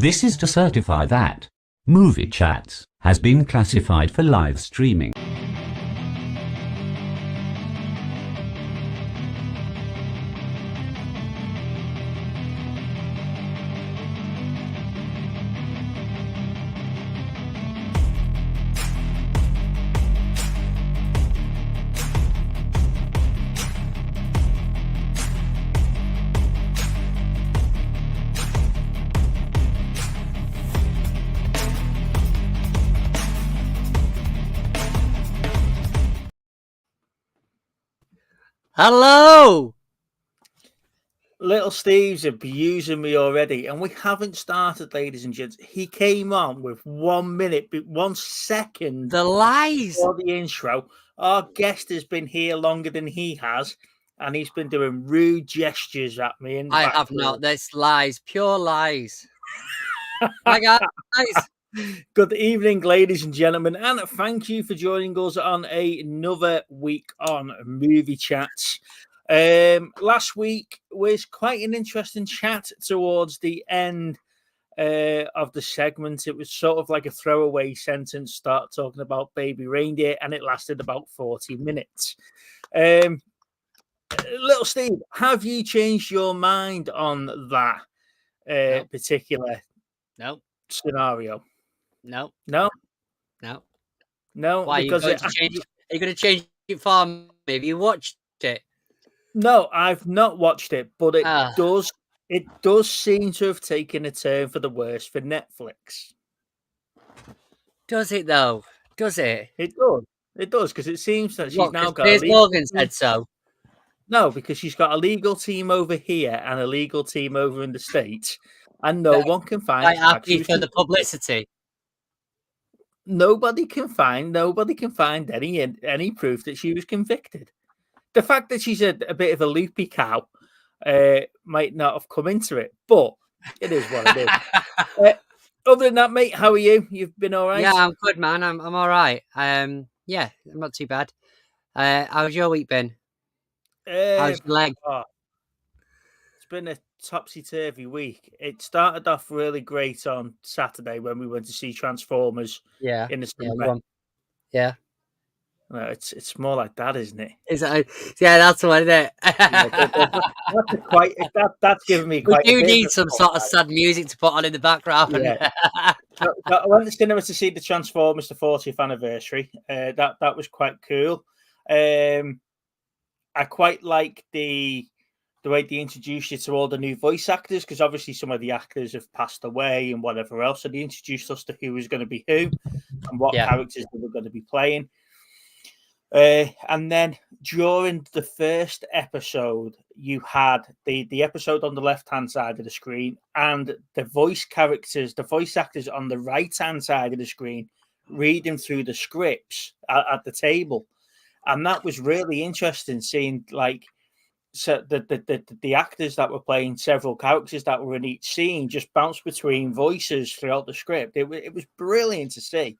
This is to certify that Movie Chats has been classified for live streaming. Hello! Little Steve's abusing me already, and we haven't started, ladies and gents. He came on with 1 minute, 1 second The lies! before the intro. Our guest has been here longer than he has, and he's been doing rude gestures at me. In the I back have room. not. That's lies. Pure lies. Hi, guys. Good evening, ladies and gentlemen, and thank you for joining us on another week on Movie Chats. Last week was quite an interesting chat towards the end of the segment. It was sort of like a throwaway sentence, start talking about Baby Reindeer, and it lasted about 40 minutes. Little Steve, have you changed your mind on that particular scenario? No. No? No. No, Why, because are you going to change it for me? Have you watched it? No, I've not watched it, but it does seem to have taken a turn for the worse for Netflix. Does it, though? Does it? It does. It does, because it seems that she's now got Piers Morgan said so. No, because she's got a legal team over here and a legal team over in the States, and no one can find Quite happy for the publicity. Nobody can find any proof that she was convicted. The fact that she's a bit of a loopy cow might not have come into it, but it is what it is. Other than that, mate, how are you? You've been all right? Yeah, I'm good, man. I'm all right. Yeah, I'm not too bad. How's your week been? How's your leg? It's been a topsy-turvy week. It started off really great on Saturday when we went to see Transformers in the cinema. Yeah. No, it's more like that, isn't it? Is it? Yeah, that's what it is. That's giving me We quite. do need some sort of sad music to put on in the background. Yeah. I went to cinema to see the Transformers, the 40th anniversary. That was quite cool. I quite like the way they introduced you to all the new voice actors, because obviously some of the actors have passed away and whatever else. So they introduced us to who was going to be who and what characters they were going to be playing. And then during the first episode, you had the episode on the left-hand side of the screen and the voice actors on the right-hand side of the screen reading through the scripts at the table. And that was really interesting, seeing so the actors that were playing several characters that were in each scene just bounce between voices throughout the script. It was brilliant to see.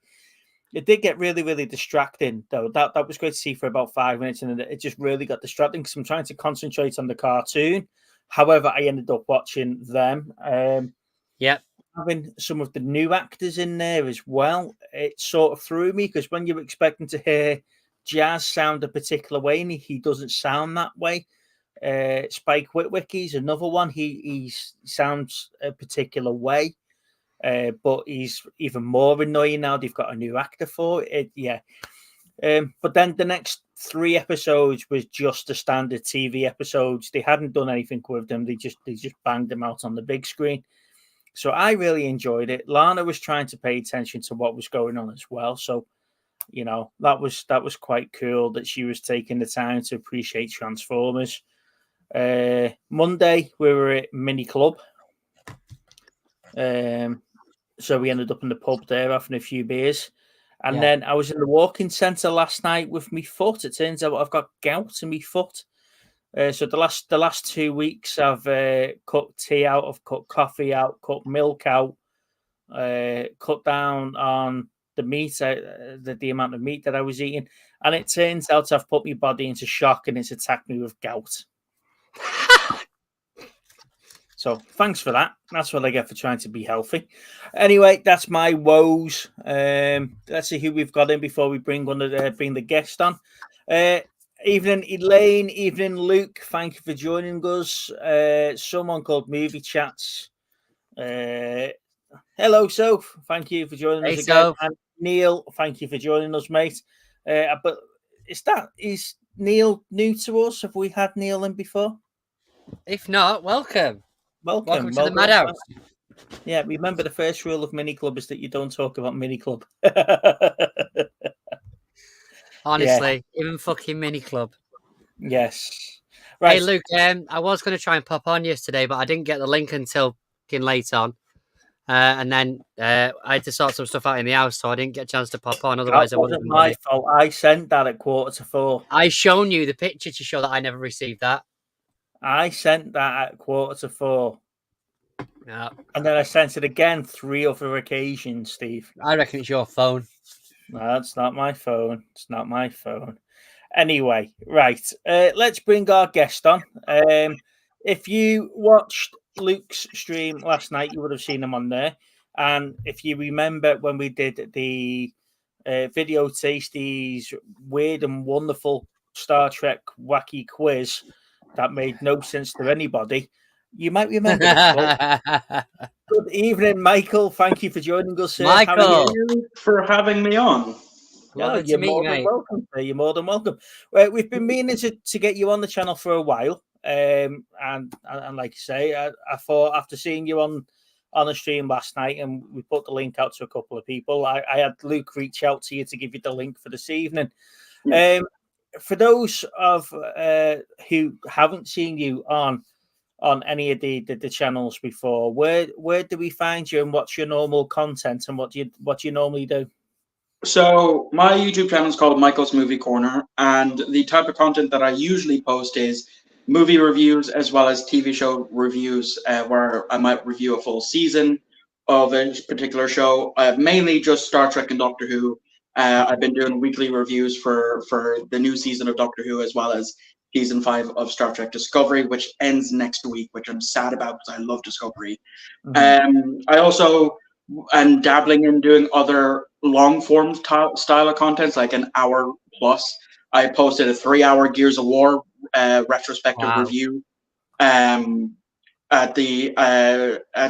It did get really, really distracting, though. That was great to see for about 5 minutes, and it just really got distracting because I'm trying to concentrate on the cartoon. However, I ended up watching them. Having some of the new actors in there as well, it sort of threw me, because when you're expecting to hear Jazz sound a particular way, and he doesn't sound that way. Spike Witwicky's another one. He sounds a particular way. But he's even more annoying now. They've got a new actor for it. But then the next 3 episodes was just the standard TV episodes. They hadn't done anything with them. They just banged them out on the big screen. So I really enjoyed it. Lana was trying to pay attention to what was going on as well. So, that was quite cool that she was taking the time to appreciate Transformers. Monday we were at Mini Club. So we ended up in the pub there having a few beers. And then I was in the walking centre last night with my foot. It turns out I've got gout in my foot. So the last 2 weeks I've cut tea out, I've cut coffee out, cut milk out, cut down on the meat, the amount of meat that I was eating. And it turns out I've put my body into shock and it's attacked me with gout. So thanks for that. That's what I get for trying to be healthy. Anyway, that's my woes. Let's see who we've got in before we bring the guest on. Evening, Elaine. Evening, Luke. Thank you for joining us. Someone called Movie Chats. Hello, Soph. Thank you for joining us again. Soph. And Neil, thank you for joining us, mate. But is Neil new to us? Have we had Neil in before? If not, welcome. Welcome to the Madhouse. Yeah, remember the first rule of Mini Club is that you don't talk about Mini Club. Honestly, even fucking Mini Club. Yes. Right. Hey, Luke, I was going to try and pop on yesterday, but I didn't get the link until late on. And then I had to sort some stuff out in the house, so I didn't get a chance to pop on. Otherwise, that wasn't my fault. I sent that at 4:45. I shown you the picture to show that I never received that. I sent that at 4:45. Yeah. And then I sent it again 3 other occasions, Steve. I reckon it's your phone. No, it's not my phone. It's not my phone. Anyway, right. Let's bring our guest on. If you watched Luke's stream last night, you would have seen him on there. And if you remember when we did the video tasties, weird and wonderful Star Trek wacky quiz that made no sense to anybody, you might remember this. Good evening, Michael. Thank you for joining us, sir. Michael, thank you for having me on. You're more than welcome. You're more than welcome. We've been meaning to get you on the channel for a while, and like you say, I thought after seeing you on a stream last night, and we put the link out to a couple of people, I had Luke reach out to you to give you the link for this evening. For those of who haven't seen you on any of the channels before, where do we find you, and what's your normal content, and what do you normally do? So my YouTube channel is called Michael's Movie Corner, and the type of content that I usually post is movie reviews as well as TV show reviews, where I might review a full season of a particular show. Mainly just Star Trek and Doctor Who. I've been doing weekly reviews for the new season of Doctor Who, as well as season 5 of Star Trek Discovery, which ends next week, which I'm sad about because I love Discovery. I also am dabbling in doing other long form style of contents, like an hour plus. I posted a 3-hour Gears of War retrospective review at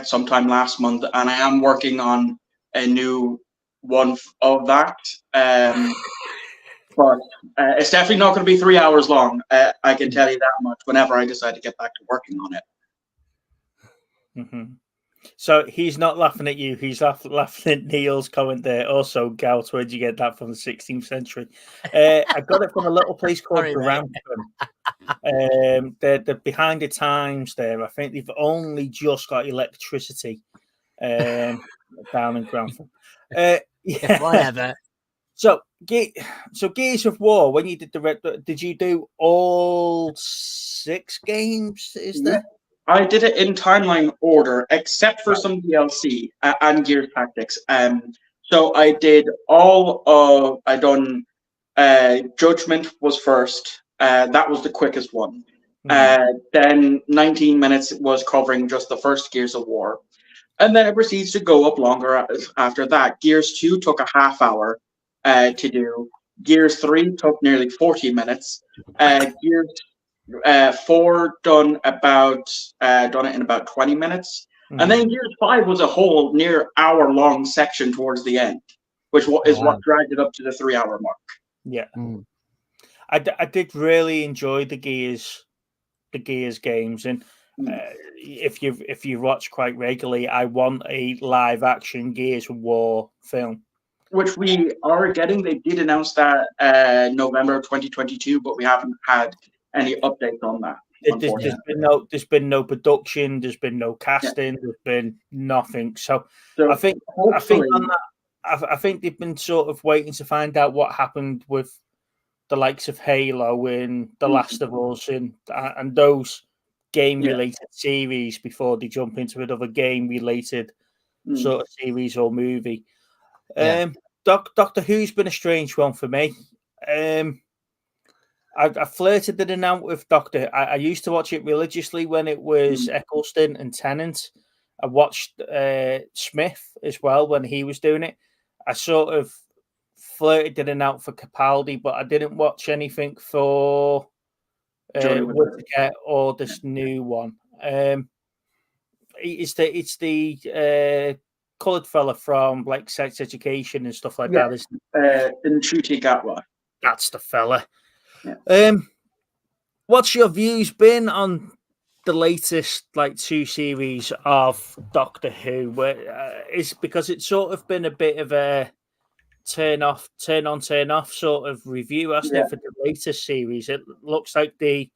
sometime last month, and I am working on a new one of that. But it's definitely not going to be 3 hours long. I can tell you that much. Whenever I decide to get back to working on it. Mm-hmm. So he's not laughing at you. He's laughing at Neil's comment there. Also, Gout, where'd you get that from the 16th century? I got it from a little place called Grantham. They're behind the times there. I think they've only just got electricity down in Grantham. Yeah, whatever. So Gears of War, when you did did you do all 6 games? Is there? I did it in timeline order, except for some DLC and Gears Tactics. So I did Judgment was first. That was the quickest one. Then 19 minutes was covering just the first Gears of War. And then it proceeds to go up longer after that. Gears 2 took a half hour to do. Gears 3 took nearly 40 minutes. Gears 4 done it in about 20 minutes. And then Gears 5 was a whole near hour-long section towards the end, which is what dragged it up to the 3-hour mark. Yeah. I did really enjoy the Gears games, and if you watch quite regularly, I want a live action Gears of War film, which we are getting. They did announce that November 2022, but we haven't had any updates on that. There's been no production, there's been no casting, there's been nothing. So I think on that, I think they've been sort of waiting to find out what happened with the likes of Halo and The Last of Us and those game-related series before they jump into another game-related sort of series or movie. Doctor Who's been a strange one for me. I flirted in and out with Doctor. I used to watch it religiously when it was Eccleston and Tennant. I watched Smith as well when he was doing it. I sort of flirted in and out for Capaldi, but I didn't watch anything for Whittaker or this new one. It's the coloured fella from like Sex Education and stuff like that, isn't it? Nchuti Gatwa. That's the fella. Yeah. What's your views been on the latest like 2 series of Doctor Who? Is because it's sort of been a bit of a turn on, turn off sort of review, hasn't it, for the latest series? It looks like the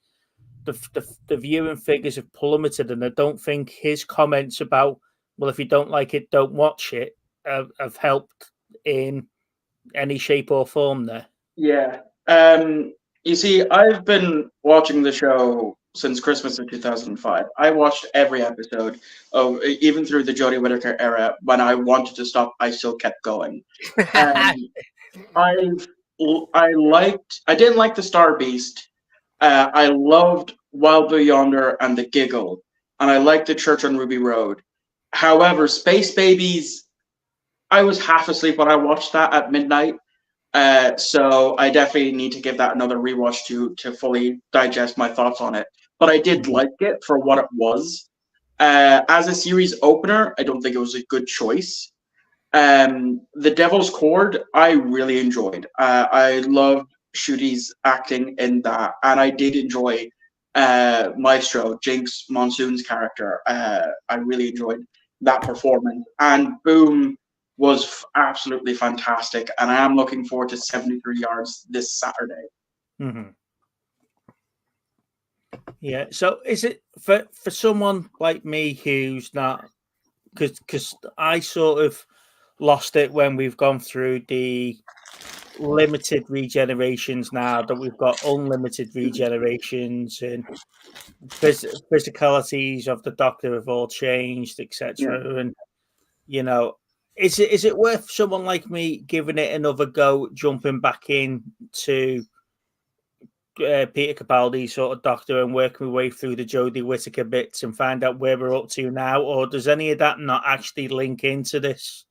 viewing figures have plummeted, and I don't think his comments about, well, if you don't like it, don't watch it, have helped in any shape or form there. Yeah. You see, I've been watching the show since Christmas of 2005. I watched every episode of, even through the Jodie Whittaker era. When I wanted to stop, I still kept going. I didn't like the Star Beast. I loved Wild Blue Yonder and The Giggle, and I liked The Church on Ruby Road. However, Space Babies, I was half asleep when I watched that at midnight. So I definitely need to give that another rewatch to fully digest my thoughts on it. But I did like it for what it was. As a series opener, I don't think it was a good choice. The Devil's Cord, I really enjoyed. I loved Shooty's acting in that, and I did enjoy Maestro, Jinx Monsoon's character. I really enjoyed that performance. And Boom was absolutely fantastic, and I am looking forward to 73 Yards this Saturday. Mm-hmm. Yeah, so is it for someone like me who's not, because I sort of lost it when we've gone through the limited regenerations, now that we've got unlimited regenerations and physicalities of the Doctor have all changed, etc. And you know, is it worth someone like me giving it another go, jumping back in to Peter Capaldi's sort of Doctor and working my way through the Jodie Whittaker bits and find out where we're up to now? Or does any of that not actually link into this?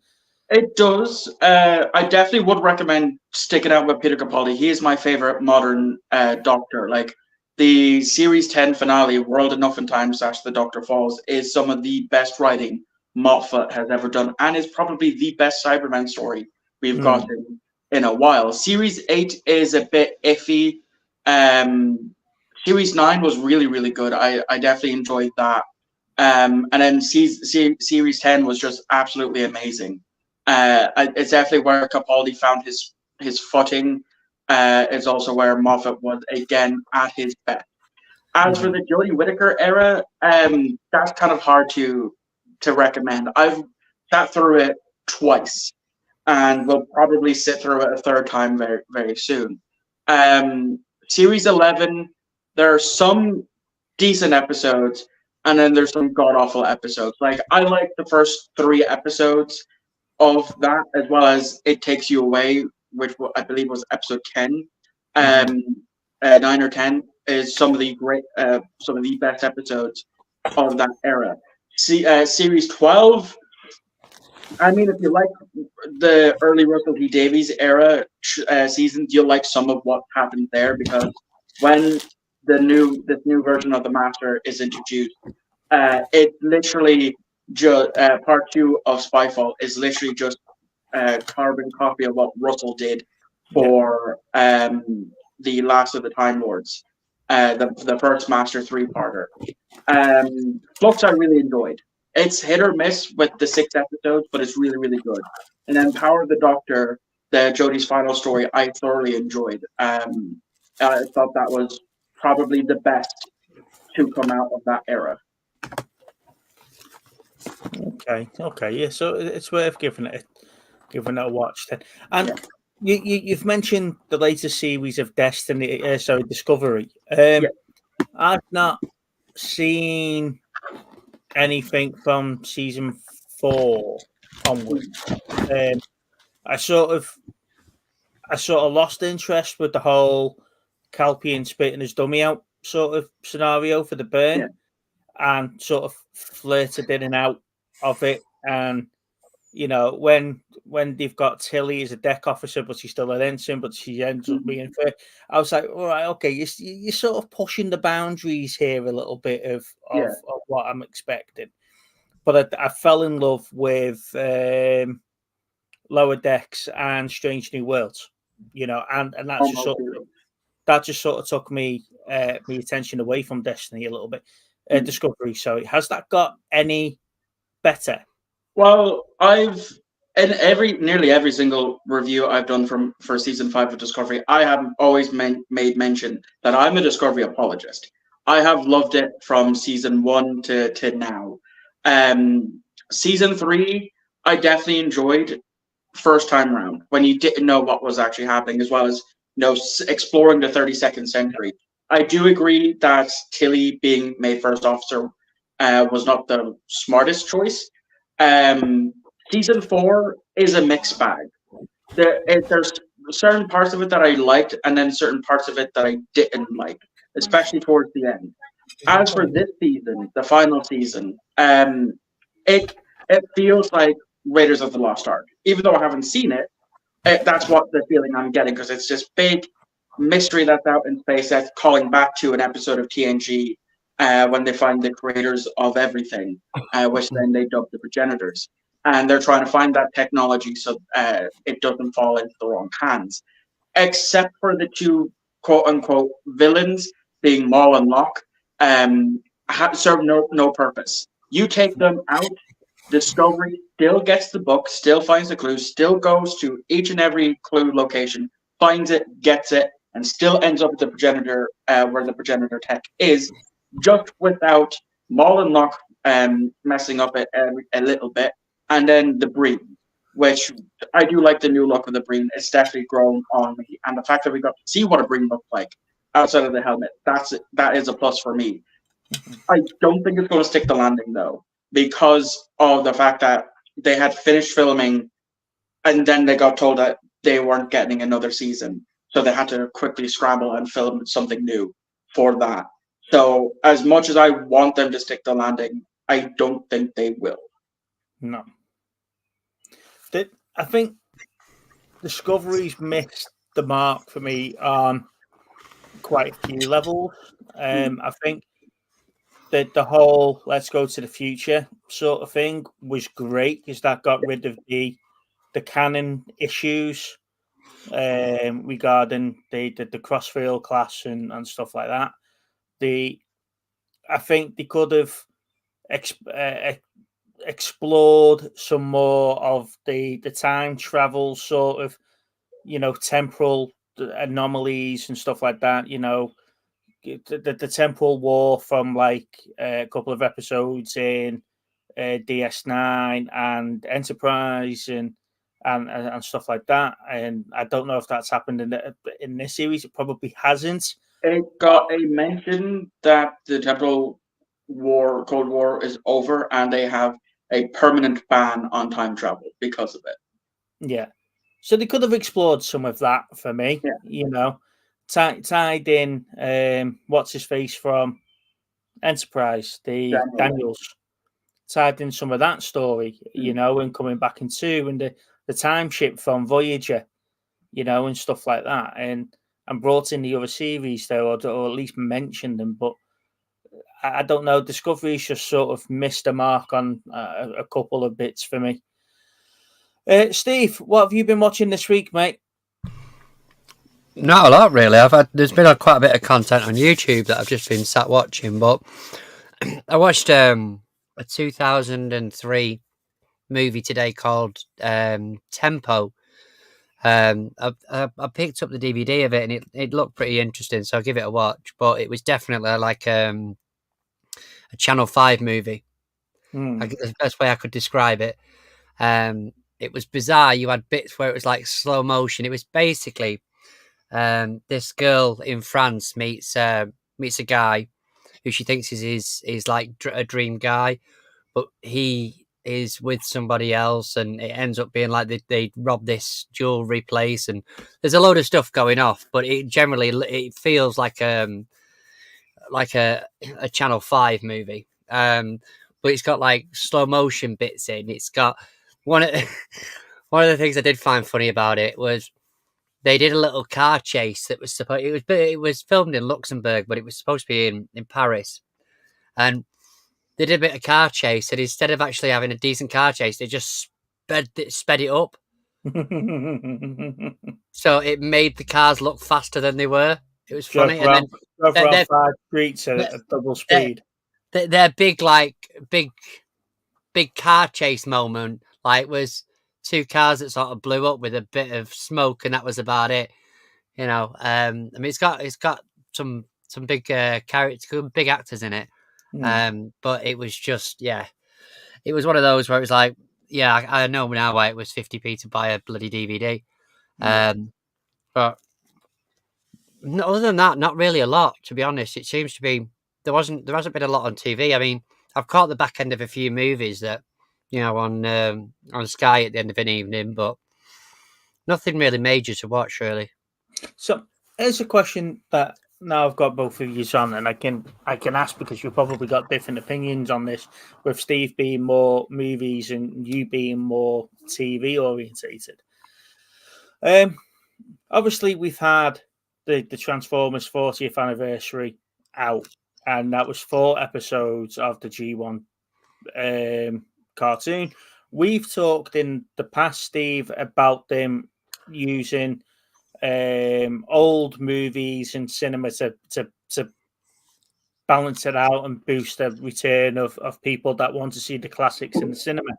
It does. I definitely would recommend sticking out with Peter Capaldi. He is my favorite modern Doctor. Like the Series 10 finale, World Enough in Time / The Doctor Falls, is some of the best writing Moffat has ever done, and is probably the best Cyberman story we've gotten in a while. Series 8 is a bit iffy. Series 9 was really, really good. I definitely enjoyed that. And then Series 10 was just absolutely amazing. It's definitely where Capaldi found his footing. It's also where Moffat was again at his best. As for the Jodie Whittaker era, that's kind of hard to recommend. I've sat through it twice, and will probably sit through it a third time very, very soon. Series 11, there are some decent episodes, and then there's some god-awful episodes. Like, I like the first 3 episodes of that, as well as It Takes You Away, which I believe was episode 10. 9 or 10 is some of the best episodes of that era. Series 12, I mean, if you like the early Russell T Davies era seasons, you'll like some of what happened there, because when this new version of the Master is introduced, it literally just part 2 of Spyfall is literally just a carbon copy of what Russell did for the Last of the Time Lords, the first Master 3-parter. Flux I really enjoyed. It's hit or miss with the 6 episodes, but it's really, really good. And then Power of the Doctor, the Jodie's final story, I thoroughly enjoyed. I thought that was probably the best to come out of that era. Okay, yeah. So it's worth giving it a watch then. And you've mentioned the latest series of Discovery. I've not seen anything from season 4 onwards. I sort of lost interest with the whole Calpian spitting his dummy out sort of scenario for the burn, and sort of flirted in and out of it. And when they've got Tilly as a deck officer, but she's still an ensign, but she ends up being fair. I was like, all right, okay, you're sort of pushing the boundaries here a little bit of what I'm expecting. But I fell in love with Lower Decks and Strange New Worlds, and that just sort of took me my attention away from Destiny a little bit. Discovery, sorry. Has that got any better? Well, I've in nearly every single review I've done for season 5 of Discovery, I have always made mention that I'm a Discovery apologist. I have loved it from season 1 to now. Season 3, I definitely enjoyed first time round when you didn't know what was actually happening, as well as exploring the 32nd century. I do agree that Tilly being made first officer was not the smartest choice. Season 4 is a mixed bag. There's certain parts of it that I liked, and then certain parts of it that I didn't like, especially towards the end. As for this season, the final season, it feels like Raiders of the Lost Ark. Even though I haven't seen it, that's what the feeling I'm getting, because it's this big mystery that's out in space that's calling back to an episode of TNG when they find the creators of everything, which then they dub the progenitors. And they're trying to find that technology so it doesn't fall into the wrong hands. Except for the two quote-unquote villains, being Maul and Locke, serve no purpose. You take them out, Discovery still gets the book, still finds the clues, still goes to each and every clue location, finds it, gets it, and still ends up at the progenitor, where the progenitor tech is, just without Maul and Locke messing up it a little bit. And then the Breen, which I do like the new look of the Breen. It's definitely grown on me. And the fact that we got to see what a Breen looked like outside of the helmet, that is a plus for me. I don't think it's going to stick the landing, though, because of the fact that they had finished filming and then they got told that they weren't getting another season. So they had to quickly scramble and film something new for that. So as much as I want them to stick the landing, I don't think they will. No. I think Discovery's missed the mark for me on quite a few levels. I think that the whole "let's go to the future" sort of thing was great, because that got rid of the canon issues regarding the Crossfield class and stuff like that. I think they could have explored some more of the time travel sort of, temporal anomalies and stuff like that. The temporal war from like a couple of episodes in DS9 and Enterprise and stuff like that. And I don't know if that's happened in this series. It probably hasn't. It got a mention that the temporal Cold War is over, and they have a permanent ban on time travel because of it. Yeah. So they could have explored some of that for me, tied in what's his face from Enterprise, Daniels, tied in some of that story, and coming back into and the time ship from Voyager, and stuff like that, and brought in the other series there, or at least mentioned them, but I don't know. Discovery's just sort of missed a mark on a couple of bits for me. Steve, what have you been watching this week, mate? Not a lot, really. There's been quite a bit of content on YouTube that I've just been sat watching, but I watched a 2003 movie today called Tempo. I picked up the DVD of it, and it looked pretty interesting, so I'll give it a watch. But it was definitely like a Channel 5 movie. That's the best way I could describe it. It was bizarre. You had bits where it was like slow motion. It was basically this girl in France meets a guy who she thinks is like a dream guy, but he is with somebody else, and it ends up being like they rob this jewelry place, and there's a load of stuff going off. But it generally it feels like a Channel 5 movie. But it's got like slow motion bits in. It's got one of one of the things I did find funny about it was they did a little car chase that was supposed. It was filmed in Luxembourg, but it was supposed to be in Paris, and they did a bit of car chase, and instead of actually having a decent car chase, they just sped it up. So it made the cars look faster than they were. It was funny. Drove around 5 streets at double speed. Their big car chase moment, like, was 2 cars that sort of blew up with a bit of smoke, and that was about it. You know, I mean, it's got some big characters, big actors in it. But it was just, it was one of those where it was like, I know now why it was 50p to buy a bloody DVD. But other than that, not really a lot, to be honest. It seems to be there hasn't been a lot on TV. I mean, I've caught the back end of a few movies that, on Sky at the end of an evening, but nothing really major to watch, really. So here's a question that now I've got both of you on, and I can ask because you've probably got different opinions on this, with Steve being more movies and you being more TV orientated. Obviously, we've had the Transformers 40th anniversary out, and that was 4 episodes of the G1 cartoon. We've talked in the past, Steve, about them using old movies and cinema to balance it out and boost the return of people that want to see the classics in the cinema.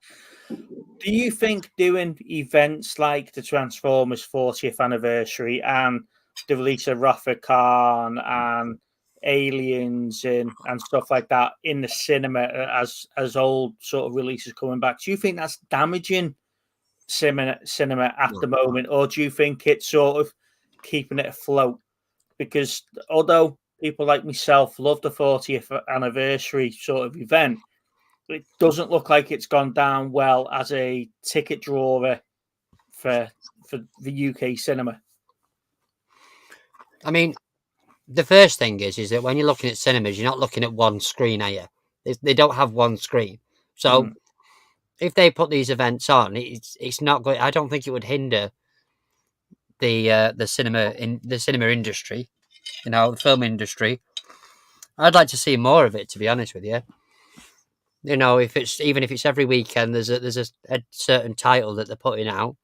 Do you think doing events like the Transformers 40th anniversary and the release of Rafa Khan and Aliens and stuff like that in the cinema as old sort of releases coming back, do you think that's damaging cinema at the moment, or do you think it's sort of keeping it afloat? Because although people like myself love the 40th anniversary sort of event, it doesn't look like it's gone down well as a ticket drawer for the UK cinema. I mean, the first thing is that when you're looking at cinemas, you're not looking at one screen, are you? They don't have one screen. So if they put these events on, it's not going. I don't think it would hinder the cinema industry, the film industry. I'd like to see more of it, to be honest with you. If it's every weekend, there's a certain title that they're putting out,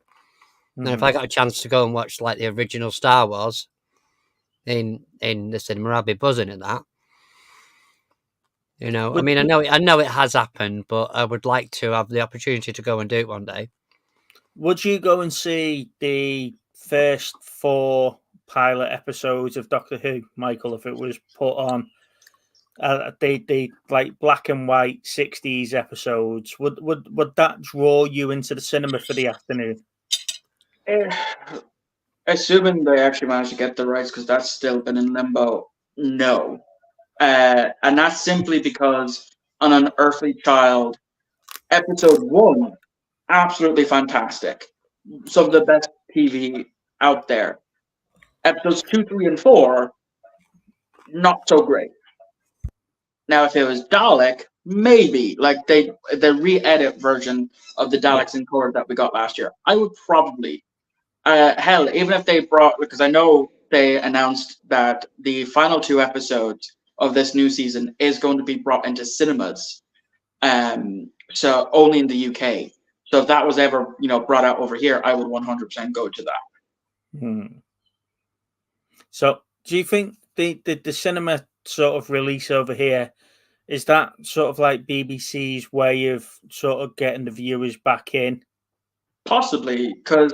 and if I got a chance to go and watch like the original Star Wars in the cinema, I'd be buzzing at that. I mean, I know it has happened, but I would like to have the opportunity to go and do it one day. Would you go and see the first 4 pilot episodes of Doctor Who, Michael, if it was put on? The like black and white 60s episodes, would that draw you into the cinema for the afternoon? Assuming they actually managed to get the rights, because that's still been in limbo. No, and that's simply because on An Earthly Child, episode 1, absolutely fantastic, some of the best TV out there. Episodes 2, 3, and 4, not so great. Now, if it was Dalek, maybe, like the re-edit version of the Daleks in color that we got last year, I would probably, hell, even if they brought, because I know they announced that the final 2 episodes of this new season is going to be brought into cinemas, so only in the UK. So if that was ever, brought out over here, I would 100% go to that. So do you think the cinema sort of release over here, is that sort of like BBC's way of sort of getting the viewers back in? Possibly, because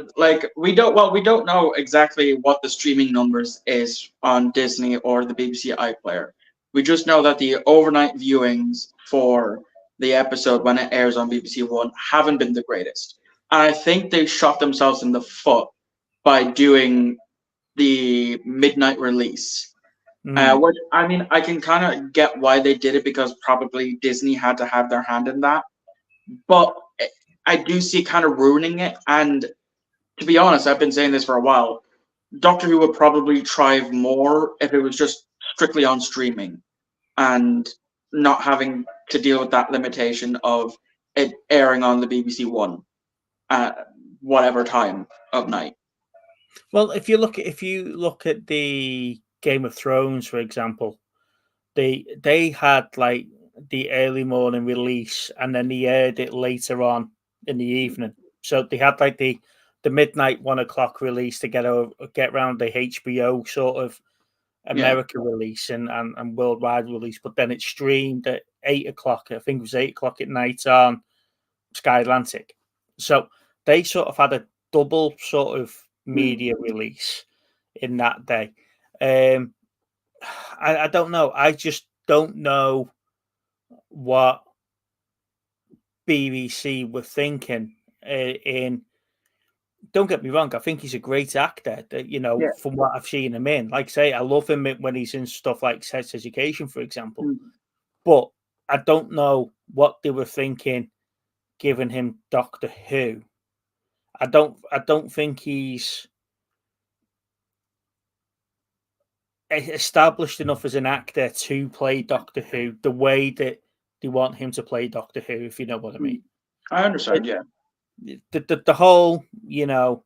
we don't know exactly what the streaming numbers is on Disney or the BBC iPlayer. We just know that the overnight viewings for the episode when it airs on BBC One haven't been the greatest. And I think they shot themselves in the foot by doing the midnight release. Which, I mean, I can kind of get why they did it, because probably Disney had to have their hand in that. but I do see it kind of ruining it. And to be honest, I've been saying this for a while. Doctor Who would probably thrive more if it was just strictly on streaming and not having to deal with that limitation of it airing on the BBC One at whatever time of night. Well, if you look at the Game of Thrones, for example, they had like the early morning release, and then they aired it later on in the evening. So they had like the midnight 1 o'clock release to get around the HBO sort of America release and worldwide release, but then it streamed at 8 o'clock. I think it was 8 o'clock at night on Sky Atlantic. So they sort of had a double sort of media release in that day. I don't know. I just don't know what BBC were thinking. Don't get me wrong. I think he's a great actor. From what I've seen him in, like I say, I love him when he's in stuff like Sex Education, for example. But I don't know what they were thinking, giving him Doctor Who. I don't think he's established enough as an actor to play Doctor Who the way that they want him to play Doctor Who, if you know what I mean. I understand, the whole, the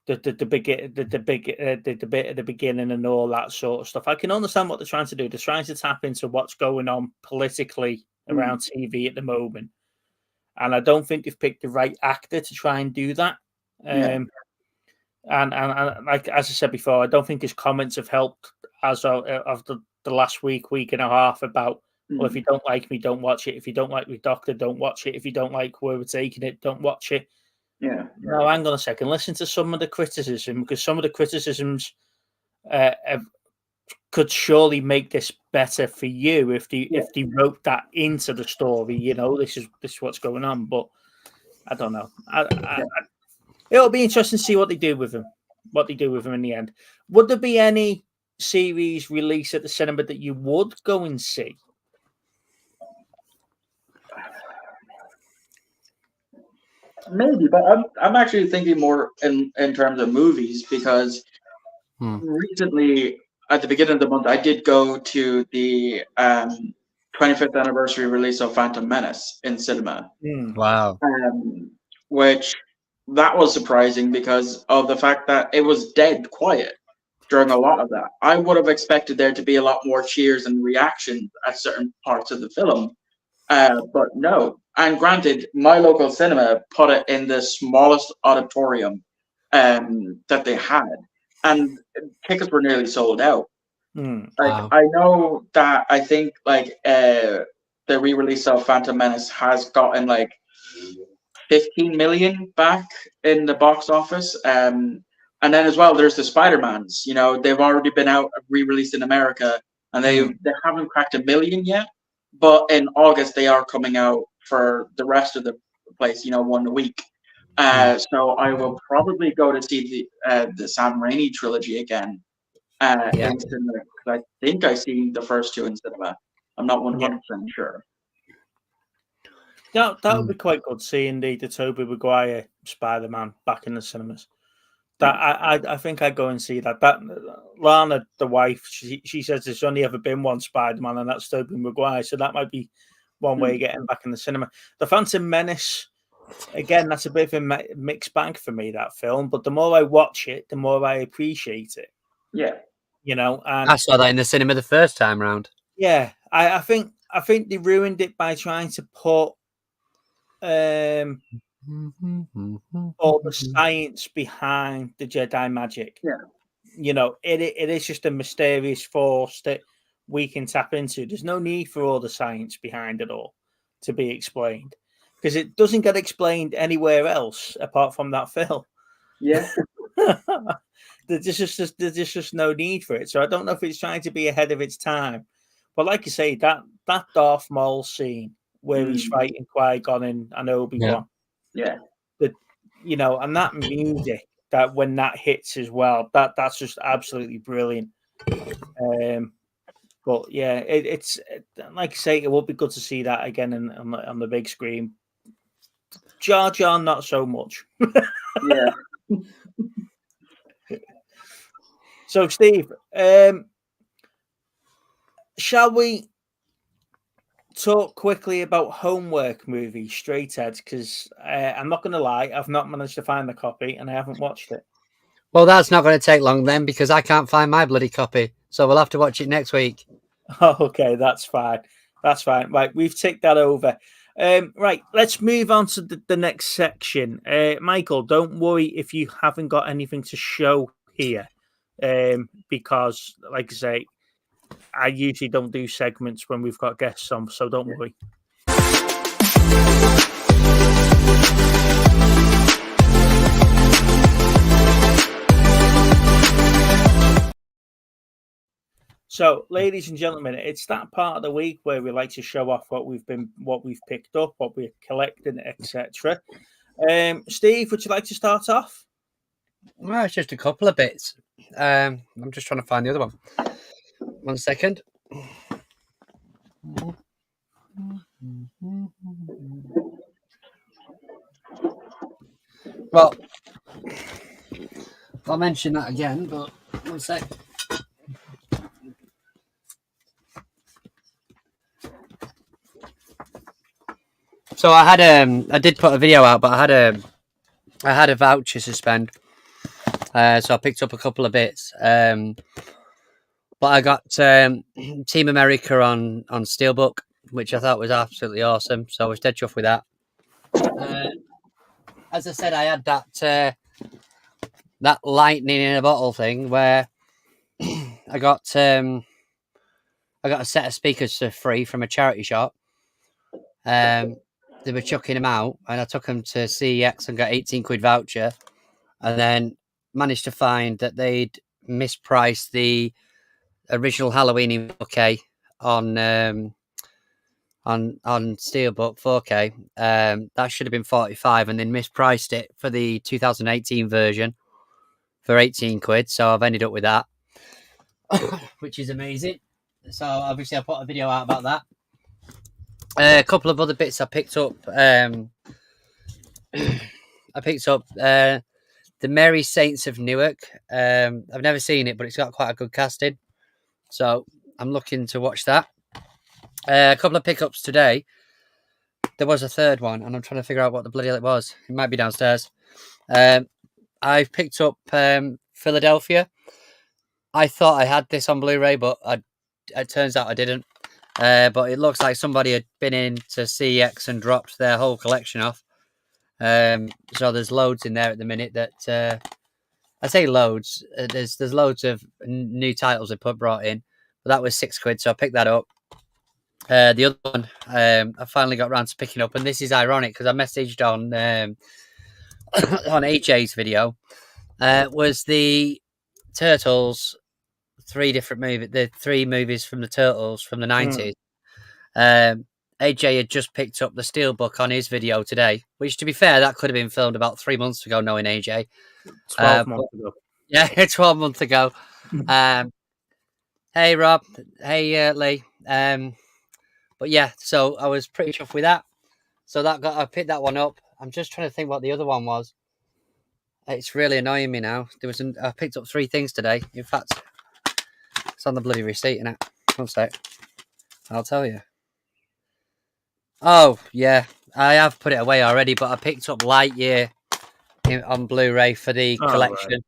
bit at the beginning and all that sort of stuff. I can understand what they're trying to do. They're trying to tap into what's going on politically around TV at the moment, and I don't think they've picked the right actor to try and do that. And like as I said before, I don't think his comments have helped as of the last week and a half about, well, if you don't like me, don't watch it. If you don't like me, Doctor, don't watch it. If you don't like where we're taking it, don't watch it. No, hang on a second. Listen to some of the criticism, because some of the criticisms could surely make this better for you if they wrote that into the story. This is what's going on. But I don't know. It'll be interesting to see what they do with him. In the end. Would there be any series release at the cinema that you would go and see? Maybe, but I'm actually thinking more in terms of movies, because recently at the beginning of the month I did go to the 25th anniversary release of Phantom Menace in cinema. Wow. Which that was surprising because of the fact that it was dead quiet during a lot of that. I would have expected there to be a lot more cheers and reactions at certain parts of the film, but no. And granted, my local cinema put it in the smallest auditorium that they had, and tickets were nearly sold out. Wow. I know that I think the re-release of Phantom Menace has gotten 15 million back in the box office. And then as well, there's the Spider-Mans. They've already been out re-released in America, and they haven't cracked 1 million yet. But in August, they are coming out for the rest of the place, one a week. So I will probably go to see the Sam Raimi trilogy again in cinema, because I think I've seen the first two in cinema. I'm not 100% sure. That would be quite good, seeing the Tobey Maguire Spider-Man back in the cinemas. That I think I'd go and see that. That Lana, the wife, she says there's only ever been one Spider-Man, and that's Tobey Maguire. So that might be one way of getting back in the cinema. The Phantom Menace, again, that's a bit of a mixed bag for me, that film. But the more I watch it, the more I appreciate it. Yeah. And I saw that in the cinema the first time round. Yeah, I think they ruined it by trying to put all the science behind the Jedi magic. It is just a mysterious force that we can tap into. There's no need for all the science behind it all to be explained, because it doesn't get explained anywhere else apart from that film. There's just no need for it. So I don't know if it's trying to be ahead of its time, but like you say, that Darth Maul scene where he's fighting Qui-Gon and Obi-Wan. And that music, that when that hits as well, that's just absolutely brilliant. But yeah, it's like I say, it would be good to see that again on the big screen. Jar Jar, not so much. Yeah. So, Steve, shall we talk quickly about homework movie Straightheads? Because I'm not going to lie, I've not managed to find the copy and I haven't watched it. Well, that's not going to take long then, because I can't find my bloody copy. So we'll have to watch it next week. Okay, that's fine. That's fine. Right, we've ticked that over. Right, let's move on to the next section. Michael, don't worry if you haven't got anything to show here, because, like I say, I usually don't do segments when we've got guests on, so don't worry. So, ladies and gentlemen, it's that part of the week where we like to show off what we've picked up, what we're collecting, etc. Steve, would you like to start off? Well, it's just a couple of bits. I'm just trying to find the other one. 1 second. Well, I'll mention that again, but 1 sec. So I did put a video out, but I had a voucher to spend. So I picked up a couple of bits. But I got Team America on Steelbook, which I thought was absolutely awesome. So I was dead chuffed with that. As I said, I had that lightning in a bottle thing where I got a set of speakers for free from a charity shop. They were chucking them out, and I took them to CEX and got 18 quid voucher, and then managed to find that they'd mispriced the original Halloween in 4K on Steelbook 4K. That should have been 45, and then mispriced it for the 2018 version for 18 quid. So I've ended up with that, which is amazing. So obviously I put a video out about that. A couple of other bits I picked up. The Mary Saints of Newark. I've never seen it, but it's got quite a good casting. So I'm looking to watch that. A couple of pickups today. There was a third one, and I'm trying to figure out what the bloody hell it was. It might be downstairs. I've picked up Philadelphia. I thought I had this on Blu-ray, but it turns out I didn't. But it looks like somebody had been in to CEX and dropped their whole collection off. So there's loads in there at the minute that I say loads. There's loads of new titles they brought in, but that was 6 quid, so I picked that up. The other one I finally got around to picking up, and this is ironic because I messaged on on AJ's video. Was the Turtles 3 different movies? The 3 movies from the Turtles from the 90s. AJ had just picked up the Steelbook on his video today, which, to be fair, that could have been filmed about 3 months ago, knowing AJ. 12 months ago. Yeah, 12 months ago. Hey, Rob. Hey, Lee. But yeah, so I was pretty chuffed with that. So I picked that one up. I'm just trying to think what the other one was. It's really annoying me now. I picked up 3 things today. In fact, it's on the bloody receipt, innit? 1 sec. I'll tell you. Oh, yeah. I have put it away already, but I picked up Lightyear on Blu-ray for the collection.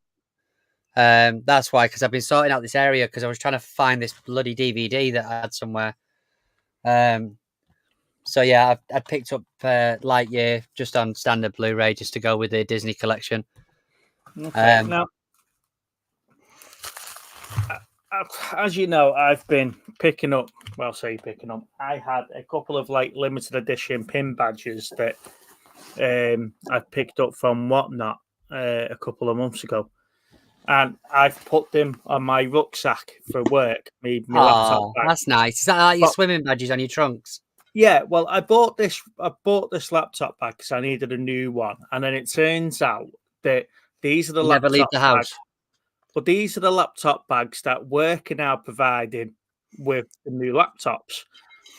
Right. That's why, because I've been sorting out this area because I was trying to find this bloody DVD that I had somewhere. So yeah, I picked up Lightyear just on standard Blu-ray just to go with the Disney collection. Okay. Now, as you know, I've been picking up. I had a couple of limited edition pin badges that I picked up from Whatnot a couple of months ago, and I've put them on my rucksack for work. My laptop bag. That's nice. Is that like your swimming badges on your trunks? Yeah. Well, I bought this laptop bag because I needed a new one, and then it turns out that these are the never leave the house. But these are the laptop bags that work are now providing with the new laptops.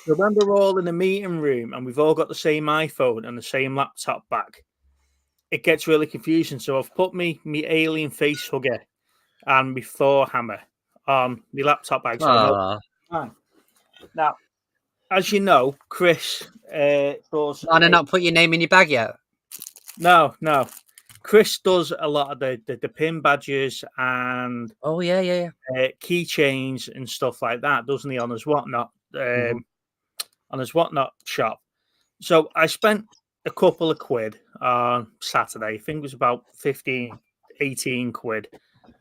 So when we're all in a meeting room and we've all got the same iPhone and the same laptop bag, it gets really confusing. So I've put me alien face hugger and my Thor hammer on my laptop bag. So I know. Now, as you know, Chris does. I not put your name in your bag yet. No. Chris does a lot of the pin badges and keychains and stuff like that, doesn't he? On his Whatnot, on his Whatnot shop. So I spent a couple of quid on Saturday. I think it was about 15, 18 quid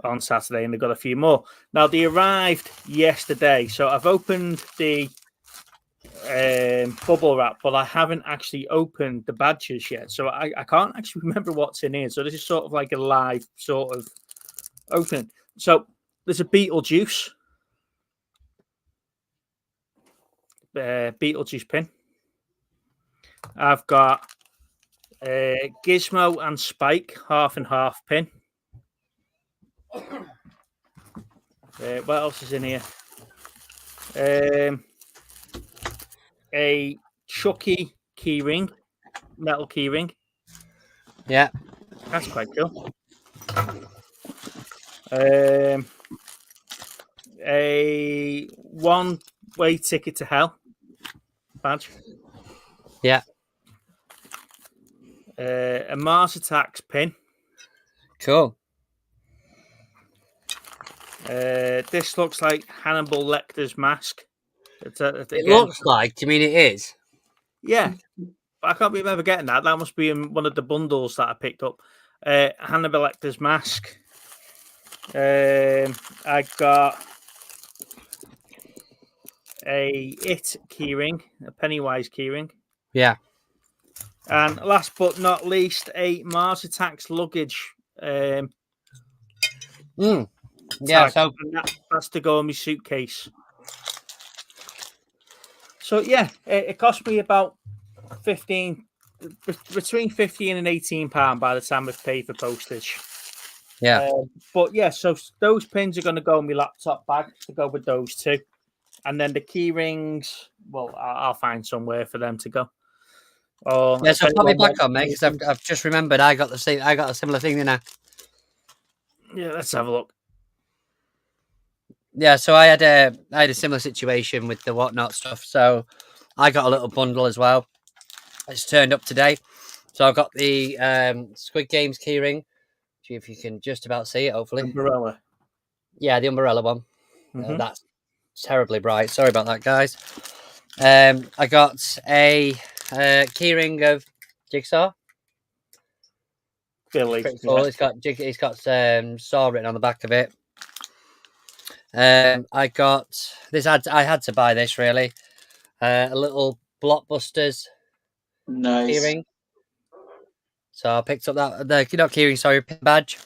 on Saturday, and they got a few more. Now they arrived yesterday, so I've opened the bubble wrap, but I haven't actually opened the badges yet, so I can't actually remember what's in here. So this is sort of like a live sort of opening. So there's a Beetlejuice pin. I've got Gizmo and Spike half and half pin. What else is in here? A Chucky keyring, metal keyring. Yeah, that's quite cool. A one-way ticket to hell badge. Yeah. A Mars Attacks pin. Cool. This looks like Hannibal Lecter's mask. It looks like. Do you mean it is? Yeah. I can't remember getting that. That must be in one of the bundles that I picked up. Hannibal Lecter's mask. I got a It keyring, a Pennywise keyring. Yeah. And last but not least, a Mars Attacks luggage. Yeah, so that's to go in my suitcase. So yeah, it cost me about between £15 and £18 by the time I've paid for postage. Yeah. But yeah, so those pins are going to go in my laptop bag to go with those two, and then the key rings. Well, I'll find somewhere for them to go. Yeah, so put me back on, mate, because I've just remembered I got a similar thing, didn't I? Yeah, let's have a look. Yeah, so I had a similar situation with the Whatnot stuff. So I got a little bundle as well. It's turned up today. So I've got the Squid Games keyring. See if you can just about see it, hopefully. Umbrella. Yeah, the umbrella one. That's terribly bright. Sorry about that, guys. I got a keyring of Jigsaw. Billy. Cool. Yeah. It's got Saw written on the back of it. I got this. I had to buy this really. A little Blockbusters keyring. So I picked up not keyring, sorry, pin badge.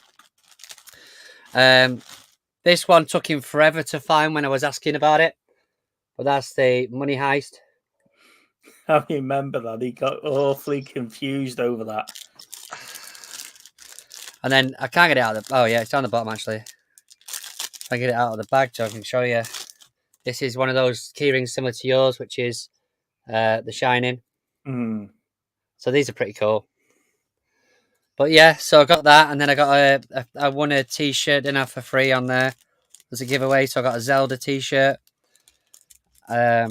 This one took him forever to find when I was asking about it, but that's the Money Heist. I remember that. He got awfully confused over that. And then I can't get it out of the... Oh, yeah, it's on the bottom, actually. If I get it out of the bag so I can show you. This is one of those keyrings similar to yours, which is The Shining. So these are pretty cool. But yeah, so I got that, and then I got I won a t-shirt, didn't I, for free on there as a giveaway. So I got a Zelda t-shirt. I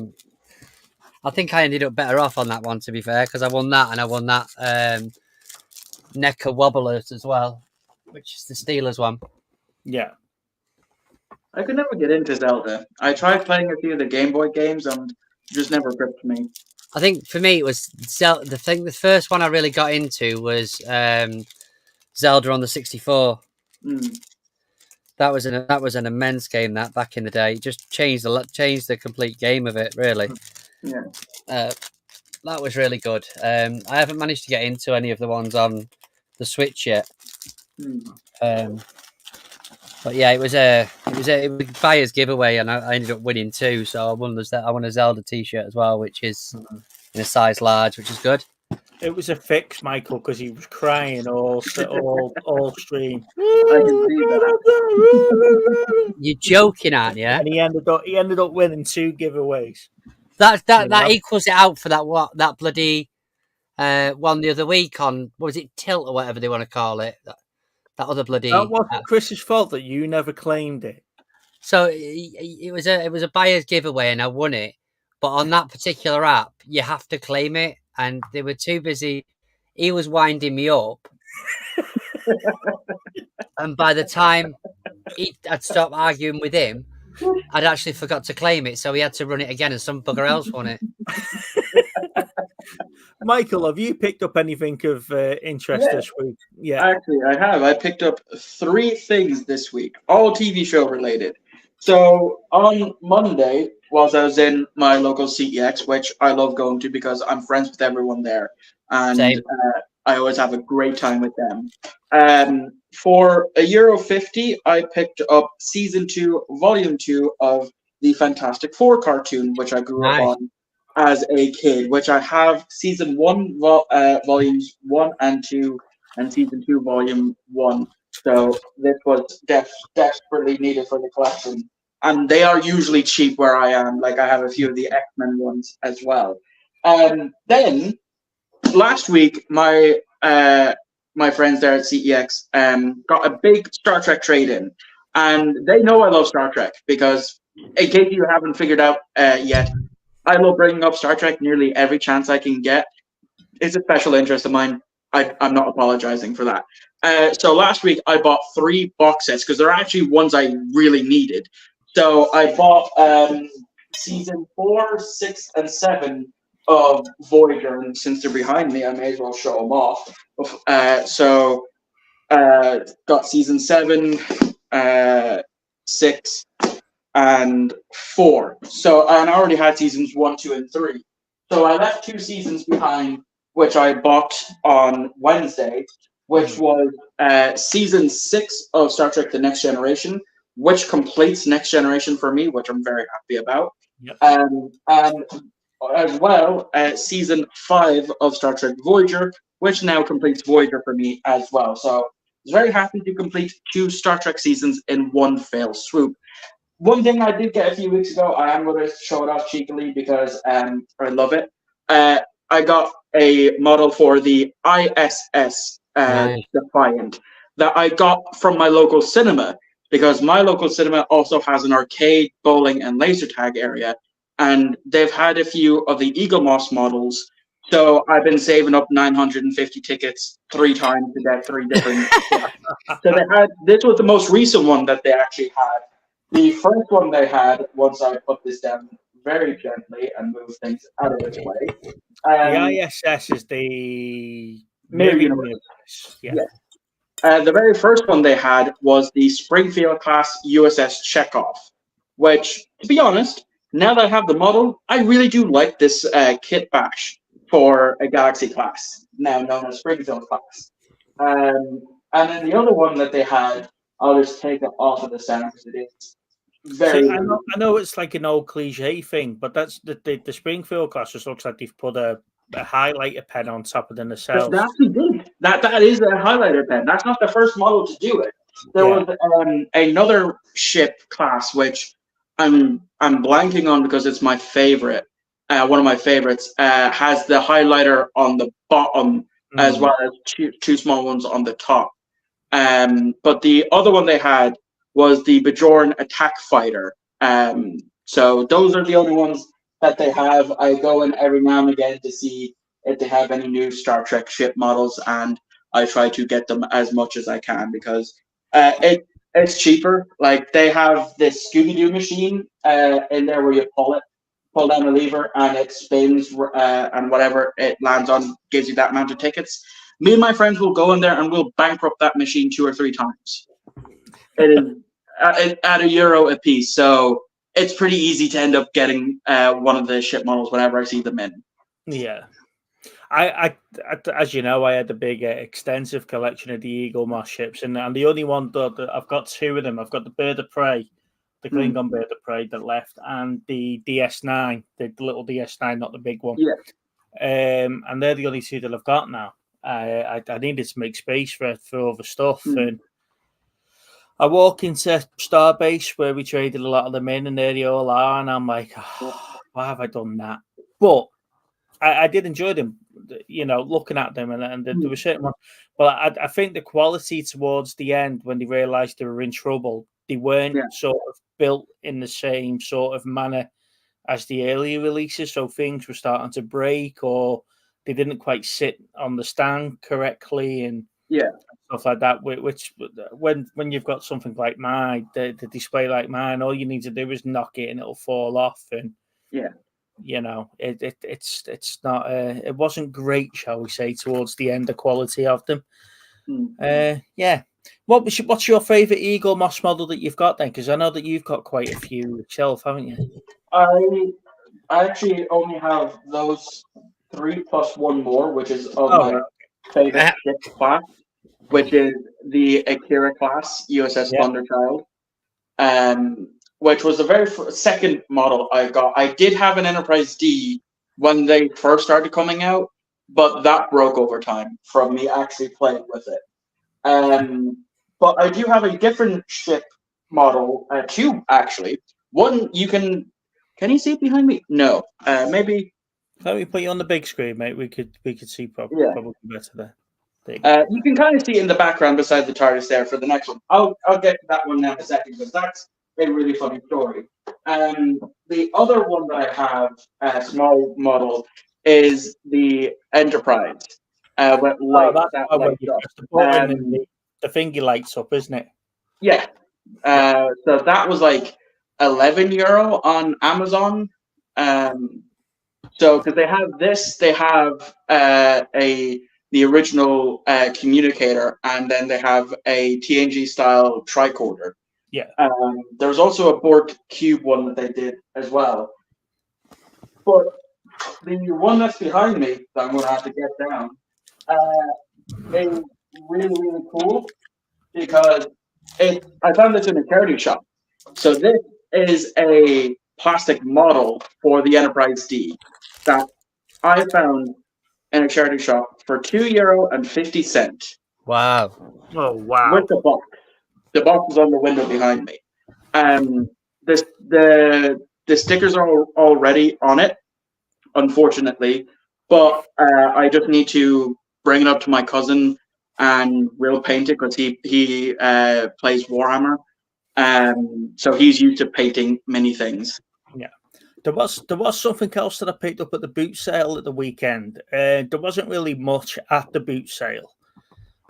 think I ended up better off on that one, to be fair, because I won that, and I won that Necker Wobblers as well, which is the Steelers one. Yeah. I could never get into Zelda. I tried playing a few of the Game Boy games and just never gripped me. I think for me it was Zelda. The first one I really got into was Zelda on the 64. That was an immense game that back in the day. It just changed the complete game of it, really. Yeah. That was really good. I haven't managed to get into any of the ones on the Switch yet. But yeah, it was a buyer's giveaway, and I ended up winning two. So I won a Zelda t-shirt as well, which is in a size large, which is good. It was a fix, Michael, because he was crying all stream. I can see that. You're joking, aren't you? And he ended up winning 2 giveaways. That equals it out for that bloody one the other week on, what was it, Tilt or whatever they want to call it? That other bloody. That wasn't Chris's fault that you never claimed it. So it was a buyer's giveaway, and I won it. But on that particular app, you have to claim it, and they were too busy. He was winding me up, and by the time I'd stopped arguing with him, I'd actually forgot to claim it, so he had to run it again, and some bugger else won it. Michael, have you picked up anything of interest this week? Yeah, actually, I have. I picked up 3 things this week, all TV show related. So on Monday, whilst I was in my local CEX, which I love going to because I'm friends with everyone there, and I always have a great time with them. For €1.50, I picked up season 2, volume 2 of the Fantastic Four cartoon, which I grew up on as a kid, which I have season 1, volumes 1 and 2, and season 2, volume 1. So this was desperately needed for the collection. And they are usually cheap where I am. Like, I have a few of the X-Men ones as well. Then, last week, my friends there at CEX got a big Star Trek trade-in. And they know I love Star Trek because, in case you haven't figured out yet, I love bringing up Star Trek nearly every chance I can get. It's a special interest of mine. I'm not apologizing for that. So last week, I bought 3 box sets because they're actually ones I really needed. So I bought season 4, 6, and 7 of Voyager, and since they're behind me, I may as well show them off. Got season 7, 6, and 4. So, and I already had seasons 1, 2, and 3. So I left 2 seasons behind, which I bought on Wednesday, which was season 6 of Star Trek: The Next Generation, which completes Next Generation for me, which I'm very happy about. Yep. And as well, season 5 of Star Trek Voyager, which now completes Voyager for me as well. So I was very happy to complete 2 Star Trek seasons in one fell swoop. One thing I did get a few weeks ago, I am going to show it off cheekily because I love it. I got a model for the ISS Defiant that I got from my local cinema, because my local cinema also has an arcade, bowling, and laser tag area, and they've had a few of the Eagle Moss models. So I've been saving up 950 tickets 3 times to get 3 different. So this was the most recent one that they actually had. The first one they had, once I put this down very gently and move things out of its way. The ISS is the Mirror Universe. Yeah. The very first one they had was the Springfield class USS Chekhov, which, to be honest, now that I have the model, I really do like this kit bash for a Galaxy class, now known as Springfield class. And then the other one that they had, I'll just take it off of the center because it is very. I know it's like an old cliche thing, but that's the Springfield class just looks like they've put a highlighter pen on top of the nacelles. That actually did. That is a highlighter pen. That's not the first model to do it. There was another ship class which I'm blanking on because it's my favorite. One of my favorites has the highlighter on the bottom as well as two small ones on the top. But the other one they had was the Bajoran Attack Fighter. So those are the only ones that they have. I go in every now and again to see if they have any new Star Trek ship models, and I try to get them as much as I can because it's cheaper. Like, they have this Scooby-Doo machine in there where you pull down the lever and it spins, and whatever it lands on gives you that amount of tickets. Me and my friends will go in there and we'll bankrupt that machine 2 or 3 times. It is at €1 a piece, so it's pretty easy to end up getting one of the ship models whenever I see them in. Yeah. I as you know, I had a big extensive collection of the Eagle Moss ships, and the only one that I've got 2 of them. I've got the Bird of Prey, the Klingon Bird of Prey that left, and the DS9, the little DS9, not the big one. Yeah. and they're the only two that I've got now. I needed to make space for other stuff, and I walk into Starbase where we traded a lot of them in, and there they all are, and I'm like, oh, why have I done that? But I did enjoy them, looking at them, and there were certain ones. But I think the quality towards the end, when they realised they were in trouble, they weren't sort of built in the same sort of manner as the earlier releases. So things were starting to break, or they didn't quite sit on the stand correctly, and stuff like that. Which when you've got something like mine, the display like mine, all you need to do is knock it and it'll fall off. And it's not. It wasn't great, shall we say, towards the end, the quality of them. What's your favourite Eagle Moss model that you've got then? Because I know that you've got quite a few yourself, haven't you? I actually only have those 3 plus one more, which is of my favorite ship class, which is the Akira class USS Thunderchild, which was the very second model I got. I did have an Enterprise D when they first started coming out, but that broke over time from me actually playing with it. But I do have a different ship model, 2 actually. One you can you see it behind me? No, maybe. Let me put you on the big screen, mate. We could see probably better there. You can kind of see it in the background beside the TARDIS there for the next one. I'll get to that one now in a second, because that's a really funny story. The other one that I have, a small model, is the Enterprise. With lights the thingy lights up, isn't it? Yeah. So that was like €11 on Amazon. So because they have this, they have the original communicator, and then they have a TNG style tricorder. Yeah. There's also a Borg Cube one that they did as well. But the one that's behind me that I'm going to have to get down is really, really cool, because I found this in a charity shop. So this is a plastic model for the Enterprise D that I found in a charity shop for €2.50. Wow. Oh, wow. With the box. The box is on the window behind me. The stickers are already on it, unfortunately, but I just need to bring it up to my cousin and we'll paint it, because he plays Warhammer. So he's used to painting many things. Yeah. There was something else that I picked up at the boot sale at the weekend. There wasn't really much at the boot sale.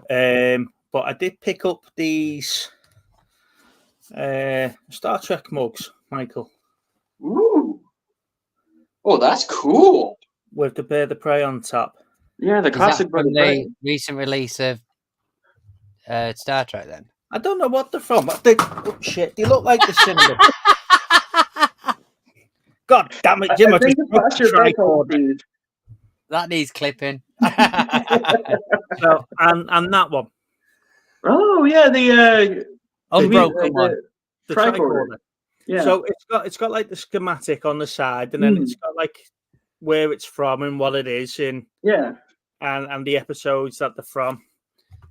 But I did pick up these Star Trek mugs, Michael. Ooh. Oh, that's cool. With the Bird of Prey on top. Yeah, the classic Bird of Prey. The recent release of Star Trek, then? I don't know what they're from. Oh, shit. They look like the cinema. God damn it, Jim. That needs clipping. So, and that one. Oh, yeah, the unbroken one. The tricorder. Yeah. So it's got like the schematic on the side, and then it's got like where it's from and what it is, and the episodes that they're from.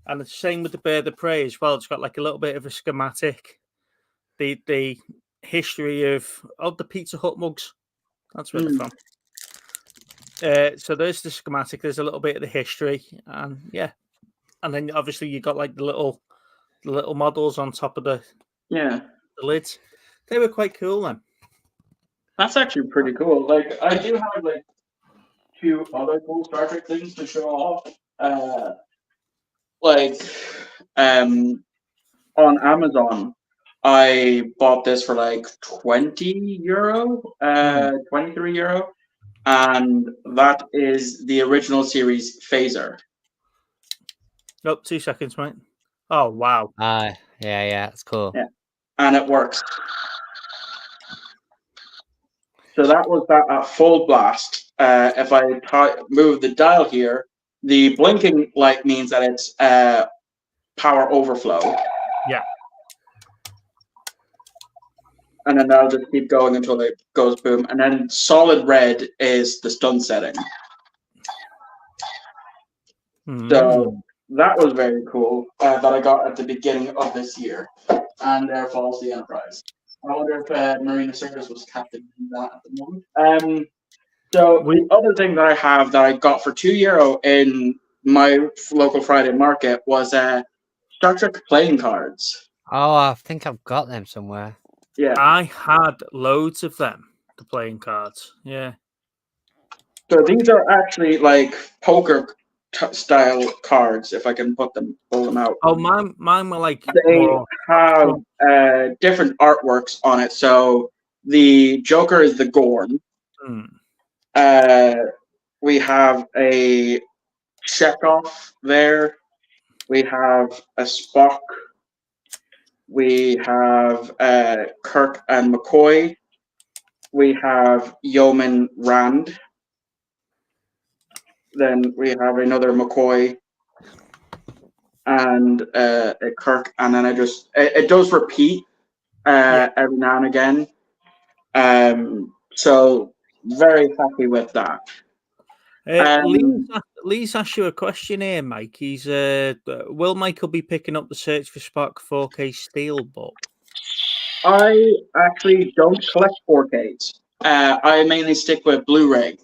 And the same with the Bird of Prey as well. It's got like a little bit of a schematic. The history of the Pizza Hut mugs. That's where they're from. So there's the schematic. There's a little bit of the history, and then obviously you got like the little models on top of the lids. They were quite cool then. That's actually pretty cool. Like, I do have like 2 other cool Star Trek things to show off. On Amazon, I bought this for like €20, €23, and that is the original series Phaser. Oh, 2 seconds, mate. Oh, wow. Yeah, that's cool. Yeah, and it works. So that was that at full blast. If I move the dial here, the blinking light means that it's power overflow. Yeah. And then that'll just keep going until it goes boom. And then solid red is the stun setting. So that was very cool that I got at the beginning of this year. And there falls the Enterprise. I wonder if Marina Sirtis was captain in that at the moment. So the other thing that I have that I got for €2 in my local Friday market was Star Trek playing cards. Oh, I think I've got them somewhere. Yeah, I had loads of them, the playing cards. Yeah. So these are actually like poker style cards, if I can pull them out. Oh, mine were like they have different artworks on it. So the Joker is the Gorn. We have a Chekhov there. We have a Spock. We have Kirk and McCoy. We have Yeoman Rand. Then we have another McCoy and a Kirk, and then it does repeat every now and again. So very happy with that. Lee's asked you a question here, Mike. He's will Michael be picking up the Search for Spock 4K Steelbook? I actually don't collect 4Ks. I mainly stick with Blu-ray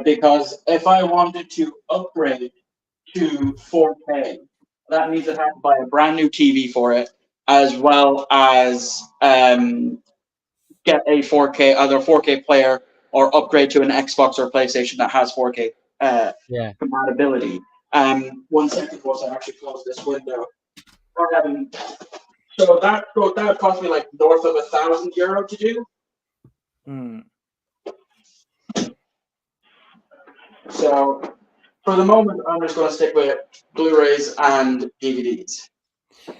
because if I wanted to upgrade to 4K, that means I have to buy a brand new TV for it, as well as get a 4K, either 4K player or upgrade to an Xbox or PlayStation that has 4K compatibility. 1 second, once I actually close this window. So that cost me like north of €1,000 to do. So for the moment, I'm just going to stick with Blu-rays and DVDs.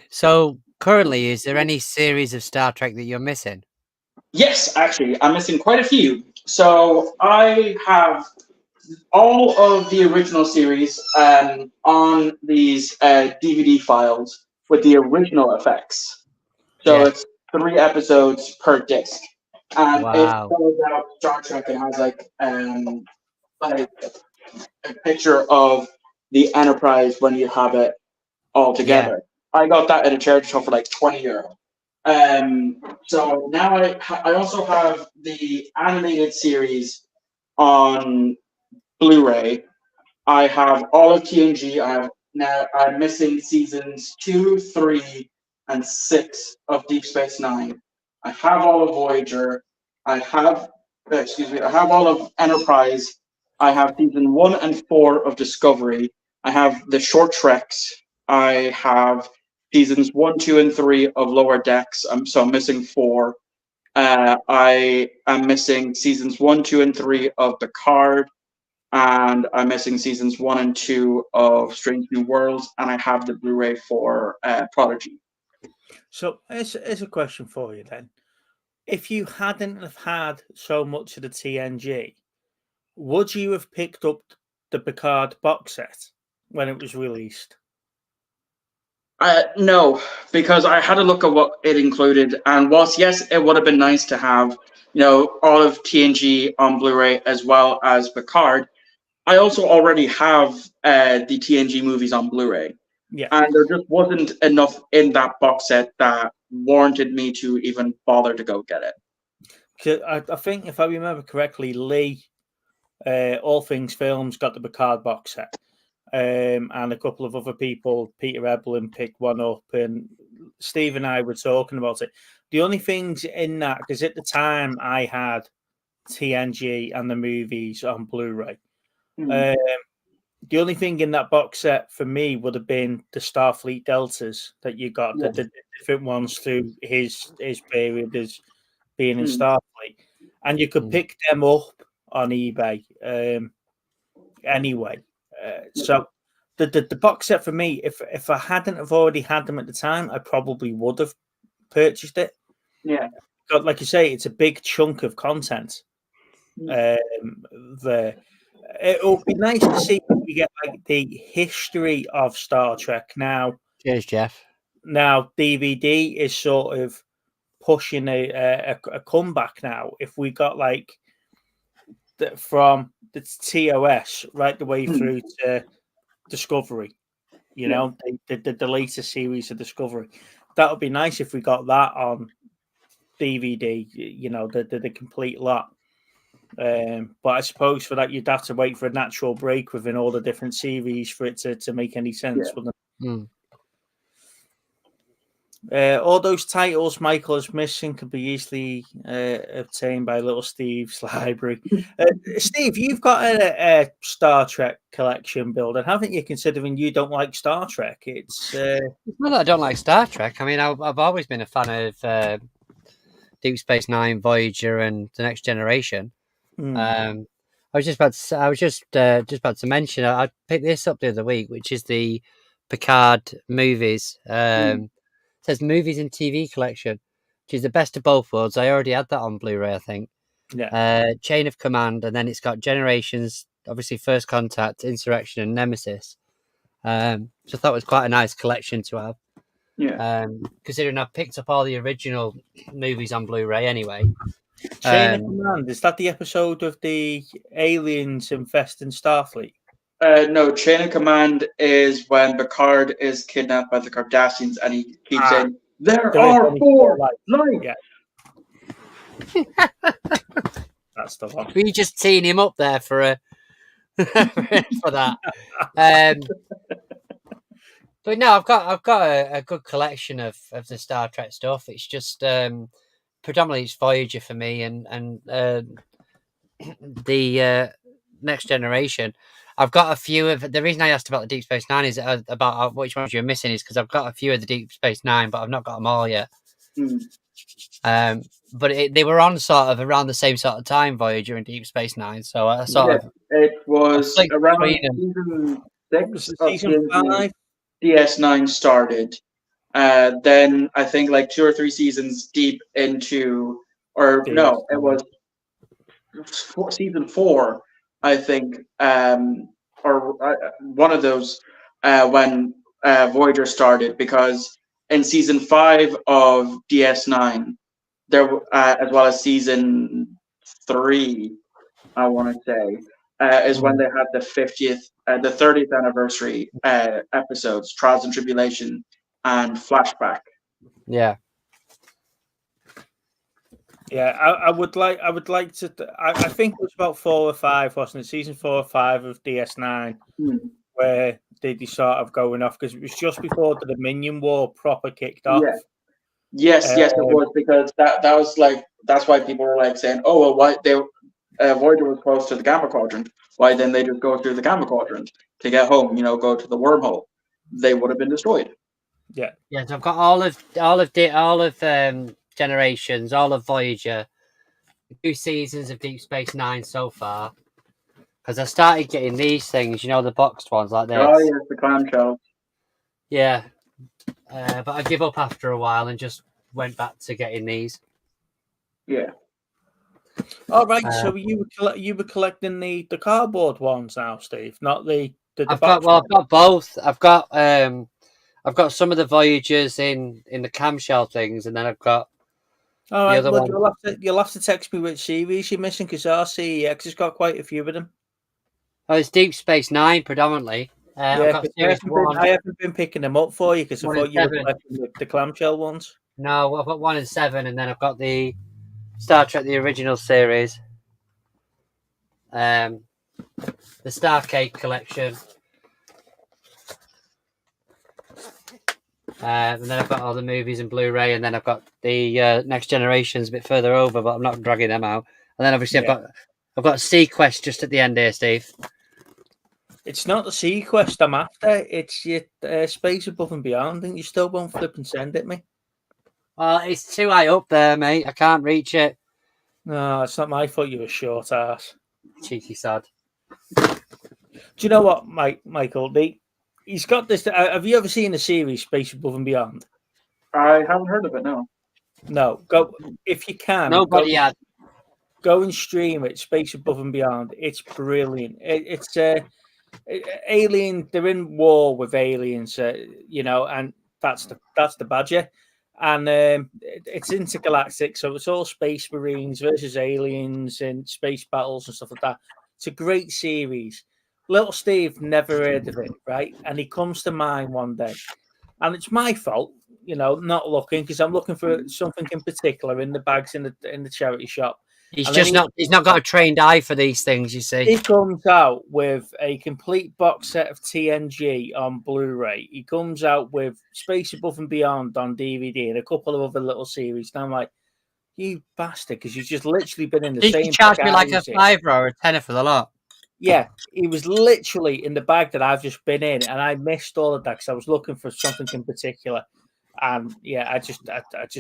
So currently, is there any series of Star Trek that you're missing? Yes, actually, I'm missing quite a few. So I have all of the original series on these DVD files with the original effects. So it's 3 episodes per disc. And if it goes out Star Trek, it has like a picture of the Enterprise when you have it all together. I got that at a charity shop for like €20. So now I also have the animated series on Blu-ray. I have all of TNG. I'm missing seasons 2, 3, and 6 of Deep Space Nine. I have all of Voyager. I have all of Enterprise. I have season 1 and 4 of Discovery. I have the short treks. I have seasons 1, 2, and 3 of Lower Decks. So I'm missing 4. I am missing seasons 1, 2, and 3 of Picard. And I'm missing seasons 1 and 2 of Strange New Worlds, and I have the Blu-ray for Prodigy. So, here's a question for you then. If you hadn't have had so much of the TNG, would you have picked up the Picard box set when it was released? No, because I had a look at what it included, and whilst yes, it would have been nice to have all of TNG on Blu-ray as well as Picard. I also already have the TNG movies on Blu-ray. Yeah. And there just wasn't enough in that box set that warranted me to even bother to go get it. I think, if I remember correctly, Lee, All Things Films, got the Picard box set. And a couple of other people, Peter Eblin, picked one up, and Steve and I were talking about it. The only things in that, because at the time I had TNG and the movies on Blu-ray. The only thing in that box set for me would have been the Starfleet Deltas that you got, the different ones through his period as being in Starfleet, and you could pick them up on eBay anyway. So the box set for me, if I hadn't have already had them at the time, I probably would have purchased it. Yeah, but like you say, it's a big chunk of content there. It would be nice to see if we get like the history of Star Trek now. Cheers, Jeff. Now DVD is sort of pushing a comeback now. If we got like from the TOS right the way through to Discovery. You know, the latest series of Discovery. That would be nice if we got that on DVD. You know, the complete lot. But I suppose for that you'd have to wait for a natural break within all the different series for it to make any sense. Wouldn't it? All those titles Michael is missing could be easily obtained by Little Steve's library. Steve, you've got a Star Trek collection building, haven't you? Considering you don't like Star Trek, it's not that I don't like Star Trek. I mean, I've always been a fan of Deep Space Nine, Voyager, and The Next Generation. I was just about to mention. I picked this up the other week, which is the Picard movies. It says movies and TV collection, which is the best of both worlds. I already had that on Blu-ray, I think. Yeah. Chain of Command, and then it's got Generations, obviously First Contact, Insurrection, and Nemesis. So I thought it was quite a nice collection to have. Yeah. Considering I've picked up all the original movies on Blu-ray anyway. Chain of Command, is that the episode of the aliens infesting Starfleet? No, Chain of Command is when Picard is kidnapped by the Cardassians and he keeps saying, there are 4 lives. Yeah. That's the one. We just teeing him up there for for that. But no, I've got a good collection of the Star Trek stuff. It's just predominantly it's Voyager for me, and the Next Generation. I've got a few of the reason I asked about the Deep Space Nine is about which ones you're missing is because I've got a few of the Deep Space Nine, but I've not got them all yet. But they were on sort of around the same sort of time, Voyager and Deep Space Nine. So I it was around season 6 of season 5. DS9 started. Then I think like 2 or 3 seasons deep into, or no, it was season 4. I think, or one of those when Voyager started, because in season 5 of DS9, there as well as season 3, I want to say, is when they had the 30th anniversary episodes, Trials and Tribulation and Flashback. Yeah. Yeah, I would like to. I think it was about 4 or 5, wasn't it? Season 4 or 5 of DS9, where they sort of going off because it was just before the Dominion War proper kicked off. Yeah. Yes, it was, because that was like, that's why people were like saying, oh well, why they Voyager was close to the Gamma Quadrant. Why then they just go through the Gamma Quadrant to get home? You know, go to the wormhole. They would have been destroyed. Yeah. So I've got all of Generations, all of Voyager, 2 seasons of Deep Space Nine so far. Because I started getting these things, you know, the boxed ones like this. Oh yes, the clamshell. Yeah, but I give up after a while and just went back to getting these. Yeah. All right, so you were collecting the cardboard ones now, Steve, not the I've got both. I've got some of the Voyagers in the clamshell things, and then I've got. All right, well, you'll have to text me which series you're missing, because RCEX has got quite a few of them. Oh, it's Deep Space Nine predominantly. I haven't been picking them up for you because I thought you were collecting the clamshell ones. No, I've got 1 and 7, and then I've got the Star Trek the original series, the Starcade collection, and then I've got all the movies and Blu-ray, and then I've got the Next Generations a bit further over, but I'm not dragging them out. And then obviously I've got Sequest just at the end here, Steve. It's not the Sequest I'm after. It's your Space Above and Beyond, and you still won't flip and send it me. It's too high up there, mate. I can't reach it. No, it's not my fault. You're a short ass. Cheeky sod. Do you know what, Michael? He's got this. Have you ever seen the series Space Above and Beyond? I haven't heard of it. No. No. Go if you can. Nobody had. Go and stream it. Space Above and Beyond. It's brilliant. It's alien. They're in war with aliens. And that's the Badger. And it's intergalactic, so it's all space marines versus aliens and space battles and stuff like that. It's a great series, Little Steve never heard of it, right? And he comes to mine one day, and it's my fault, not looking, because I'm looking for something in particular in the bags in the charity shop. He's not got a trained eye for these things, you see. He comes out with a complete box set of TNG on Blu-ray. He comes out with Space Above and Beyond on DVD and a couple of other little series. And I'm like, you bastard, because you've just literally been in the same. He charged me like a £5 or a tenner for the lot. Yeah, he was literally in the bag that I've just been in, and I missed all of that because I was looking for something in particular. And yeah, I just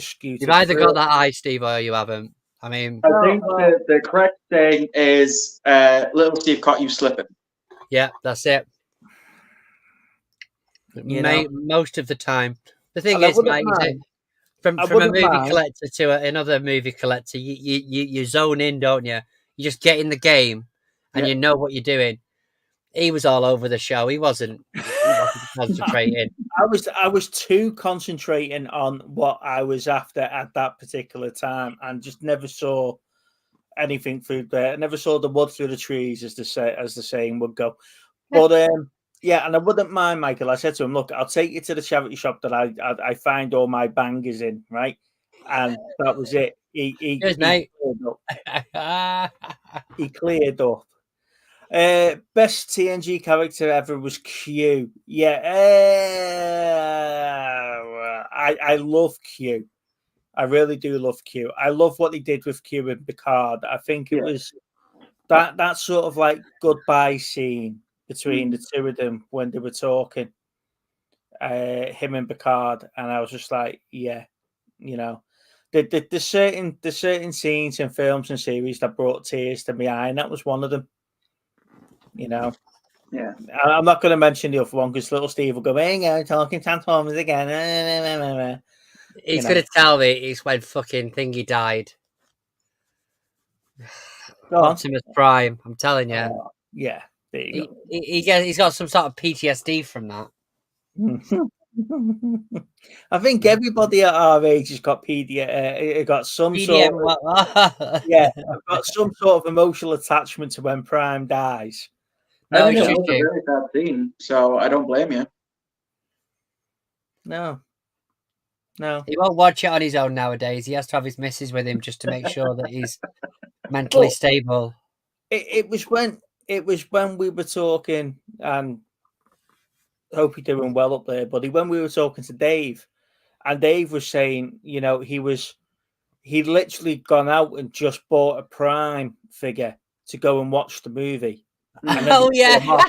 scooted. You've either got that eye, Steve, or you haven't. I mean, I think the correct thing is Little Steve caught you slipping. Yeah, that's it. Most of the time. The thing is, mate, from a movie collector to another movie collector, you zone in, don't you? You just get in the game and you know what you're doing. He was all over the show. He wasn't concentrating. I was too concentrating on what I was after at that particular time, and just never saw anything through there. I never saw the wood through the trees, as the saying would go. But yeah, and I wouldn't mind, Michael. I said to him, "Look, I'll take you to the charity shop that I find all my bangers in, right?" And that was it. He cleared up. He cleared up. Best TNG character ever was Q. Yeah, I love Q. I really do love Q. I love what they did with Q and Picard. I think it was that sort of like goodbye scene between the two of them when they were talking, him and Picard, and I was just like, yeah, there's certain scenes in films and series that brought tears to my eye, and that was one of them. Yeah. I'm not going to mention the other one because Little Steve will go, "Hey, talking Transformers again." He's going to tell me it's when fucking Thingy died. Optimus Prime, I'm telling you. Yeah, there you go. He's got some sort of PTSD from that. I think everybody at our age has got got some sort of got some sort of emotional attachment to when Prime dies. I think it was a very bad scene, so I don't blame you. No. He won't watch it on his own nowadays. He has to have his missus with him just to make sure that he's mentally stable. It was when we were talking, and I hope you're doing well up there, buddy. When we were talking to Dave, and Dave was saying, he'd literally gone out and just bought a Prime figure to go and watch the movie. Oh yeah.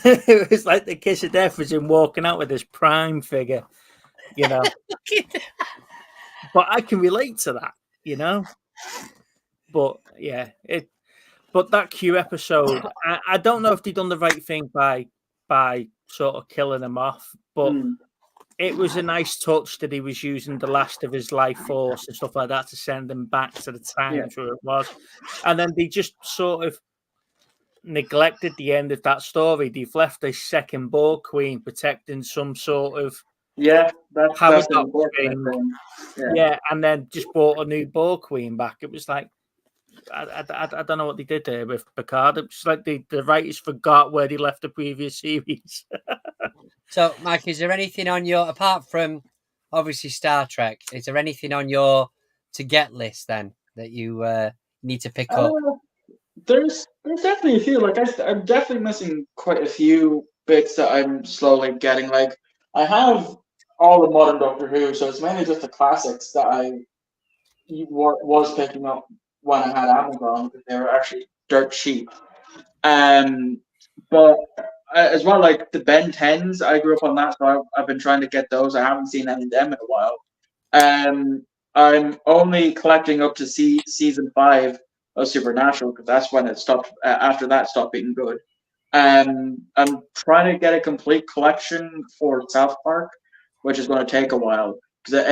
It was like the kiss of death was him walking out with this Prime figure, But I can relate to that, But yeah, but that Q episode, I don't know if they'd done the right thing by sort of killing him off, but it was a nice touch that he was using the last of his life force and stuff like that to send him back to the times where it was. And then they just sort of neglected the end of that story. They've left a second Borg queen protecting some sort of that's an important thing. Yeah, and then just brought a new Borg queen back. It was like I don't know what they did there with Picard. It's like the writers forgot where they left the previous series. So, Mike, is there anything on your, apart from obviously Star Trek, is there anything on your to get list then that you need to pick up? There's definitely a few. Like I'm definitely missing quite a few bits that I'm slowly getting. Like I have all the modern Doctor Who, so it's mainly just the classics that I was picking up when I had Amazon because they were actually dirt cheap. But as well, like the Ben 10s, I grew up on that, so I've been trying to get those. I haven't seen any of them in a while. I'm only collecting up to season 5 of Supernatural because that's when it stopped. After that, stopped being good. I'm trying to get a complete collection for South Park, which is going to take a while because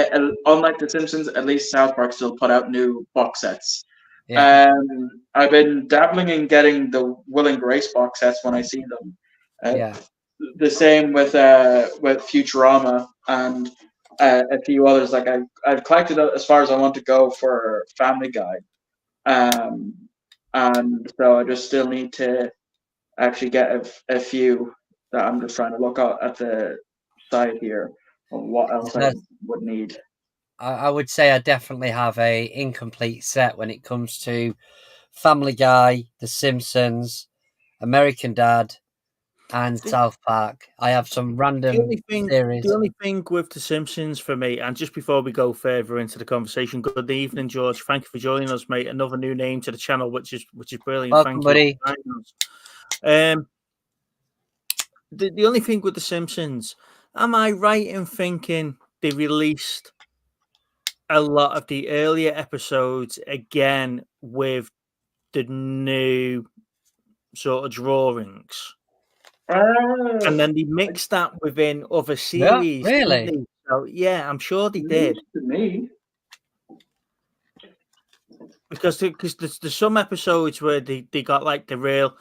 unlike The Simpsons, at least South Park still put out new box sets. Yeah. I've been dabbling in getting the Will and Grace box sets when I see them. The same with Futurama and a few others. Like I've collected as far as I want to go for Family Guy, and so I just still need to actually get a few that I'm just trying to look at the side here of what else I would need. I would say I definitely have a incomplete set when it comes to Family Guy, The Simpsons, American Dad, and South Park. I have some random theories. The only thing with The Simpsons for me, and just before we go further into the conversation, good evening, George. Thank you for joining us, mate. Another new name to the channel, which is brilliant. Welcome, Thank buddy. you. The only thing with The Simpsons, am I right in thinking they released a lot of the earlier episodes again with the new sort of drawings? And then they mixed that within other series. Yeah, really? Didn't they? So, yeah, I'm sure they did. To me. Because there's some episodes where they got like the real,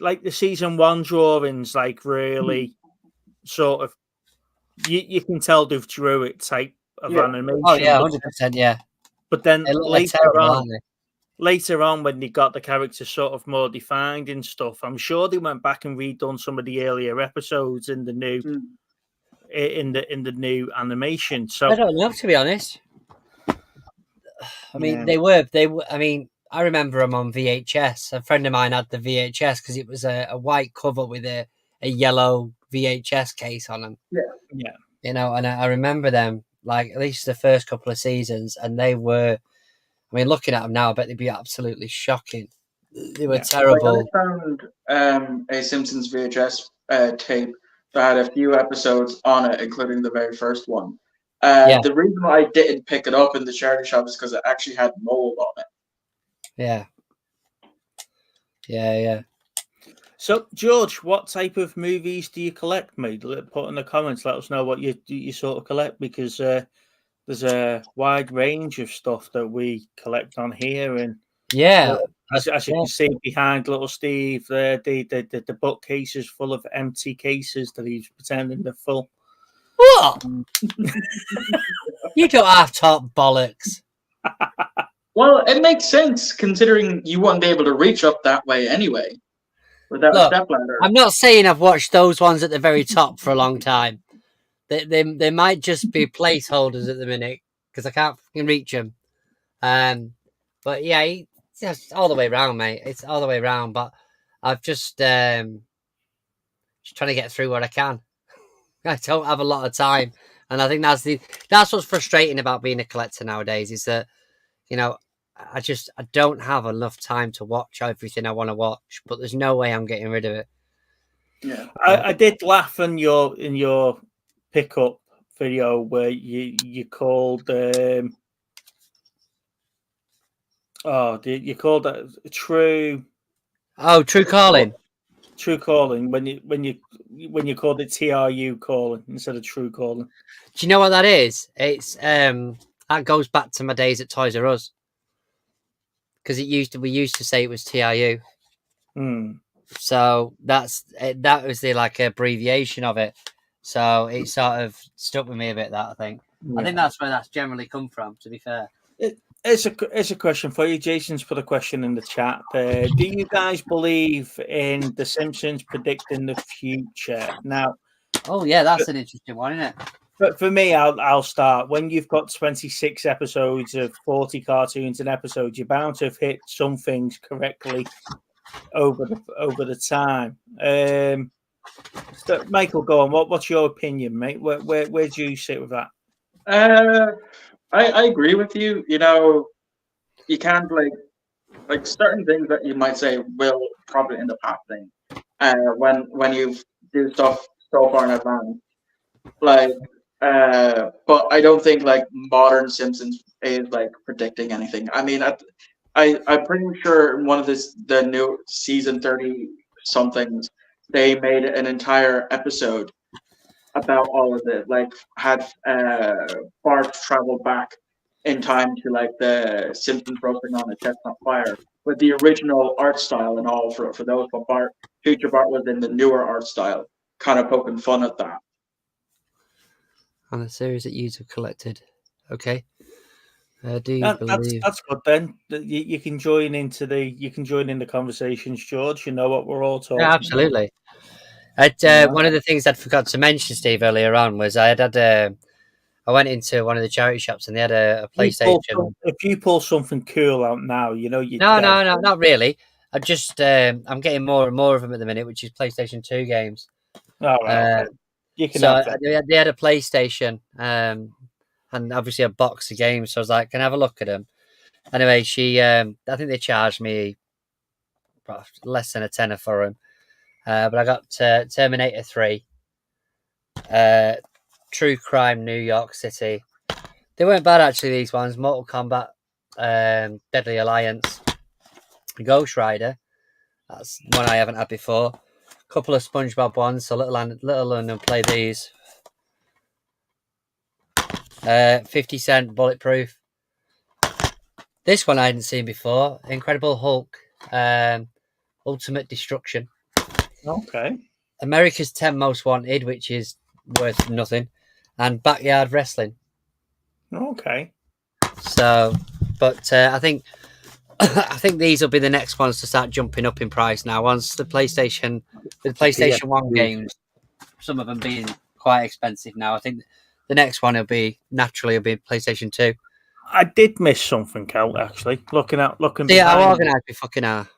like the season 1 drawings, like really sort of, you can tell they've drew it type of animation. Oh yeah, 100%. Yeah. But then later on, when they got the characters sort of more defined and stuff, I'm sure they went back and redone some of the earlier episodes in the new in the new animation. So I don't know, to be honest. I mean, they were. I mean, I remember them on VHS. A friend of mine had the VHS because it was a white cover with a yellow VHS case on them. Yeah. You know, and I remember them, like, at least the first couple of seasons, and they were. I mean, looking at them now, I bet they'd be absolutely shocking. They were terrible. I found a Simpsons VHS tape that had a few episodes on it, including the very first one. The reason why I didn't pick it up in the charity shop is because it actually had mold on it. Yeah. So, George, what type of movies do you collect, mate? Put in the comments. Let us know what you sort of collect, because there's a wide range of stuff that we collect on here, and as you can see behind little Steve, the bookcase is full of empty cases that he's pretending they're full. What? You don't have top bollocks. Well, it makes sense considering you wouldn't be able to reach up that way anyway without a stepladder. I'm not saying I've watched those ones at the very top for a long time. They might just be placeholders at the minute because I can't fucking reach them. But yeah, it's all the way around, mate. It's all the way around. But I've just trying to get through what I can. I don't have a lot of time, and I think that's what's frustrating about being a collector nowadays, is that, you know, I don't have enough time to watch everything I want to watch, but there's no way I'm getting rid of it. Yeah, I did laugh in your pickup video where you called you called that true calling. True calling, when you called it TRU calling instead of true calling. Do you know what that is? It's that goes back to my days at Toys R Us, because we used to say it was TRU. So that was the like abbreviation of it. So it sort of stuck with me a bit. That I think that's where that's generally come from. To be fair. It's a question for you. Jason's put a question in the chat. Do you guys believe in The Simpsons predicting the future? Now, oh yeah, that's an interesting one, isn't it? But for me, I'll start. When you've got 26 episodes of 40 cartoons an episode, you're bound to have hit some things correctly over the time. So Michael, go on. What's your opinion, mate? Where do you sit with that? I agree with you. You know, you can't like certain things that you might say will probably end up happening when you do stuff so far in advance. But I don't think like modern Simpsons is like predicting anything. I mean, I'm pretty sure in one of the new season 30 somethings, they made an entire episode about all of it. Like, had Bart traveled back in time to like the Simpsons roasting on a chestnut fire with the original art style and all for those, but future Bart was in the newer art style, kind of poking fun at that. On a series that you have collected, okay. I do believe that's good then. You can join in the conversations, George. You know what we're all talking about. absolutely. One of the things I'd forgot to mention, Steve, earlier on was I went into one of the charity shops and they had a PlayStation. If you pull something cool out now, you know you're No, dead. no, not really. I'm getting more and more of them at the minute, which is PlayStation 2 games. Oh, right, okay. You can So have that. they had a PlayStation, and obviously a box of games. So I was like, "Can I have a look at them?" Anyway, I think they charged me less than a tenner for them, but I got Terminator 3, True Crime New York City. They weren't bad actually. These ones, Mortal Kombat, Deadly Alliance, Ghost Rider. That's one I haven't had before. A couple of SpongeBob ones, so little and play these. 50 Cent Bulletproof. This one I hadn't seen before. Incredible Hulk, Ultimate Destruction. Okay. America's 10 Most Wanted, which is worth nothing, and Backyard Wrestling. Okay. So, but I think these will be the next ones to start jumping up in price now. Once the PlayStation 1 games, some of them being quite expensive now. I think the next one will be PlayStation 2. I did miss something out actually. Looking. Yeah, how organised we fucking are.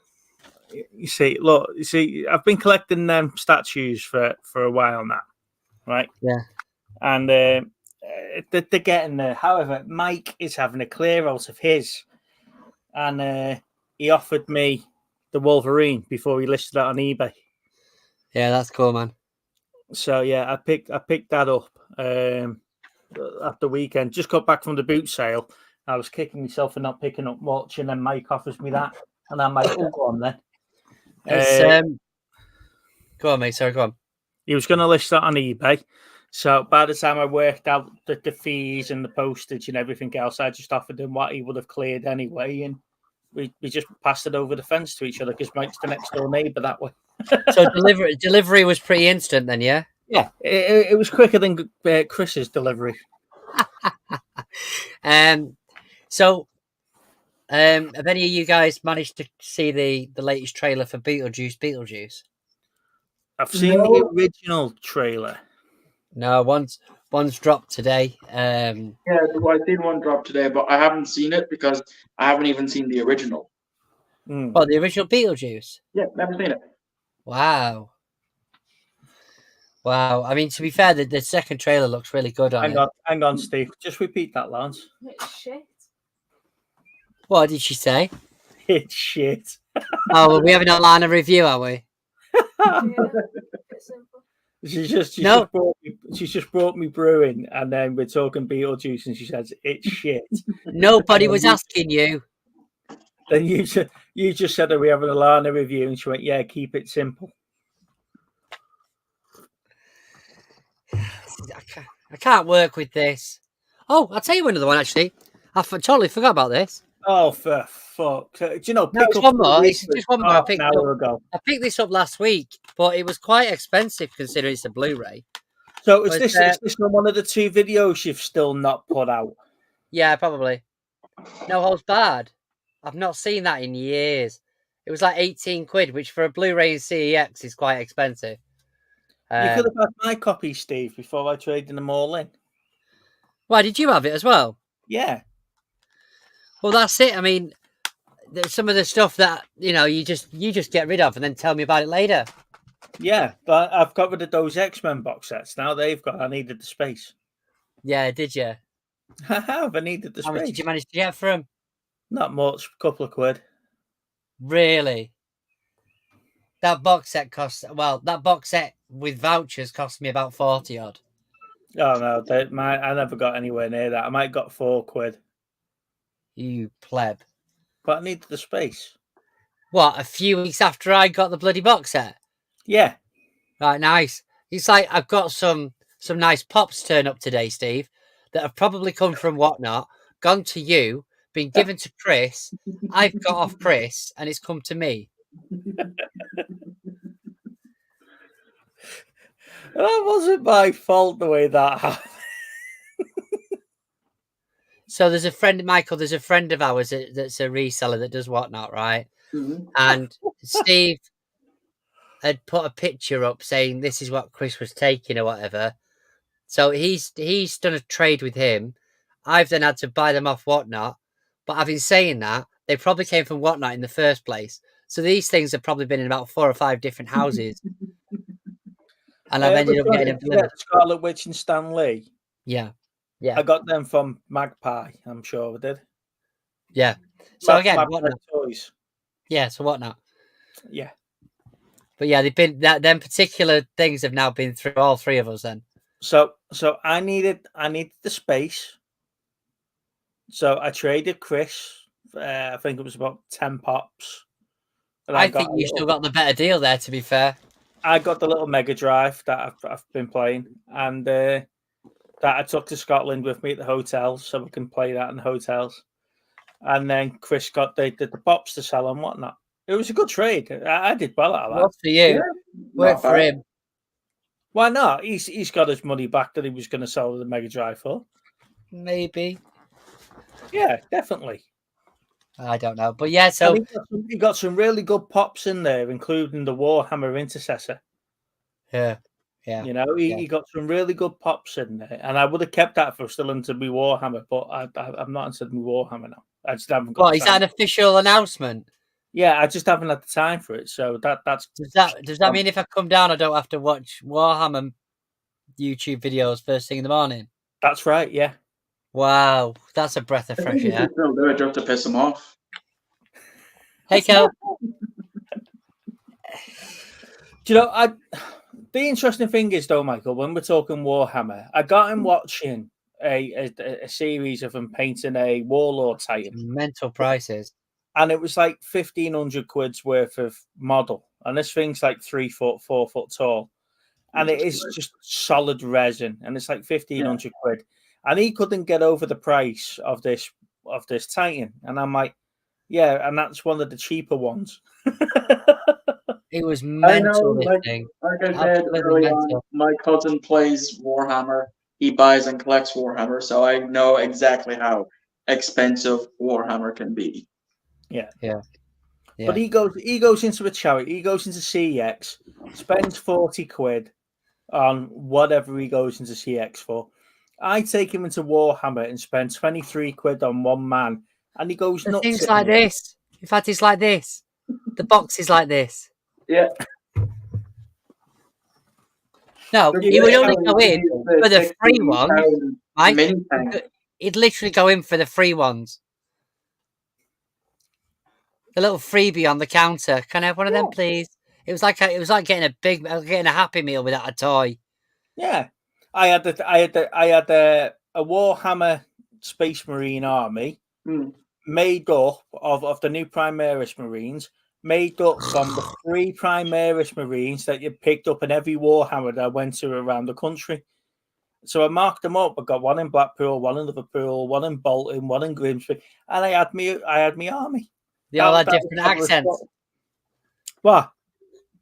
You see, I've been collecting statues for a while now, right? Yeah. And they're getting there. However, Mike is having a clear out of his, and he offered me the Wolverine before he listed it on eBay. Yeah, that's cool, man. So yeah, I picked that up at the weekend. Just got back from the boot sale. I was kicking myself for not picking up much, and then Mike offers me that, and I'm like, "Oh, go on then." Go on, mate. Sorry, go on. He was going to list that on eBay. So by the time I worked out the fees and the postage and everything else, I just offered him what he would have cleared anyway, and we just passed it over the fence to each other because Mike's the next door neighbour that way. So delivery was pretty instant then, yeah? Yeah, it was quicker than Chris's delivery. So, have any of you guys managed to see the latest trailer for Beetlejuice? I've seen the original trailer. No, one's dropped today. Yeah, I did one drop today, but I haven't seen it because I haven't even seen the original. Well, the original Beetlejuice? Yeah, never seen it. Wow. I mean, to be fair, the second trailer looks really good on it. Hang on, Steve. Just repeat that, Lance. It's shit. What did she say? It's shit. Oh, well, we having a line of review, are we? Yeah, it's simple. She's just brought me brewing, and then we're talking Beetlejuice, and she says it's shit. Nobody was asking you. Then you just said, "Are we having a Lana review?" And she went, "Yeah, keep it simple." I can't work with this. Oh, I'll tell you another one actually. I totally forgot about this. Oh, for fuck! Do you know? No, it's one more. It's just one more. I picked this up last week, but it was quite expensive considering it's a Blu-ray. So is this one of the two videos you've still not put out? Yeah, probably. No Holds Barred. I've not seen that in years. It was like 18 quid, which for a Blu-ray and CEX is quite expensive. You could have had my copy, Steve, before I traded them all in. Why did you have it as well? Yeah. Well, that's it. I mean, there's some of the stuff that you just get rid of and then tell me about it later. Yeah, but I've got rid of those X-Men box sets. Now I needed the space. Yeah, did you? I have. I needed the space. How much did you manage to get for them? Not much. A couple of quid. Really? That box set with vouchers cost me about 40 odd. Oh no, I never got anywhere near that. I might have got 4 quid. You pleb. But I needed the space. What, a few weeks after I got the bloody box set? Yeah. Right, nice. It's like I've got some nice pops turn up today, Steve, that have probably come from Whatnot, gone to you, been given to Chris. I've got off Chris, and it's come to me. That wasn't my fault the way that happened. So there's a friend, Michael. There's a friend of ours that's a reseller that does whatnot, right? Mhm. And Steve had put a picture up saying this is what Chris was taking or whatever. So he's done a trade with him. I've then had to buy them off Whatnot. But having saying that, they probably came from Whatnot in the first place. So these things have probably been in about 4 or 5 different houses. And I've ended up getting them delivered. Scarlet Witch and Stan Lee. Yeah. Yeah. I got them from Magpie, I'm sure I did. Yeah. So again, Magpie Whatnot. Toys. Yeah, so Whatnot. Yeah. But yeah, they've been them particular things have now been through all 3 of us then. So I needed the space. So I traded Chris. I think it was about 10 pops. And I think you still got the better deal there, to be fair. I got the little Mega Drive that I've been playing, and that I took to Scotland with me at the hotels, so we can play that in the hotels. And then Chris got the pops to sell and whatnot. It was a good trade. I did well out of that. Worked for you. Yeah, Worked for him. Why not? He's got his money back that he was going to sell the Mega Drive for. Maybe. Yeah, definitely. I don't know. But yeah, so he got some really good pops in there, including the Warhammer Intercessor. yeah. You know, he got some really good pops in there, and I would have kept that if I was still into my Warhammer, but I'm not into my Warhammer now. I just haven't got. What, is that an official announcement? Yeah, I just haven't had the time for it. So that's does that mean if I come down, I don't have to watch Warhammer YouTube videos first thing in the morning? That's right. Yeah. Wow, that's a breath of I fresh think you air. should still do it just to piss him off. Hey, Kel. Do you know, the interesting thing is, though, Michael, when we're talking Warhammer, I got him watching a series of him painting a Warlord Titan. Mental prices. And it was like 1,500 quid's worth of model. And this thing's like 3 foot, 4 foot tall. And it is just solid resin. And it's like 1,500 quid. And he couldn't get over the price of this Titan. And I'm like, yeah, and that's one of the cheaper ones. It was mental, like I said early on, my cousin plays Warhammer. He buys and collects Warhammer, so I know exactly how expensive Warhammer can be. Yeah. But He goes into a charity. He goes into CX, spends 40 quid on whatever he goes into CX for. I take him into Warhammer and spend 23 quid on one man, and he goes nuts. Things like this. In fact, it's like this. The box is like this. Yeah. No, he would only go in for the free ones. Mike, he'd literally go in for the free ones. The little freebie on the counter. Can I have one of them, please? It was like getting a Happy Meal without a toy. Yeah, I had a Warhammer Space Marine army made up of the new Primaris Marines, made up from the 3 Primaris Marines that you picked up in every Warhammer that I went to around the country. So I marked them up. I got one in Blackpool, one in Liverpool, one in Bolton, one in Grimsby, and I had me army. They all had different accents. What?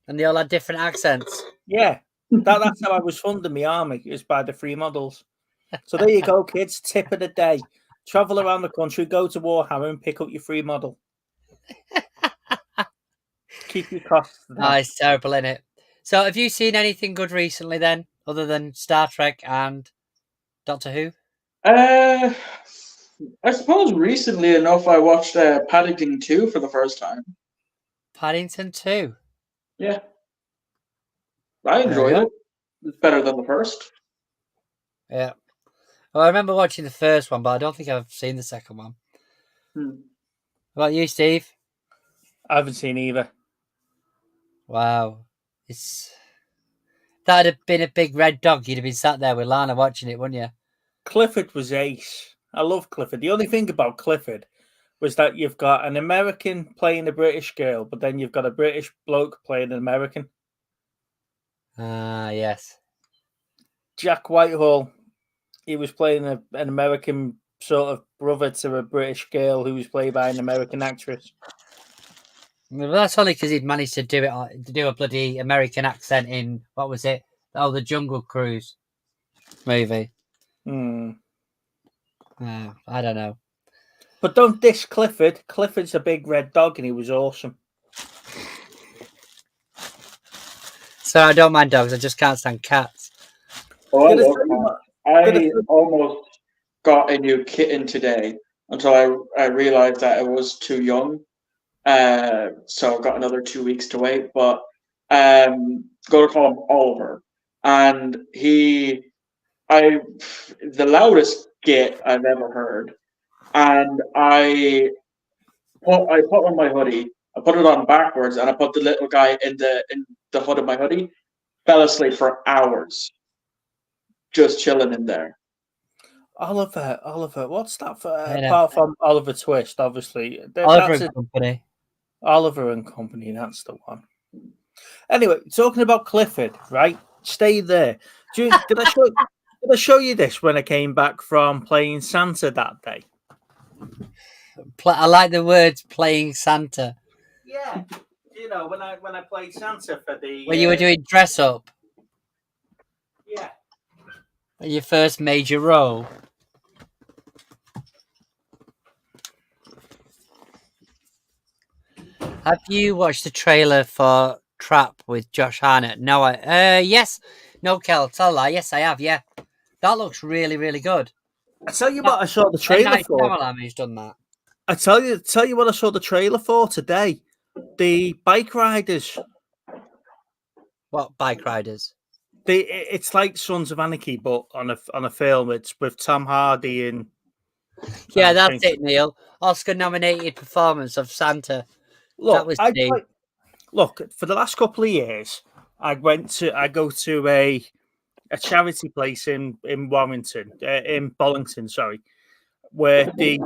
And they all had different accents. Yeah, that's how I was funding my army, is by the free models. So there you go, kids. Tip of the day. Travel around the country, go to Warhammer and pick up your free model. Keep your costs down. Oh, it's terrible, isn't it? So have you seen anything good recently then, other than Star Trek and Doctor Who? I suppose recently enough I watched Paddington 2 for the first time. Paddington 2? Yeah. I enjoyed it. It's better than the first. Yeah. Well, I remember watching the first one, but I don't think I've seen the second one. What about you, Steve? I haven't seen either. Wow. That'd have been a big red dog. You'd have been sat there with Lana watching it, wouldn't you? Clifford was ace. I love Clifford. The only thing about Clifford was that you've got an American playing a British girl, but then you've got a British bloke playing an American. Ah, yes. Jack Whitehall, he was playing an American sort of brother to a British girl who was played by an American actress. Well, that's only because he'd managed to do a bloody American accent in, what was it? Oh, the Jungle Cruise movie. I don't know. But don't diss Clifford. Clifford's a big red dog, and he was awesome. So I don't mind dogs. I just can't stand cats. Oh, I almost got a new kitten today until I realized that it was too young. So I've got another 2 weeks to wait. But going to call him Oliver, and the loudest git I've ever heard. And I put on my hoodie. I put it on backwards, and I put the little guy in the hood of my hoodie. Fell asleep for hours, just chilling in there. Oliver, what's that for? Apart from Oliver Twist, obviously. Oliver and Company. Oliver and Company, that's the one. Anyway, talking about Clifford, right? Stay there. Did I show you this when I came back from playing Santa that day? I like the words "playing Santa." Yeah, when I played Santa for the when you were doing dress up. Yeah. Your first major role. Have you watched the trailer for Trap with Josh Hartnett? No, yes. No, Kel, tell lie. Yes, I have. Yeah, that looks really, really good. I tell you what, I saw the trailer for. Who's done that? I tell you what, I saw the trailer for today. The bike riders. What bike riders? It's like Sons of Anarchy, but on a film. It's with Tom Hardy and. Yeah, that's it, Neil. Oscar-nominated performance of Santa. Look, look, for the last couple of years, I go to a charity place in Warrington, in Bollington, sorry, where they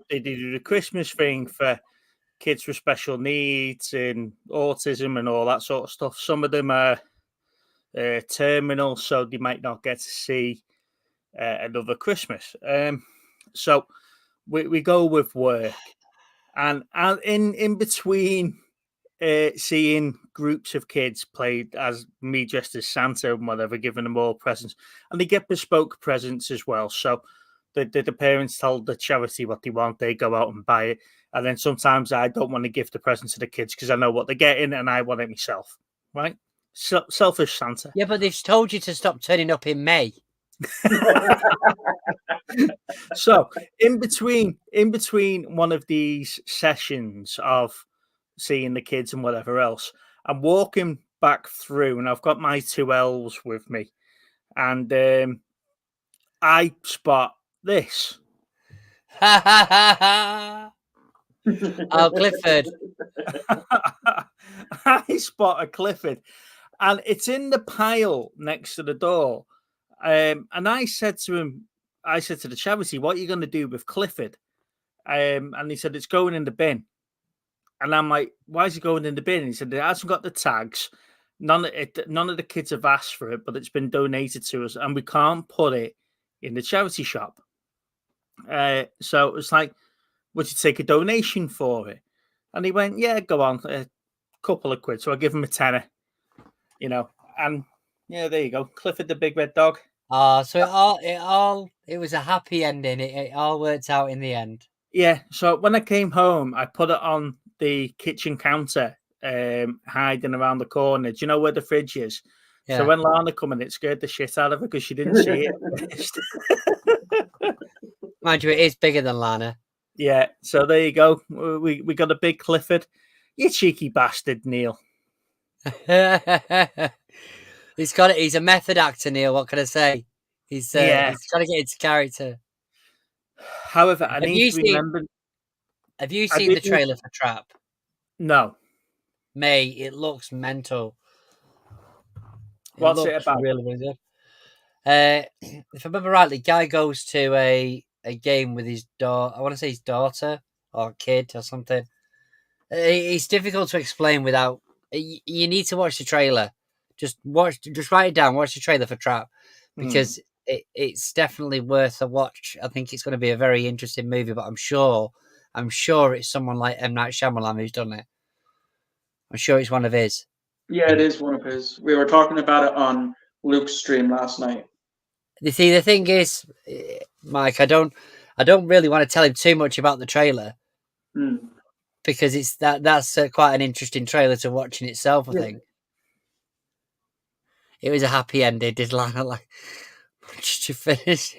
do the Christmas thing for kids with special needs and autism and all that sort of stuff. Some of them are terminal, so they might not get to see another Christmas. So we go with work, and in between seeing groups of kids played as me dressed as Santa and whatever, giving them all presents, and they get bespoke presents as well. So the parents tell the charity what they want, they go out and buy it, and then sometimes I don't want to give the present to the kids because I know what they're getting and I want it myself. Right? So, selfish Santa. Yeah, but they've told you to stop turning up in May. So in between one of these sessions of seeing the kids and whatever else, I'm walking back through, and I've got my two elves with me, and I spot this. Oh, Clifford. I spot a Clifford, and it's in the pile next to the door. And I said to the charity, "What are you going to do with Clifford?" And he said, "It's going in the bin." And I'm like, "Why is it going in the bin?" And he said, "It hasn't got the tags. None of the kids have asked for it, but it's been donated to us, and we can't put it in the charity shop." So it was like, "Would you take a donation for it?" And he went, "Yeah, go on, a couple of quid." So I give him a tenner, and yeah, there you go, Clifford the big red dog. So it was a happy ending. It all worked out in the end. Yeah. So when I came home, I put it on the kitchen counter, hiding around the corner. Do you know where the fridge is? Yeah. So when Lana come in, it scared the shit out of her because she didn't see it. Mind you, it is bigger than Lana. Yeah. So there you go. We got a big Clifford. You cheeky bastard, Neil. He's got it. He's a method actor, Neil. What can I say? He's trying to get into character. However, I need to remember. Have you seen the trailer for Trap? No. May, it looks mental. What's it about? Really, really good. If I remember rightly, Guy goes to a game with his daughter. I want to say his daughter or kid or something. It's difficult to explain without. You need to watch the trailer. Just write it down. Watch the trailer for Trap because it's definitely worth a watch. I think it's going to be a very interesting movie. But I'm sure it's someone like M. Night Shyamalan who's done it. I'm sure it's one of his. Yeah, it is one of his. We were talking about it on Luke's stream last night. You see, the thing is, Mike, I don't I don't really want to tell him too much about the trailer because it's that's quite an interesting trailer to watch in itself. I think it was a happy ending. Did like to finish.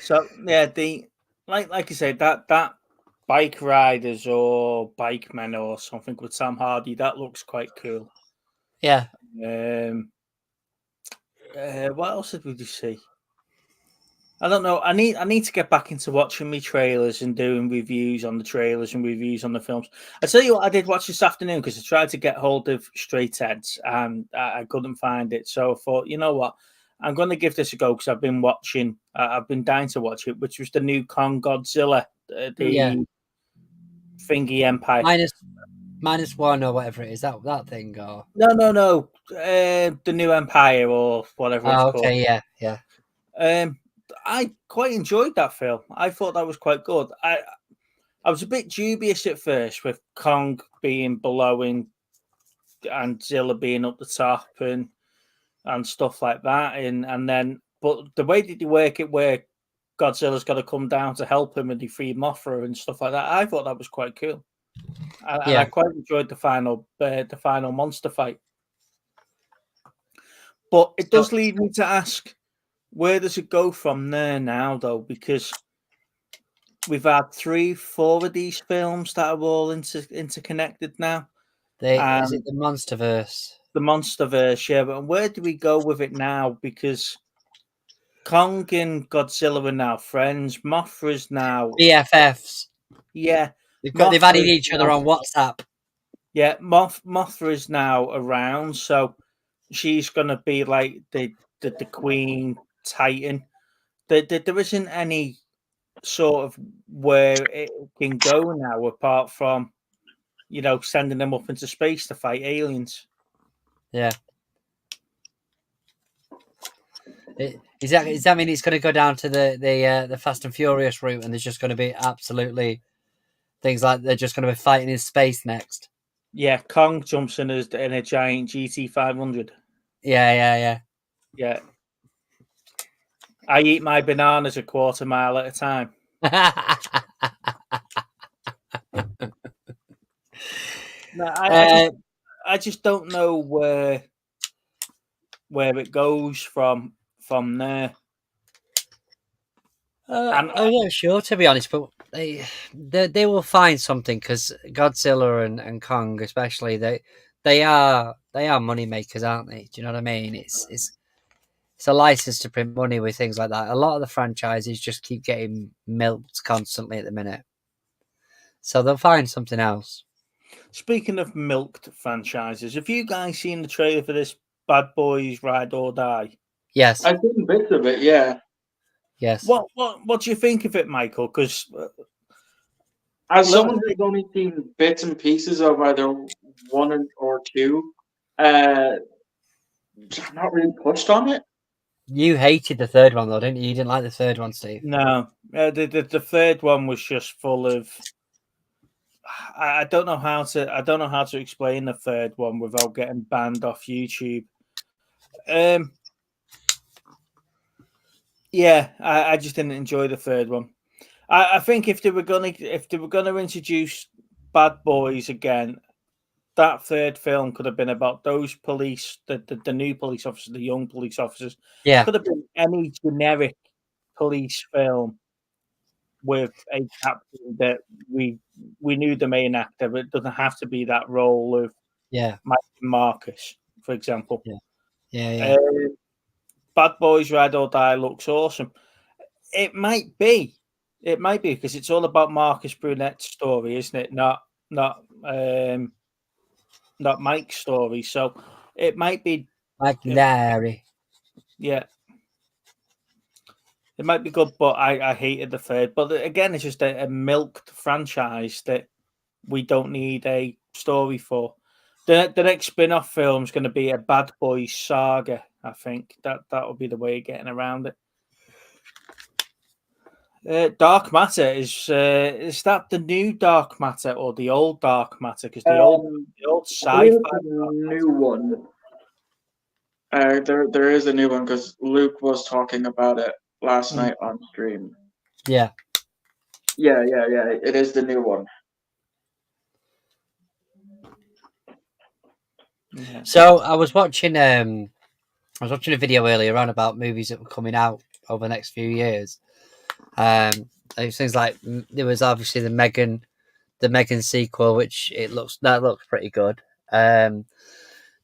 So yeah, the like you said, that bike riders or bike men or something with Sam Hardy, that looks quite cool. Yeah. What else did we just see? I don't know. I need to get back into watching me trailers and doing reviews on the trailers and reviews on the films. I tell you what, I did watch this afternoon because I tried to get hold of Straightheads and I couldn't find it. So I thought, you know what, I'm going to give this a go because I've been watching. I've been dying to watch it, which was the new Kong Godzilla, the Thingy Empire -1 or whatever it is. That thing or no, the new Empire or whatever it's called. Okay, yeah. I quite enjoyed that film. I thought that was quite good. I was a bit dubious at first with Kong being below and Zilla being up the top and stuff like that. And then, but the way that they work it, where Godzilla's got to come down to help him and he free Mothra and stuff like that, I thought that was quite cool. And I quite enjoyed the final monster fight. But it does lead me to ask, where does it go from there now, though? Because we've had 3-4 of these films that are all interconnected now. Is it the Monsterverse? The Monsterverse, yeah. But where do we go with it now? Because Kong and Godzilla are now friends. Mothra's now BFFs. Yeah. They've added each other on WhatsApp. Yeah, Mothra is now around, so she's going to be like the Queen Titan. There isn't any sort of where it can go now apart from, sending them up into space to fight aliens. Yeah. Does that mean it's going to go down to the Fast and Furious route, and there's just going to be absolutely things like they're just going to be fighting in space next? Yeah, Kong jumps in a giant GT500. Yeah. I eat my bananas a quarter mile at a time. No, I just don't know where it goes from there. I'm not sure, to be honest, but they will find something, because Godzilla and Kong, especially, they are money makers, aren't they? Do you know what I mean? It's a license to print money with things like that. A lot of the franchises just keep getting milked constantly at the minute, so they'll find something else. Speaking of milked franchises, have you guys seen the trailer for this Bad Boys Ride or Die? Yes, I've seen bits of it. Yeah. Yes. What do you think of it, Michael? Because as someone who's only seen bits and pieces of either one or two, I'm not really pushed on it. You hated the third one, though, didn't you? You didn't like the third one, Steve. No, the third one was just full of. I don't know how to explain the third one without getting banned off YouTube. Yeah, I just didn't enjoy the third one. I think if they were gonna introduce Bad Boys again, that third film could have been about those police, the new police officers, the young police officers. Yeah, It could have been any generic police film with a captain that we knew the main actor, but it doesn't have to be that role of Mike and Marcus, for example. Yeah. Bad Boys Ride or Die looks awesome. It might be because it's all about Marcus Brunet's story, isn't it? Not Mike's story. So it might be Mike Larry. Yeah. It might be good, but I hated the third. But again, it's just a milked franchise that we don't need a story for. The next spin-off film is going to be a Bad Boys saga. I think that will be the way of getting around it. Dark Matter is that the new Dark Matter or the old Dark Matter? Because the old sci-fi new one. There is a new one because Luke was talking about it last night on stream. Yeah. Yeah. It is the new one. Yeah. So I was watching a video earlier on about movies that were coming out over the next few years. Things like there was obviously the Megan sequel, which looks pretty good.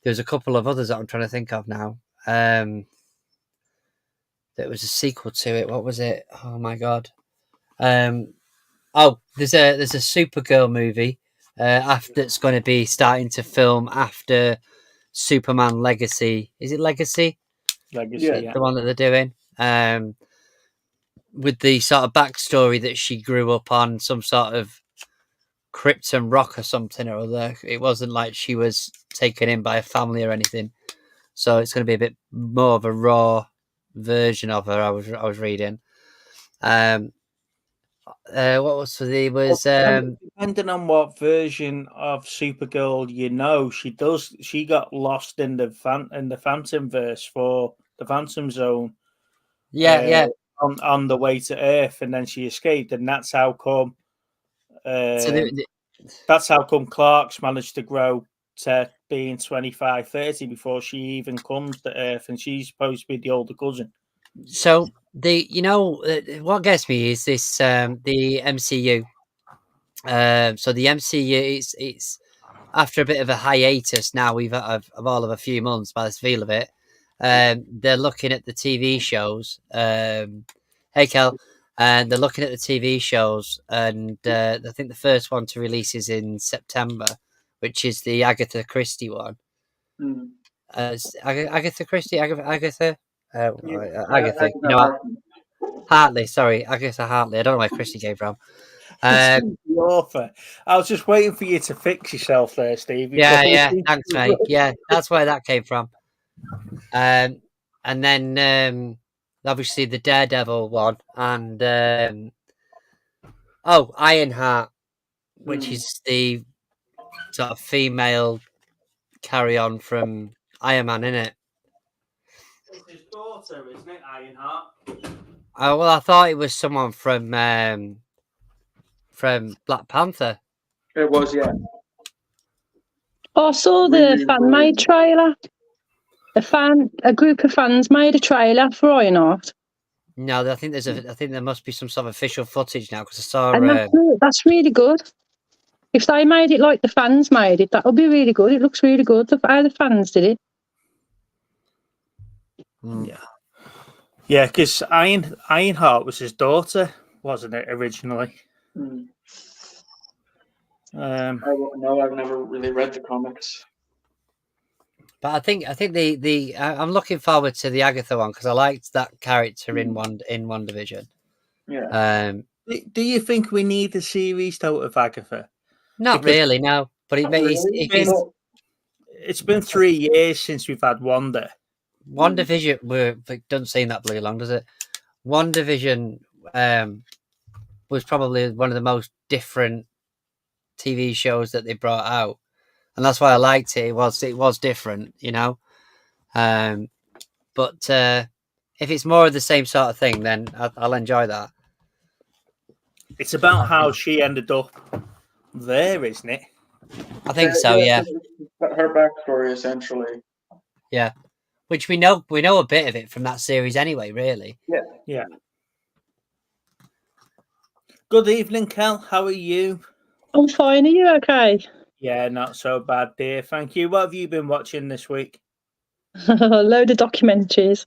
There's a couple of others that I'm trying to think of now. There was a sequel to it. What was it? Oh my god. There's a Supergirl movie that's going to be starting to film after Superman Legacy. Is it Legacy? Legacy, yeah. The one that they're doing. With the sort of backstory that she grew up on some sort of Krypton rock or something or other. It wasn't like she was taken in by a family or anything. So it's going to be a bit more of a raw version of her. I was reading. What was there was depending on what version of Supergirl she got lost in the Phantom verse for the Phantom Zone. Yeah. On the way to Earth, and then she escaped, and that's how come. That's how come Clark's managed to grow to being 25, 30 before she even comes to Earth, and she's supposed to be the older cousin. So what gets me is this the MCU. So the MCU it's after a bit of a hiatus now. We've of all of a few months by the feel of it. They're looking at the TV shows. Hey Kel, and they're looking at the TV shows, and I think the first one to release is in September, which is the Agatha Christie one. Agatha Christie, Agatha. Agatha, you know, Hartley. Sorry, Agatha Hartley. I don't know where Christie came from. The author. I was just waiting for you to fix yourself there, Steve. Yeah. Thanks, mate. Yeah, that's where that came from. And then obviously the Daredevil one, and Ironheart, which is the sort of female carry on from Iron Man, isn't it? It's his daughter, isn't it, Ironheart? Oh well, I thought it was someone from Black Panther. It was, yeah. I saw the fan-made trailer. A group of fans made a trailer for Ironheart. No, I think there must be some sort of official footage now because I saw. And that's really good. If they made it like the fans made it, that would be really good. It looks really good. How the fans did it. Yeah, because Ironheart was his daughter, wasn't it, originally? I've never really read the comics. But I think I'm looking forward to the Agatha one because I liked that character in WandaVision. Yeah. Do you think we need a series out of Agatha? Not really, no. But it's been 3 years since we've had Wanda. WandaVision it doesn't seem that bloody long, does it? WandaVision was probably one of the most different TV shows that they brought out, and that's why I liked it. It was different, you know. But if it's more of the same sort of thing, then I'll enjoy that. It's about how she ended up there, isn't it? I think so. Yeah. Her backstory, essentially. Yeah. Which we know a bit of it from that series anyway, really. Yeah. Good evening, Kel. How are you? I'm fine. Are you okay? Yeah, not so bad, dear. Thank you. What have you been watching this week? A load of documentaries.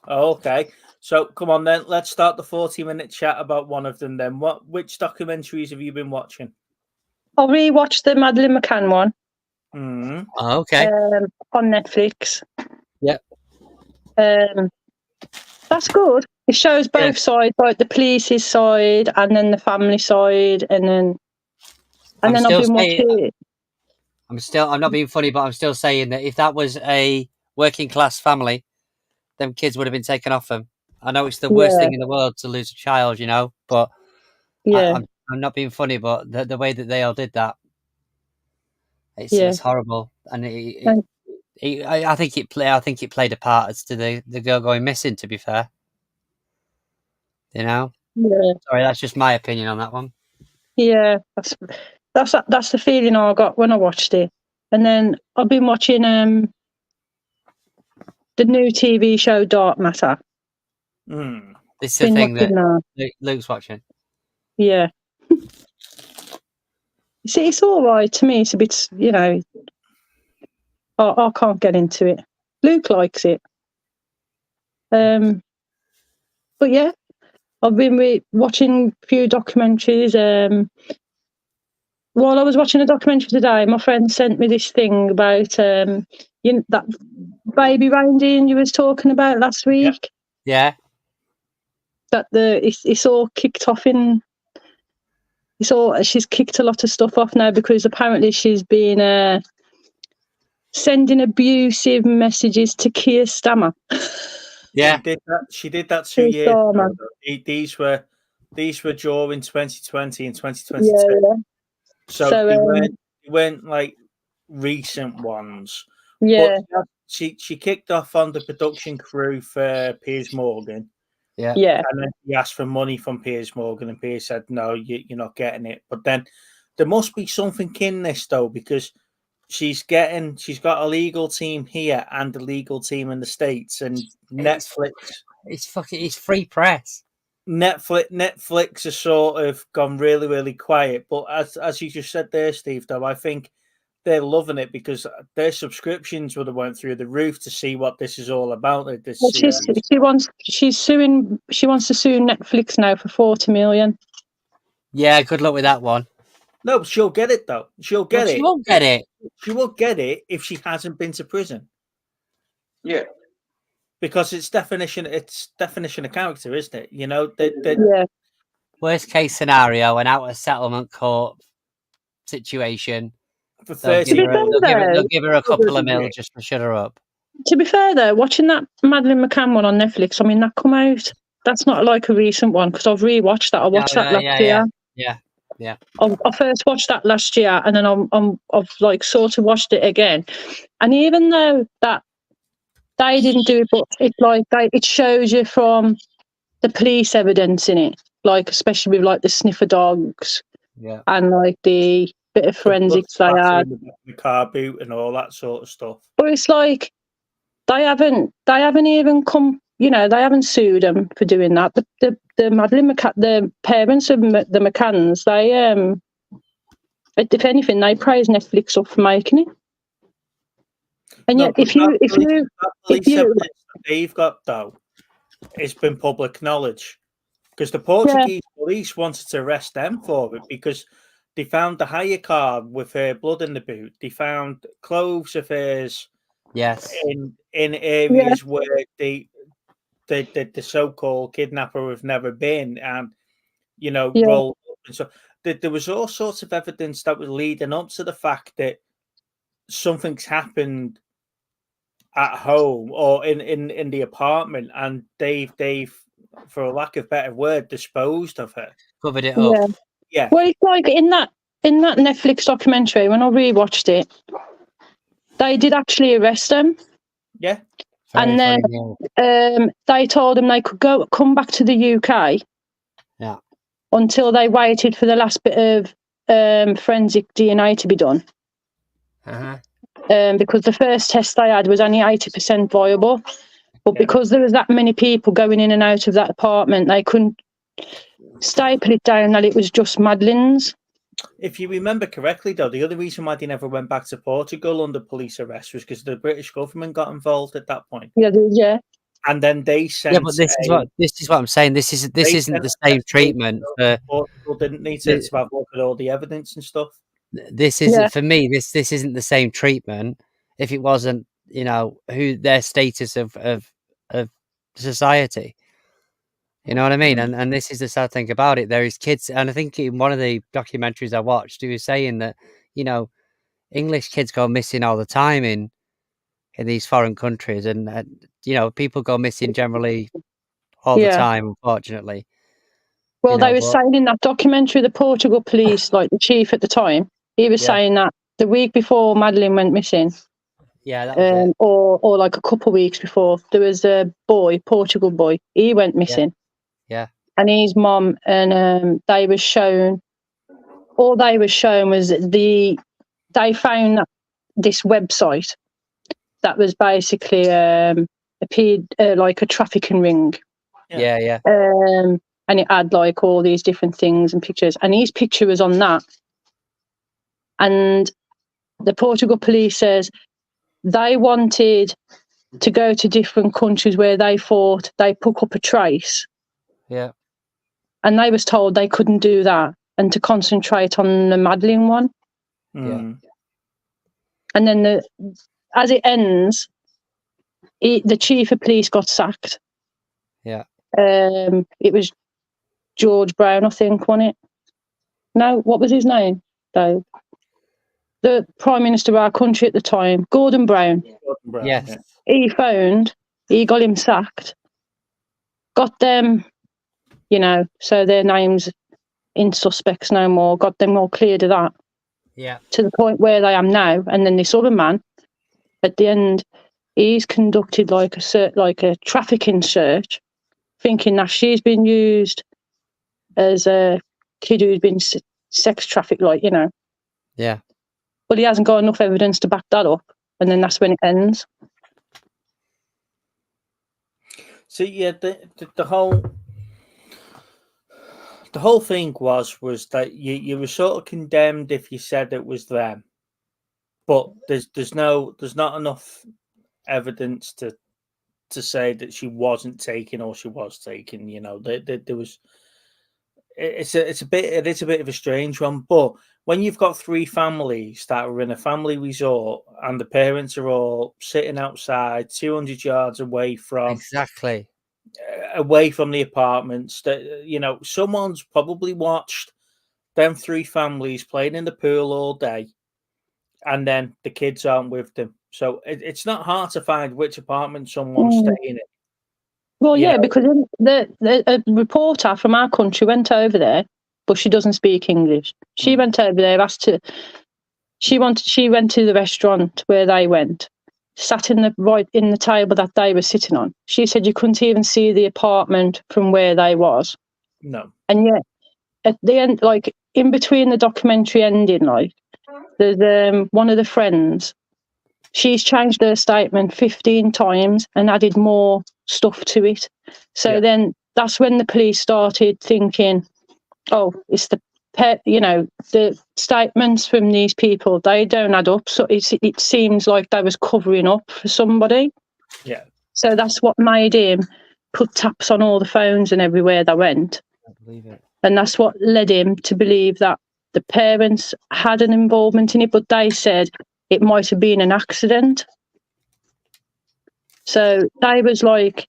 Oh, okay. So come on then. Let's start the 40-minute chat about one of them then. Which documentaries have you been watching? I rewatched the Madeleine McCann one. Oh, okay. On Netflix. Yep. That's good. It shows both sides, like the police's side and then the family side, and then I've been watching it. I'm not being funny, but I'm still saying that if that was a working class family, them kids would have been taken off them. I know it's the worst thing in the world to lose a child, you know, but I'm not being funny, but the way that they all did that, it's horrible, and it I think it played a part as to the girl going missing. To be fair, you know. Yeah. Sorry, that's just my opinion on that one. Yeah, that's the feeling I got when I watched it. And then I've been watching the new TV show Dark Matter. This is the thing that that. Luke's watching. Yeah. See, it's all right to me. It's a bit, you know, I can't get into it. Luke likes it. But yeah, I've been watching a few documentaries. While I was watching a documentary today, my friend sent me this thing about that baby reindeer you was talking about last week. Yeah. That it's all kicked off in. She's kicked a lot of stuff off now because apparently she's been sending abusive messages to Keir Starmer. Yeah, she did that 2 years ago. These were during 2020 and 2022. Yeah. So they weren't like recent ones. Yeah. But she kicked off on the production crew for Piers Morgan. Yeah. And then he asked for money from Piers Morgan, and Piers said, "No, you're not getting it." But then there must be something in this though, because she's got a legal team here and a legal team in the States, and Netflix. It's free press. Netflix has sort of gone really, really quiet. But as you just said there, Steve, though, I think they're loving it because their subscriptions would have went through the roof to see what this is all about. She wants to sue Netflix now for 40 million. Yeah, good luck with that one. No, she'll get it though. She'll get it. She won't get it. She won't get it if she hasn't been to prison. Yeah. Because it's definition of character, isn't it? You know, yeah. Worst case scenario, an out of settlement court situation. For 30 they'll give her a couple of mil just to shut her up. To be fair though, watching that Madeleine McCann one on Netflix, I mean that come out. That's not like a recent one because I've rewatched that. I watched that last year. Yeah. I first watched that last year, and then I've like sort of watched it again. And even though that they didn't do it, but it shows you from the police evidence in it, like especially with like the sniffer dogs, and like the bit of forensics they had, the car boot and all that sort of stuff. But it's like they haven't even come. You know, they haven't sued them for doing that. The Madeleine McCann, the parents of the McCanns, they if anything, they praise Netflix up for making it. And yet, if you they've got though, it's been public knowledge because the Portuguese police wanted to arrest them for it because they found the hire car with her blood in the boot. They found clothes of hers, in areas where the so-called kidnapper have never been, and rolled up. And so there was all sorts of evidence that was leading up to the fact that something's happened at home or in the apartment, and they've for a lack of better word disposed of her, covered it up. Yeah. Well, it's like in that Netflix documentary when I rewatched it, they did actually arrest them. Yeah. And then they told them they could come back to the UK. Yeah. Until they waited for the last bit of forensic DNA to be done. Because the first test they had was only 80% viable. But because there was that many people going in and out of that apartment, they couldn't staple it down that it was just Madeleine's. If you remember correctly, though, the other reason why they never went back to Portugal under police arrest was because the British government got involved at that point. Yeah. And then they sent. Yeah, but this is what I'm saying. This isn't the same treatment for Portugal. Didn't need to have a look at all the evidence and stuff. This isn't for me. This isn't the same treatment. If it wasn't, who their status of society. You know what I mean? And this is the sad thing about it. There is kids, and I think in one of the documentaries I watched, he was saying that, English kids go missing all the time in these foreign countries, and people go missing generally all the time, unfortunately. Well, they were saying in that documentary, the Portugal police, like the chief at the time, he was saying that the week before Madeleine went missing, Yeah, that was it. Or like a couple of weeks before, there was a boy, Portugal boy. He went missing. Yeah. And his mum and they were shown. All they were shown was they found this website that was basically appeared like a trafficking ring. Yeah. And it had like all these different things and pictures. And his picture was on that. And the Portugal police says they wanted to go to different countries where they thought they pick up a trace. Yeah. And they was told they couldn't do that and to concentrate on the Madeline one. Yeah. And then as it ends, the chief of police got sacked. Yeah. It was George Brown, I think, wasn't it? No, what was his name, though? The Prime Minister of our country at the time, Gordon Brown. Yes. He got him sacked. Got them, so their names in suspects no more, got them all cleared of that. Yeah. To the point where they am now. And then this other man, at the end, he's conducted like a trafficking search, thinking that she's been used as a kid who's been sex trafficked, Yeah. But he hasn't got enough evidence to back that up, and then that's when it ends. So yeah, the whole thing was that you were sort of condemned if you said it was them, but there's not enough evidence to say that she wasn't taken or she was taken. There was. It is a bit of a strange one, but when you've got three families that are in a family resort and the parents are all sitting outside 200 yards away from the apartments, that someone's probably watched them three families playing in the pool all day, and then the kids aren't with them. So it's not hard to find which apartment someone's staying in. Well, because the reporter from our country went over there, but she doesn't speak English. She went over there, she went to the restaurant where they went, sat in the table that they were sitting on. She said you couldn't even see the apartment from where they was. No. And yet, at the end, like in between the documentary ending, like there's one of the friends. She's changed her statement 15 times and added more stuff to it. So then that's when the police started thinking, oh, it's the statements from these people, they don't add up. So it seems like they was covering up for somebody. Yeah. So that's what made him put taps on all the phones and everywhere they went. I believe it. And that's what led him to believe that the parents had an involvement in it, but they said it might have been an accident. So they was like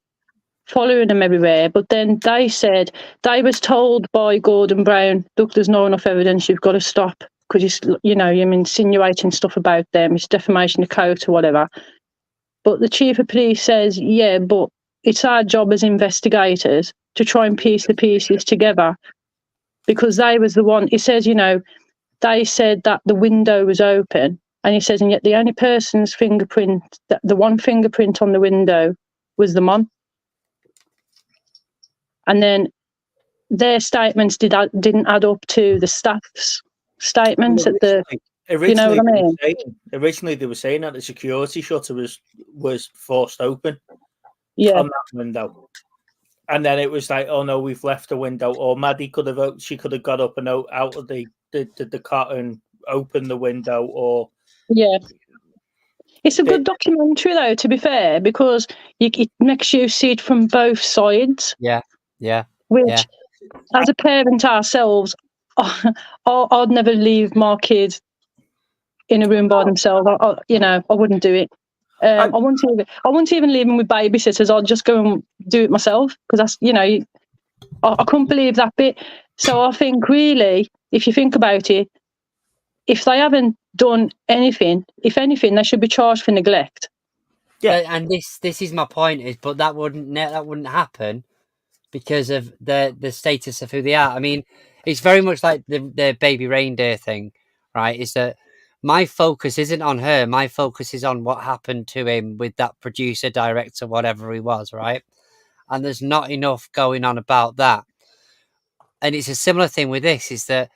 following them everywhere. But then they said they was told by Gordon Brown, look, there's not enough evidence, you've got to stop because you're insinuating stuff about them, it's defamation of court or whatever. But the chief of police says, yeah, but it's our job as investigators to try and piece the pieces together, because they was the one. He says, they said that the window was open. And he says, and yet the only person's fingerprint, the one fingerprint on the window was the mum. And then their statements didn't add up to the staff's statements at the. Originally, you know what I mean? Originally, they were saying that the security shutter was forced open on that window. And then it was like, oh no, we've left the window. Or Maddie could have got up and out of the cot and opened the window. Or it's a good documentary though, to be fair, because it makes you see it from both sides. Yeah. Which, as a parent ourselves, I'd never leave my kids in a room by themselves. I wouldn't do it. I wouldn't even leave them with babysitters. I'd just go and do it myself, because that's I couldn't believe that bit. So I think really, if you think about it, if they haven't done anything, if anything, they should be charged for neglect. Yeah, and this is my point, but that wouldn't happen because of the status of who they are. I mean, it's very much like the baby reindeer thing, right? Is that my focus isn't on her. My focus is on what happened to him with that producer, director, whatever he was, right? And there's not enough going on about that. And it's a similar thing with this, is that,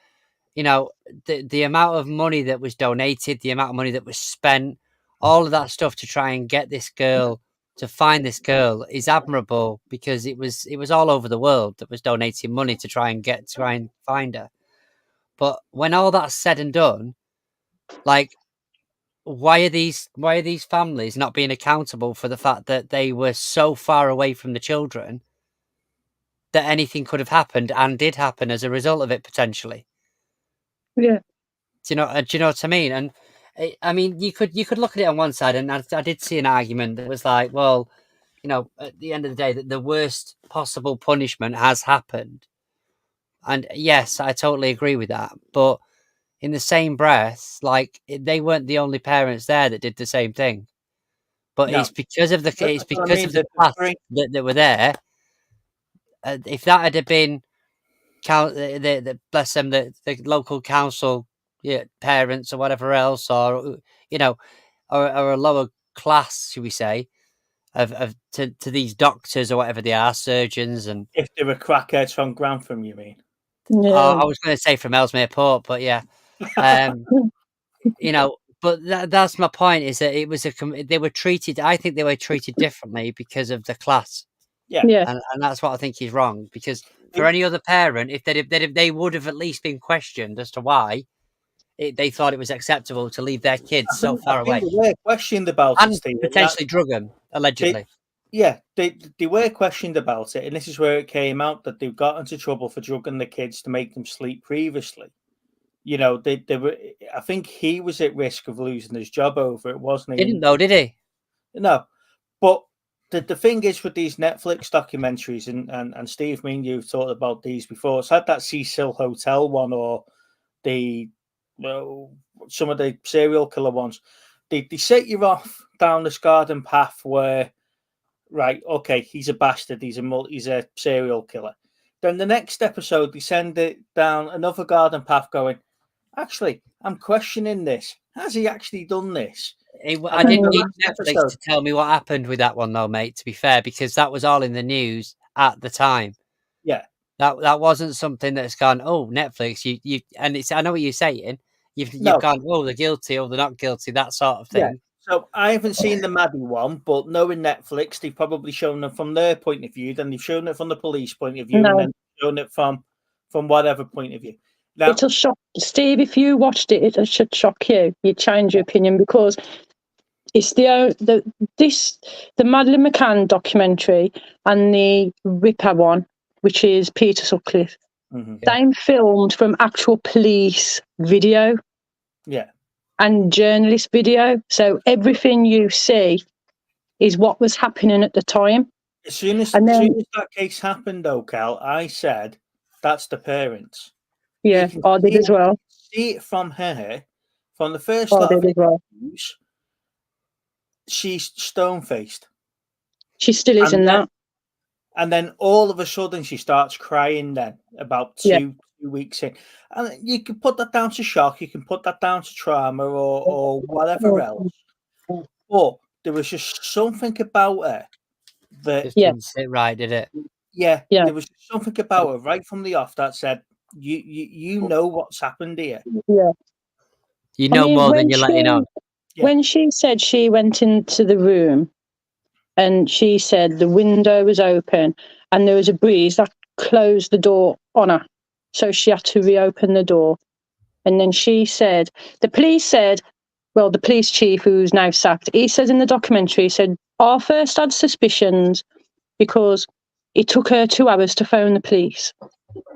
you know, the amount of money that was donated, the amount of money that was spent, all of that stuff to try and get this girl, to find this girl, is admirable, because it was all over the world that was donating money to try and find her. But when all that's said and done, like, why are these families not being accountable for the fact that they were so far away from the children that anything could have happened and did happen as a result of it, potentially? Yeah. Do you know what I mean? And I mean, you could look at it on one side, and I did see an argument that was like, well, you know, at the end of the day, that the worst possible punishment has happened. And yes, I totally agree with that. But in the same breath, like, they weren't the only parents there that did the same thing. But No. it's because of the That's what I mean, the class that were there. If that had been bless them, the local council, parents or whatever else, or, you know, or a lower class, should we say, of to these doctors or whatever they are, surgeons, and if they were crackheads from Grantham, you mean? Yeah. I was going to say from Ellesmere Port, but yeah, you know. But that's my point, is that it was they were treated. I think they were treated differently because of the class. Yeah. Yeah. And that's what I think is wrong, because for any other parent, if they would have at least been questioned as to why they thought it was acceptable to leave their kids so far away. They were questioned about and it, Steve, potentially drug them, allegedly. They were questioned about it, and this is where it came out that they got into trouble for drugging the kids to make them sleep previously. You know, they were. I think he was at risk of losing his job over it, wasn't he? Didn't know, did he? No, but the thing is with these Netflix documentaries, and Steve, me and you've talked about these before. It's had that Cecil Hotel one, or some of the serial killer ones. They set you off down this garden path where, right, okay, he's a bastard, he's a serial killer. Then the next episode, they send it down another garden path going, actually, I'm questioning this. Has he actually done this? I didn't need Netflix to tell me what happened with that one, though, mate, to be fair, because that was all in the news at the time. Yeah. That wasn't something that's gone, oh, Netflix, you and it's, I know what you're saying. You've gone, oh, they're guilty, or they're not guilty, that sort of thing. Yeah. So I haven't seen the Maddie one, but knowing Netflix, they've probably shown them from their point of view, then they've shown it from the police point of view, and then shown it from whatever point of view. Now, it'll shock Steve. If you watched it, it should shock you. You'd change your opinion, because it's the Madeleine McCann documentary and the Ripper one, which is Peter Sutcliffe. They filmed from actual police video. Yeah. And journalist video. So everything you see is what was happening at the time. As soon as that case happened, though, Cal, I said, that's the parents. Yeah, I did as well. See it from her, from the first lot of interviews, she's stone-faced. She still is in that. And then all of a sudden she starts crying then, about two weeks in. And you can put that down to shock, you can put that down to trauma or whatever else. But there was just something about her that didn't sit right, did it? Yeah. There was something about her right from the off that said, you know what's happened here. Yeah. You know more than you're letting on. When she said she went into the room and she said the window was open and there was a breeze that closed the door on her. So she had to reopen the door. And then she said, the police chief, who's now sacked, he says in the documentary, he said, our first had suspicions because it took her 2 hours to phone the police.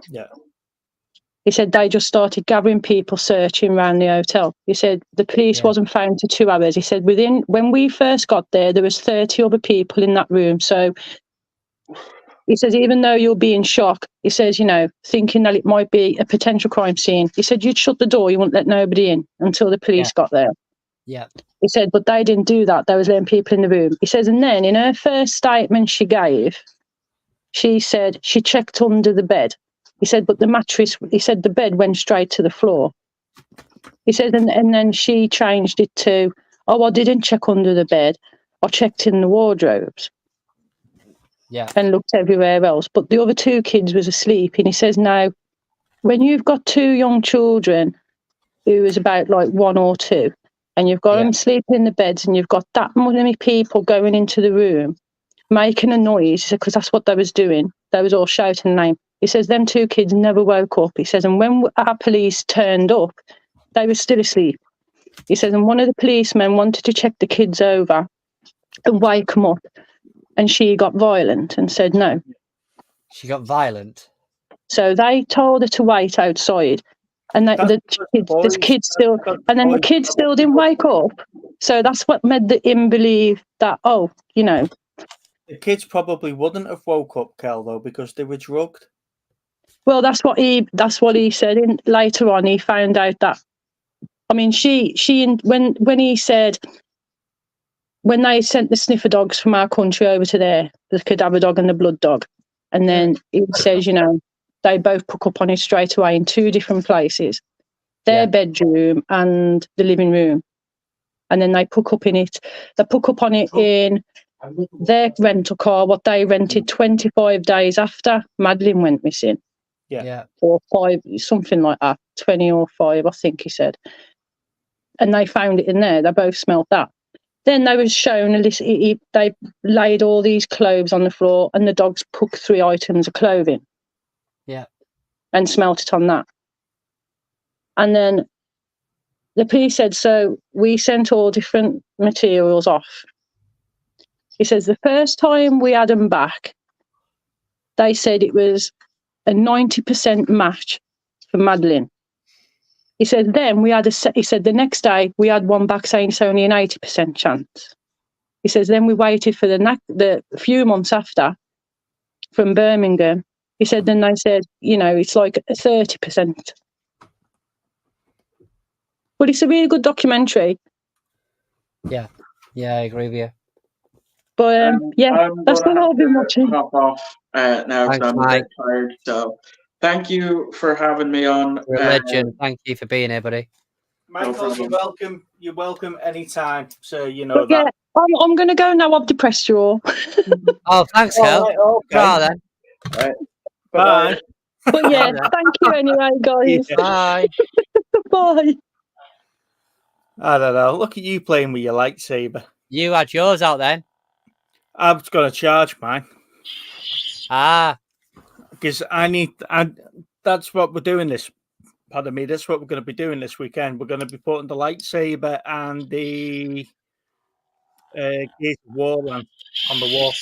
Yeah. He said they just started gathering people searching around the hotel. He said the police wasn't found for 2 hours. He said when we first got there was 30 other people in that room. So he says, even though you'll be in shock, he says, thinking that it might be a potential crime scene. He said, you'd shut the door, you wouldn't let nobody in until the police got there. Yeah. He said, but they didn't do that. They was letting people in the room. He says, and then in her first statement she gave, she said she checked under the bed. He said, but the mattress, he said the bed went straight to the floor. He says, and then she changed it to, oh, I didn't check under the bed. I checked in the wardrobes. Yeah. And looked everywhere else. But the other 2 kids was asleep. And he says, now, when you've got 2 young children who is about like 1 or 2, and you've got them sleeping in the beds, and you've got that many people going into the room, making a noise, because that's what they was doing. They was all shouting the name. He says, them 2 kids never woke up. He says, and when our police turned up, they were still asleep. He says, and one of the policemen wanted to check the kids over and wake them up. And she got violent and said no. She got violent. So they told her to wait outside. And the kids still, and then the kids still didn't wake up. So that's what made him believe that, oh, you know. The kids probably wouldn't have woke up, Kel, though, because they were drugged. Well, that's what he said. Later on, he found out that. I mean, when he said, when they sent the sniffer dogs from our country over to there, the cadaver dog and the blood dog, and then he says, you know, they both put up on it straight away in 2 different places, their bedroom and the living room, and then they put up in it. They put up on it in their rental car, what they rented 25 days after Madeline went missing. Yeah. Or 5, something like that, 20 or 5, I think he said. And they found it in there. They both smelled that. Then they was shown a list. They laid all these clothes on the floor, and the dogs took 3 items of clothing. Yeah. And smelt it on that. And then the police said, so we sent all different materials off. He says the first time we had them back, they said it was a 90% match for Madeline. He said then we had he said the next day we had one back saying it's only an 80% chance. He says then we waited for the few months after from Birmingham. He said then they said, you know, it's like a 30%. But it's a really good documentary. Yeah, I agree with you. But that's what I've been watching. Hop off now because Thanks, I'm a bit tired. So thank you for having me on. You're a legend. Thank you for being here, buddy. Michael, you're welcome. You're welcome anytime. So you know but that. Yeah, I'm going to go now. I've depressed you all. Oh, thanks, Kel. Right, okay. Then. Right. Bye. But yeah, thank you anyway, guys. Yeah. Bye. Bye. I don't know. Look at you playing with your lightsaber. You had yours out then. I was going to charge mine. Because that's what we're doing this. Pardon me. That's what we're going to be doing this weekend. We're going to be putting the lightsaber and the Gears of War on the wall.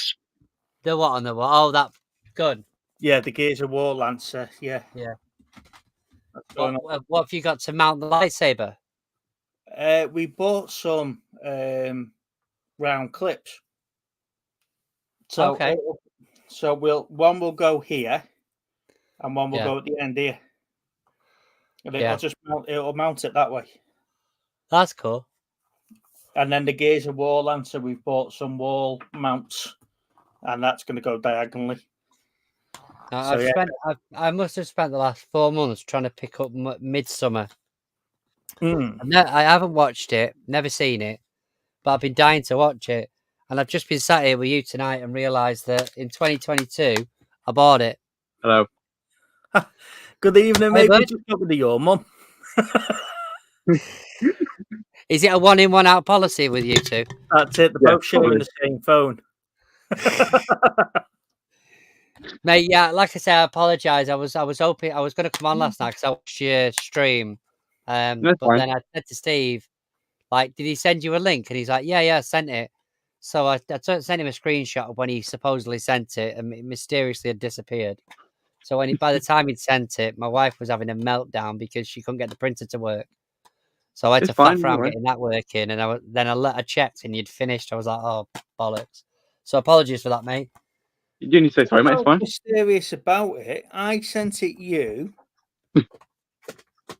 The what on the wall? Oh, that gun. Yeah, the Gears of War Lancer. Yeah. What have you got to mount the lightsaber? We bought some round clips. So okay. One will go here, and one will go at the end here. And it'll mount it that way. That's cool. And then the Gears of War Lancer, we've bought some wall mounts, and that's going to go diagonally. I must have spent the last 4 months trying to pick up Midsummer. I haven't watched it, never seen it, but I've been dying to watch it. And I've just been sat here with you tonight and realised that in 2022, I bought it. Hello. Good evening, mate. Just talking to your mum. Is it a 1-in, 1-out policy with you two? That's it. They're both sharing the same phone. Mate, yeah, like I said, I apologise. I was hoping I was going to come on last night because I watched your stream. But then I said to Steve, like, did he send you a link? And he's like, yeah, I sent it. So I sent him a screenshot of when he supposedly sent it, and it mysteriously had disappeared. So by the time he'd sent it, my wife was having a meltdown because she couldn't get the printer to work. So I had to faff around getting that working, and I checked and you'd finished. I was like, oh, bollocks. So apologies for that, mate. You do need to say sorry, mate. It's fine. Mysterious about it. I sent it you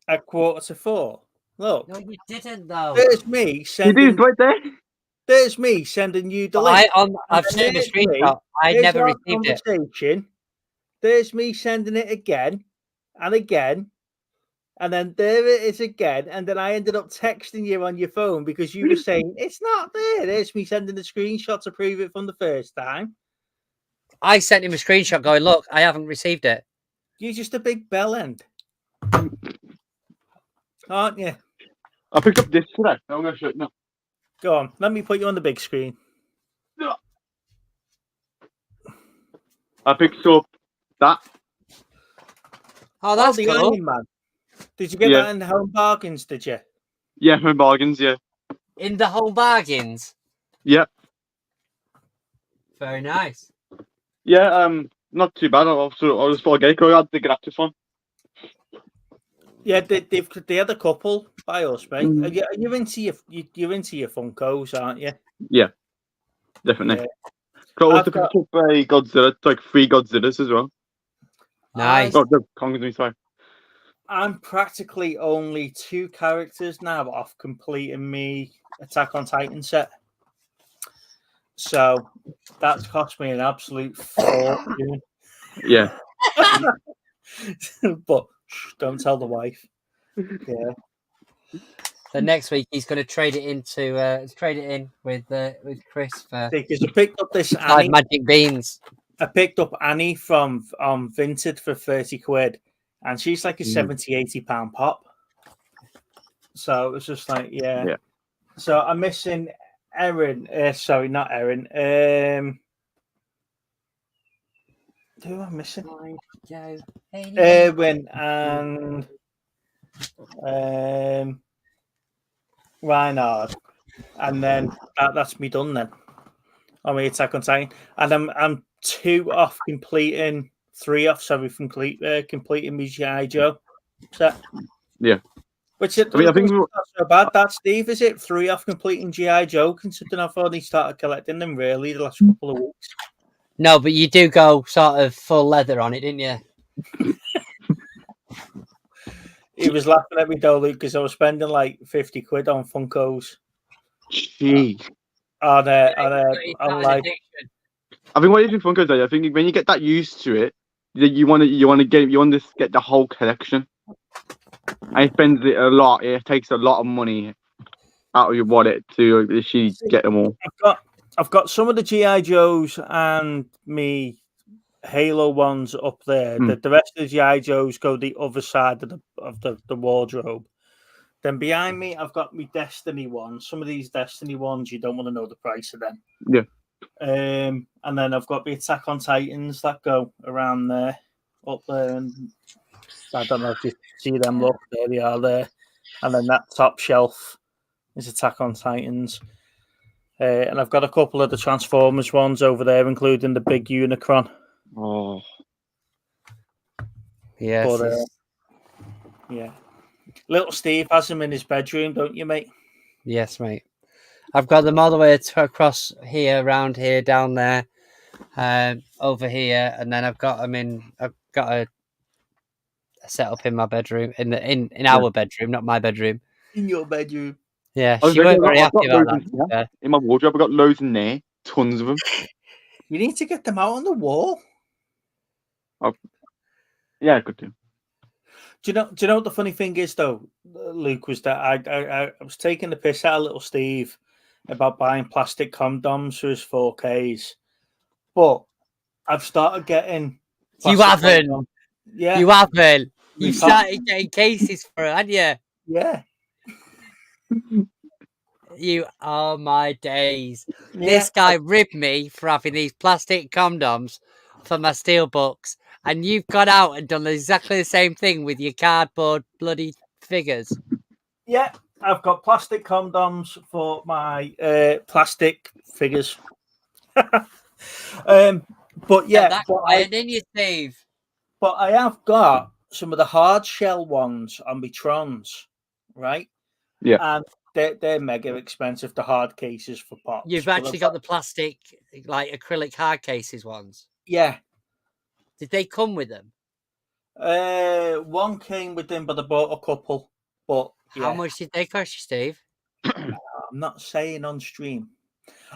at 3:45. Look. No, you didn't, though. There's me sending. You did right there. There's me sending you the link. I've seen the screenshot. I never received it. There's me sending it again and again And then there it is again. And then I ended up texting you on your phone because you were saying, it's not there. There's me sending a screenshot to prove it from the first time. I sent him a screenshot going, look, I haven't received it. You're just a big bell end. Aren't you? I picked up this today. I'm going to show it now. Go on. Let me put you on the big screen. I picked up that. Oh, that's the cool. Iron Man. Did you get that in Home Bargains, did you? Yeah, Home Bargains, yeah. In the Home Bargains? Yeah. Very nice. Yeah, not too bad. I just thought I'd get the Galactus one. Yeah, they had a couple by us, mate. You're into you're into your Funkos, aren't you? Yeah, definitely. Yeah. So I also picked up a Godzilla. It's like 3 Godzillas as well. Nice. I'm practically only 2 characters now off completing me Attack on Titan set. So that's cost me an absolute fortune. Yeah. But don't tell the wife. Yeah. So next week he's going to trade it in with Chris for Because I picked up this 5 Annie. magic beans. I picked up Annie from Vinted for 30 quid, and she's like a 70-80 pound pop. So it was just like, yeah. So I'm missing Erin. Sorry, not Erin. Who am I missing? Erwin and Reinhard, and then that's me done then. On my Attack on Titan, and I'm 2 off completing, 3 off. Sorry, from completing my G.I. Joe set. Yeah. Which I think not so bad. That Steve, is it 3 off completing G.I. Joe? Considering I've only started collecting them really the last couple of weeks. No, but you do go sort of full leather on it, didn't you? He was laughing at me though, Luke, because I was spending like 50 quid on Funkos. Jeez. On like. I think what is in Funkos though, I think when you get that used to it, you want to get the whole collection. And it spends it a lot. It takes a lot of money out of your wallet to actually get them all. I've got some of the G.I. Joes and me Halo ones up there. The rest of the G.I. Joes go the other side of the wardrobe. Then behind me, I've got my Destiny ones. Some of these Destiny ones, you don't want to know the price of them. Yeah. And then I've got the Attack on Titans that go around there, up there, and I don't know if you see them. Look, there they are there. And then that top shelf is Attack on Titans. And I've got a couple of the Transformers ones over there, including the big Unicron. Oh. Yes. But, yeah. Little Steve has them in his bedroom, don't you, mate? Yes, mate. I've got them all the way across here, around here, down there, over here, and then I've got them in. I've got a setup in my bedroom, in our bedroom, not my bedroom. In your bedroom. Yeah, she weren't very happy about that. In my wardrobe, I've got loads in there, tons of them. You need to get them out on the wall. Yeah, I could do. Do you know what the funny thing is though, Luke, was that I was taking the piss out of little Steve about buying plastic condoms for his 4Ks, but I've started getting. You haven't. Condoms. Yeah, you haven't. You started getting cases for it, haven't you? Yeah. You are my days. Yeah. This guy ribbed me for having these plastic condoms for my steelbooks, and you've gone out and done exactly the same thing with your cardboard bloody figures. Yeah, I've got plastic condoms for my plastic figures. But yeah, that's quiet, didn't you, Steve? But I have got some of the hard shell ones on my Trons, right? Yeah. And they're mega expensive, the hard cases for pops. You've actually got the plastic, like acrylic hard cases ones. Yeah. Did they come with them? One came with them, but I bought a couple. But yeah. How much did they cost you, Steve? I'm not saying on stream.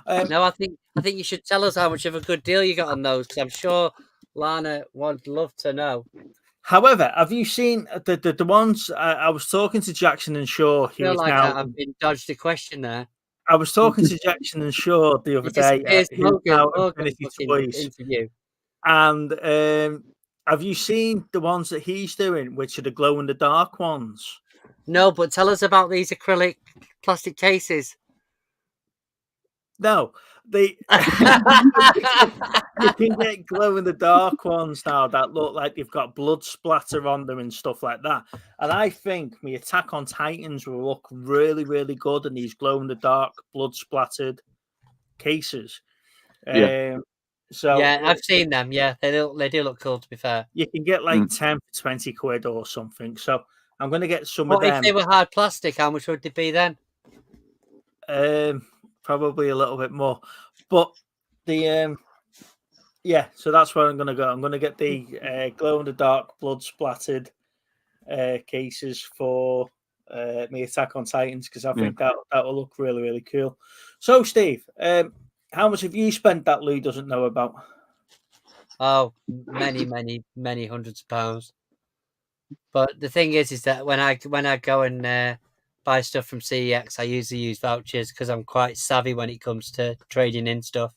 No, I think you should tell us how much of a good deal you got on those, because I'm sure Lana would love to know. However, have you seen the ones? I was talking to Jackson and Shaw. I feel like I've been dodged a question there. I was talking to Jackson and Shaw the other day. Who's now Infinity Toys interview. And have you seen the ones that he's doing, which are the glow in the dark ones? No, but tell us about these acrylic plastic cases. No, you can get glow in the dark ones now that look like they've got blood splatter on them and stuff like that. And I think my Attack on Titans will look really, really good in these glow in the dark, blood splattered cases. Yeah. So yeah, I've seen them. Yeah, they do look cool. To be fair, you can get like 10 for 20 quid or something. So I'm going to get some of them. If they were hard plastic, how much would they be then? Probably a little bit more, but the yeah. So that's where I'm going to go. I'm going to get the glow in the dark, blood splattered cases for me Attack on Titans because I think that will look really, really cool. So Steve, how much have you spent that Lou doesn't know about? Oh, many hundreds of pounds. But the thing is that when I go and buy stuff from CEX, I usually use vouchers because I'm quite savvy when it comes to trading in stuff.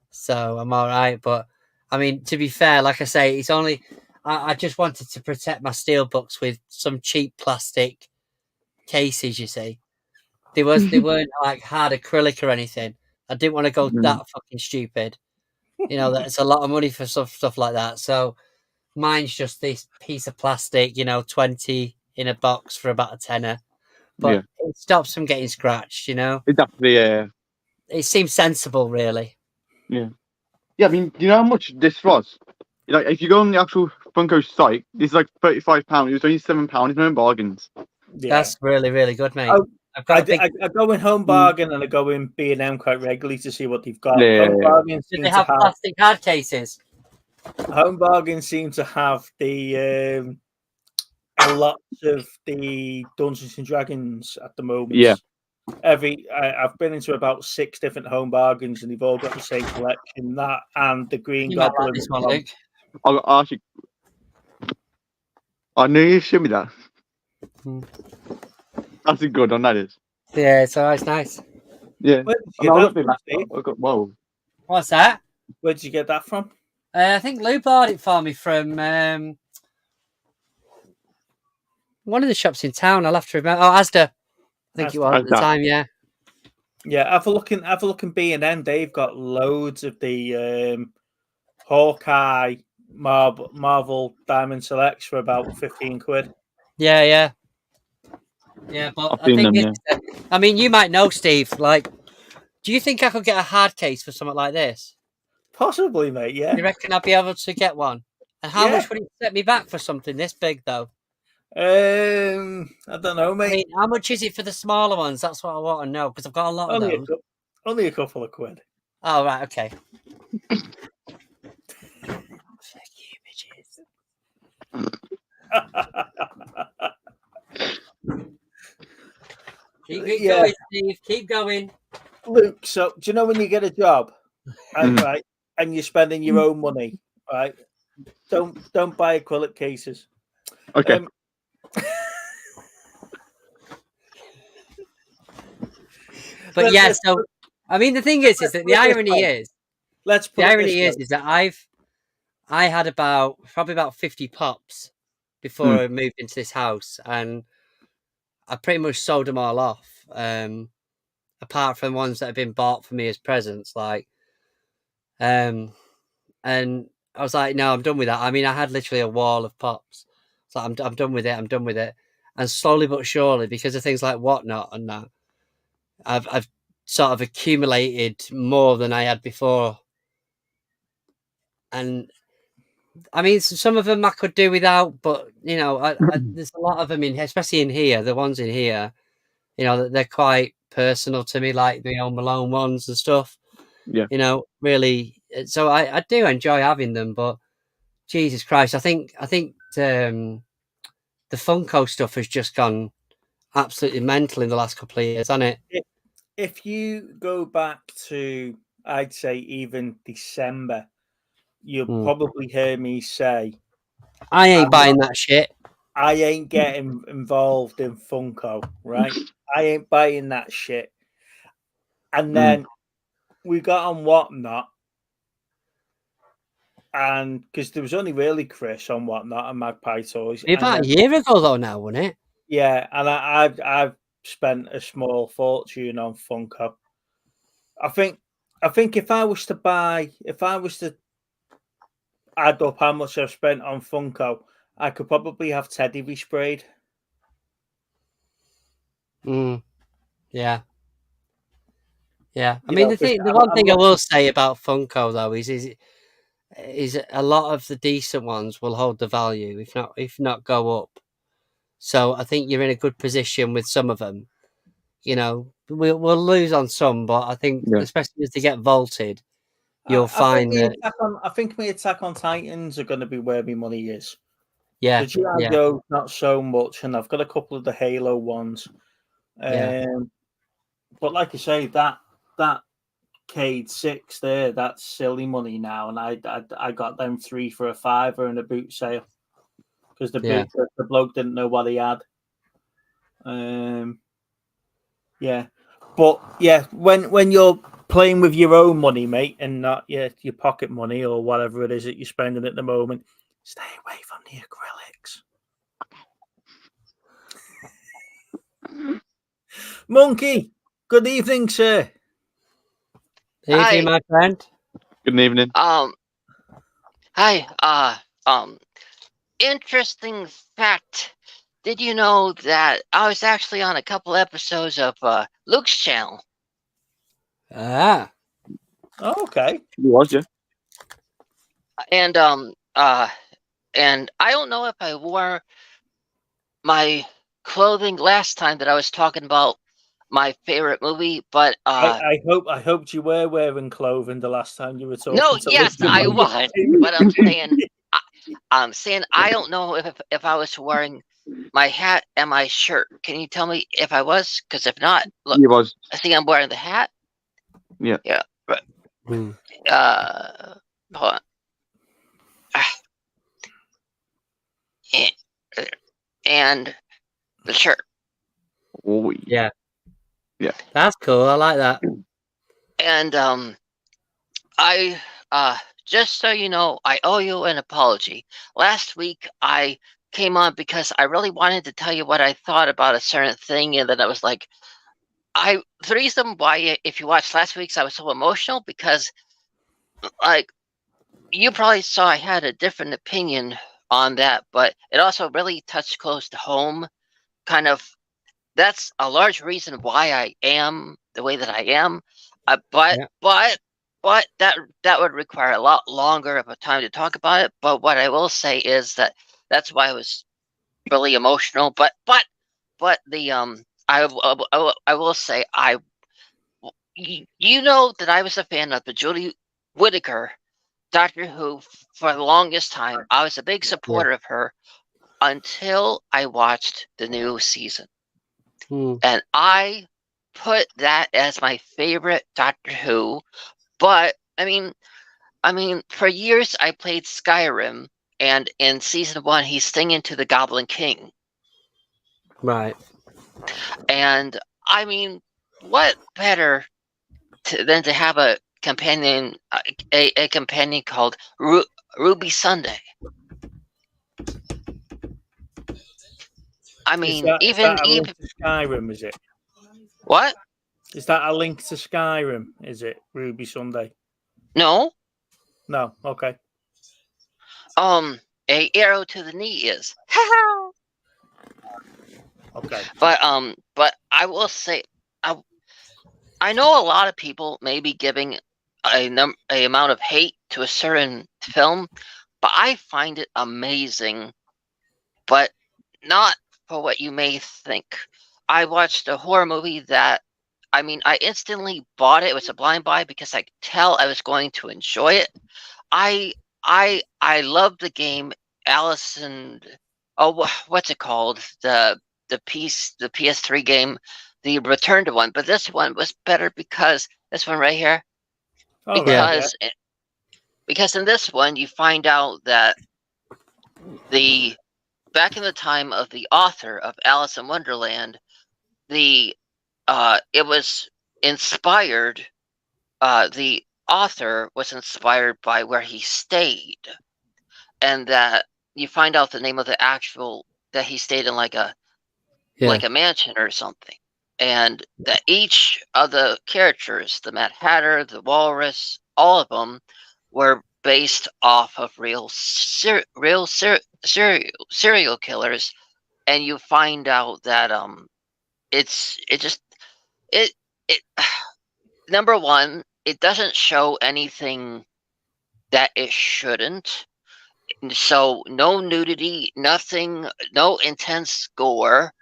So I'm all right. But I mean, to be fair, like I say, it's only I just wanted to protect my steelbooks with some cheap plastic cases. You see, they weren't like hard acrylic or anything. I didn't want to go that fucking stupid. You know, that's a lot of money for stuff like that. So mine's just this piece of plastic, 20 in a box for about a tenner. But it stops from getting scratched, Exactly, yeah. It seems sensible, really. Yeah. Yeah, I mean, do you know how much this was? Like, if you go on the actual Funko site, this is like £35. It was only £7. It's no bargains. Yeah. That's really, really good, mate. I go in Home Bargain and I go in B&M quite regularly to see what they've got. Home Bargain do they have plastic hard cases? Home Bargain seem to have the a lot of the Dungeons and Dragons at the moment. Yeah. I've been into about 6 different Home Bargains and they've all got the same collection. That and the Green Goblin. Like this one, Luke. I actually, I knew you'd show me that. That's a good one, that is. Yeah, it's always nice. Yeah. Whoa. What's that? Where did you get that from? I think Lou bought it for me from one of the shops in town. I'll have to remember. Oh, Asda. I think it was at the time, yeah. Yeah, have a look in B&M. They've got loads of the Hawkeye Marvel Diamond Selects for about 15 quid. Yeah, but I think I mean, you might know, Steve. Like, do you think I could get a hard case for something like this? Possibly, mate. Yeah. You reckon I'd be able to get one? And how much would it set me back for something this big, though? I don't know, mate. I mean, how much is it for the smaller ones? That's what I want to know because I've got a lot of those. Only a couple of quid. Oh, right, okay. Fuck you, bitches. Keep going, Steve. Keep going. Luke, so do you know when you get a job, right, and you're spending your own money, right? Don't buy acrylic cases. Okay. But yeah, so I mean, the thing is that the irony is that I had probably about 50 pops before I moved into this house, and I pretty much sold them all off. Apart from ones that have been bought for me as presents, like, and I was like, no, I'm done with that. I mean, I had literally a wall of pops, so I'm done with it. I'm done with it, and slowly but surely, because of things like Whatnot and that, I've sort of accumulated more than I had before, and I mean, some of them I could do without, but there's a lot of them especially in here. The ones in here, they're quite personal to me, like the Home Alone ones and stuff. Yeah. Really. So I do enjoy having them, but Jesus Christ, I think the Funko stuff has just gone absolutely mental in the last couple of years, hasn't it? If you go back to, I'd say even December, you'll probably hear me say I ain't buying that shit. I ain't getting involved in Funko, right? I ain't buying that shit. And then we got on Whatnot, and because there was only really Chris on Whatnot and Magpie Toys. About a year ago, though, now, wasn't it? Yeah, and I've spent a small fortune on Funko. I think if I was to add up how much I've spent on Funko, I could probably have Teddy resprayed. Yeah. I mean, the one thing I will say about Funko though is a lot of the decent ones will hold the value, if not go up. So I think you're in a good position with some of them. You know, we'll lose on some, but I think especially as they get vaulted, you'll find that. I think my Attack on Titans are going to be where my money is. Yeah, the G.I. Joe not so much, and I've got a couple of the Halo ones. But like I say, that Cade 6 there, that's silly money now, and I got them 3 for a £5 in a boot sale because the bloke didn't know what he had. When you're playing with your own money, mate, and not your pocket money or whatever it is that you're spending at the moment, stay away from the acrylics. Monkey, good evening, sir. Evening, my friend. Good evening. Hi. Interesting fact. Did you know that I was actually on a couple episodes of Luke's channel? Oh, okay. You was, yeah. And and I don't know if I wore my clothing last time that I was talking about my favorite movie, but I hoped you were wearing clothing the last time you were talking. No, yes, I was. But I'm saying I don't know if I was wearing my hat and my shirt. Can you tell me if I was? Because if not, look, you was. I think I'm wearing the hat. Yeah. Yeah. But, hold on. And the shirt. Oh, yeah. Yeah. That's cool. I like that. And I just so you know, I owe you an apology. Last week I came on because I really wanted to tell you what I thought about a certain thing, and then I was like, the reason why, if you watched last week's, I was so emotional because, like, you probably saw I had a different opinion on that, but it also really touched close to home. Kind of, that's a large reason why I am the way that I am. But that would require a lot longer of a time to talk about it. But what I will say is that's why I was really emotional. But the I will say you know that I was a fan of the Jodie Whittaker Doctor Who for the longest time. I was a big supporter of her until I watched the new season, and I put that as my favorite Doctor Who. But I mean, for years I played Skyrim, and in season 1 he's singing to the Goblin King. Right. And I mean, what better than to have a companion, a companion called Ruby Sunday? I mean, is that a link to Skyrim, is it? What? Is that a link to Skyrim? Is it Ruby Sunday? No. No. Okay. A arrow to the knee is. Okay. But I will say, I know a lot of people may be giving a amount of hate to a certain film, but I find it amazing, but not for what you may think. I watched a horror movie that, I mean, I instantly bought it. It was a blind buy because I could tell I was going to enjoy it. I love the game Alice and what's it called? The PS3 game, the Return to one. But this one was better because this one right here. Because in this one you find out that back in the time of the author of Alice in Wonderland, it was inspired. The author was inspired by where he stayed, and that you find out the name of the actual that he stayed in like a mansion or something, and that each of the characters, the Mad Hatter, the Walrus, all of them were based off of real serial killers, and you find out that it number one, it doesn't show anything that it shouldn't. So no nudity, nothing, no intense gore.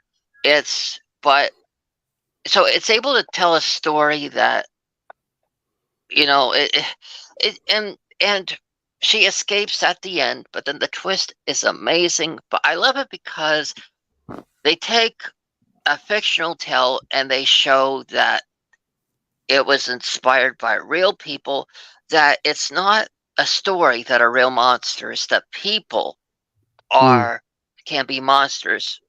But it's able to tell a story that, and she escapes at the end, but then the twist is amazing. But I love it because they take a fictional tale and they show that it was inspired by real people, that it's not a story that are real monsters, that people can be monsters.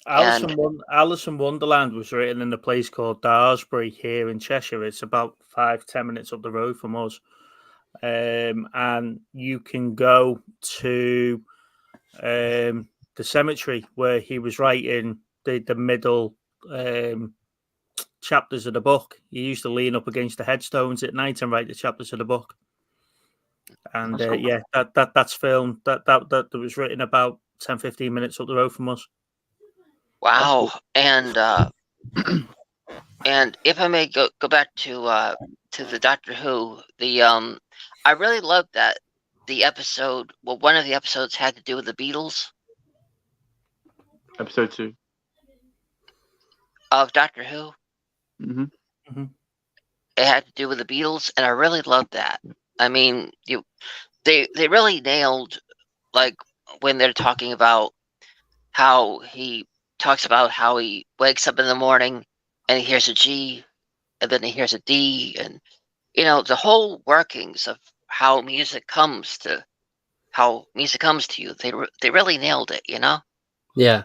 Alice in Wonderland was written in a place called Daresbury here in Cheshire. It's about 5-10 minutes up the road from us. And you can go to the cemetery where he was writing the middle chapters of the book. He used to lean up against the headstones at night and write the chapters of the book. And that's filmed. That was written about 10-15 minutes up the road from us. Wow. And and if I may go back to the Doctor Who, I really loved that the episode. Well, one of the episodes had to do with the Beatles. Episode 2 of Doctor Who. Mm-hmm. Mm-hmm. It had to do with the Beatles, and I really loved that. I mean, they really nailed, like, when they're talking about how he talks about how he wakes up in the morning and he hears a G, and then he hears a D, and the whole workings of how music comes to you. They really nailed it, Yeah.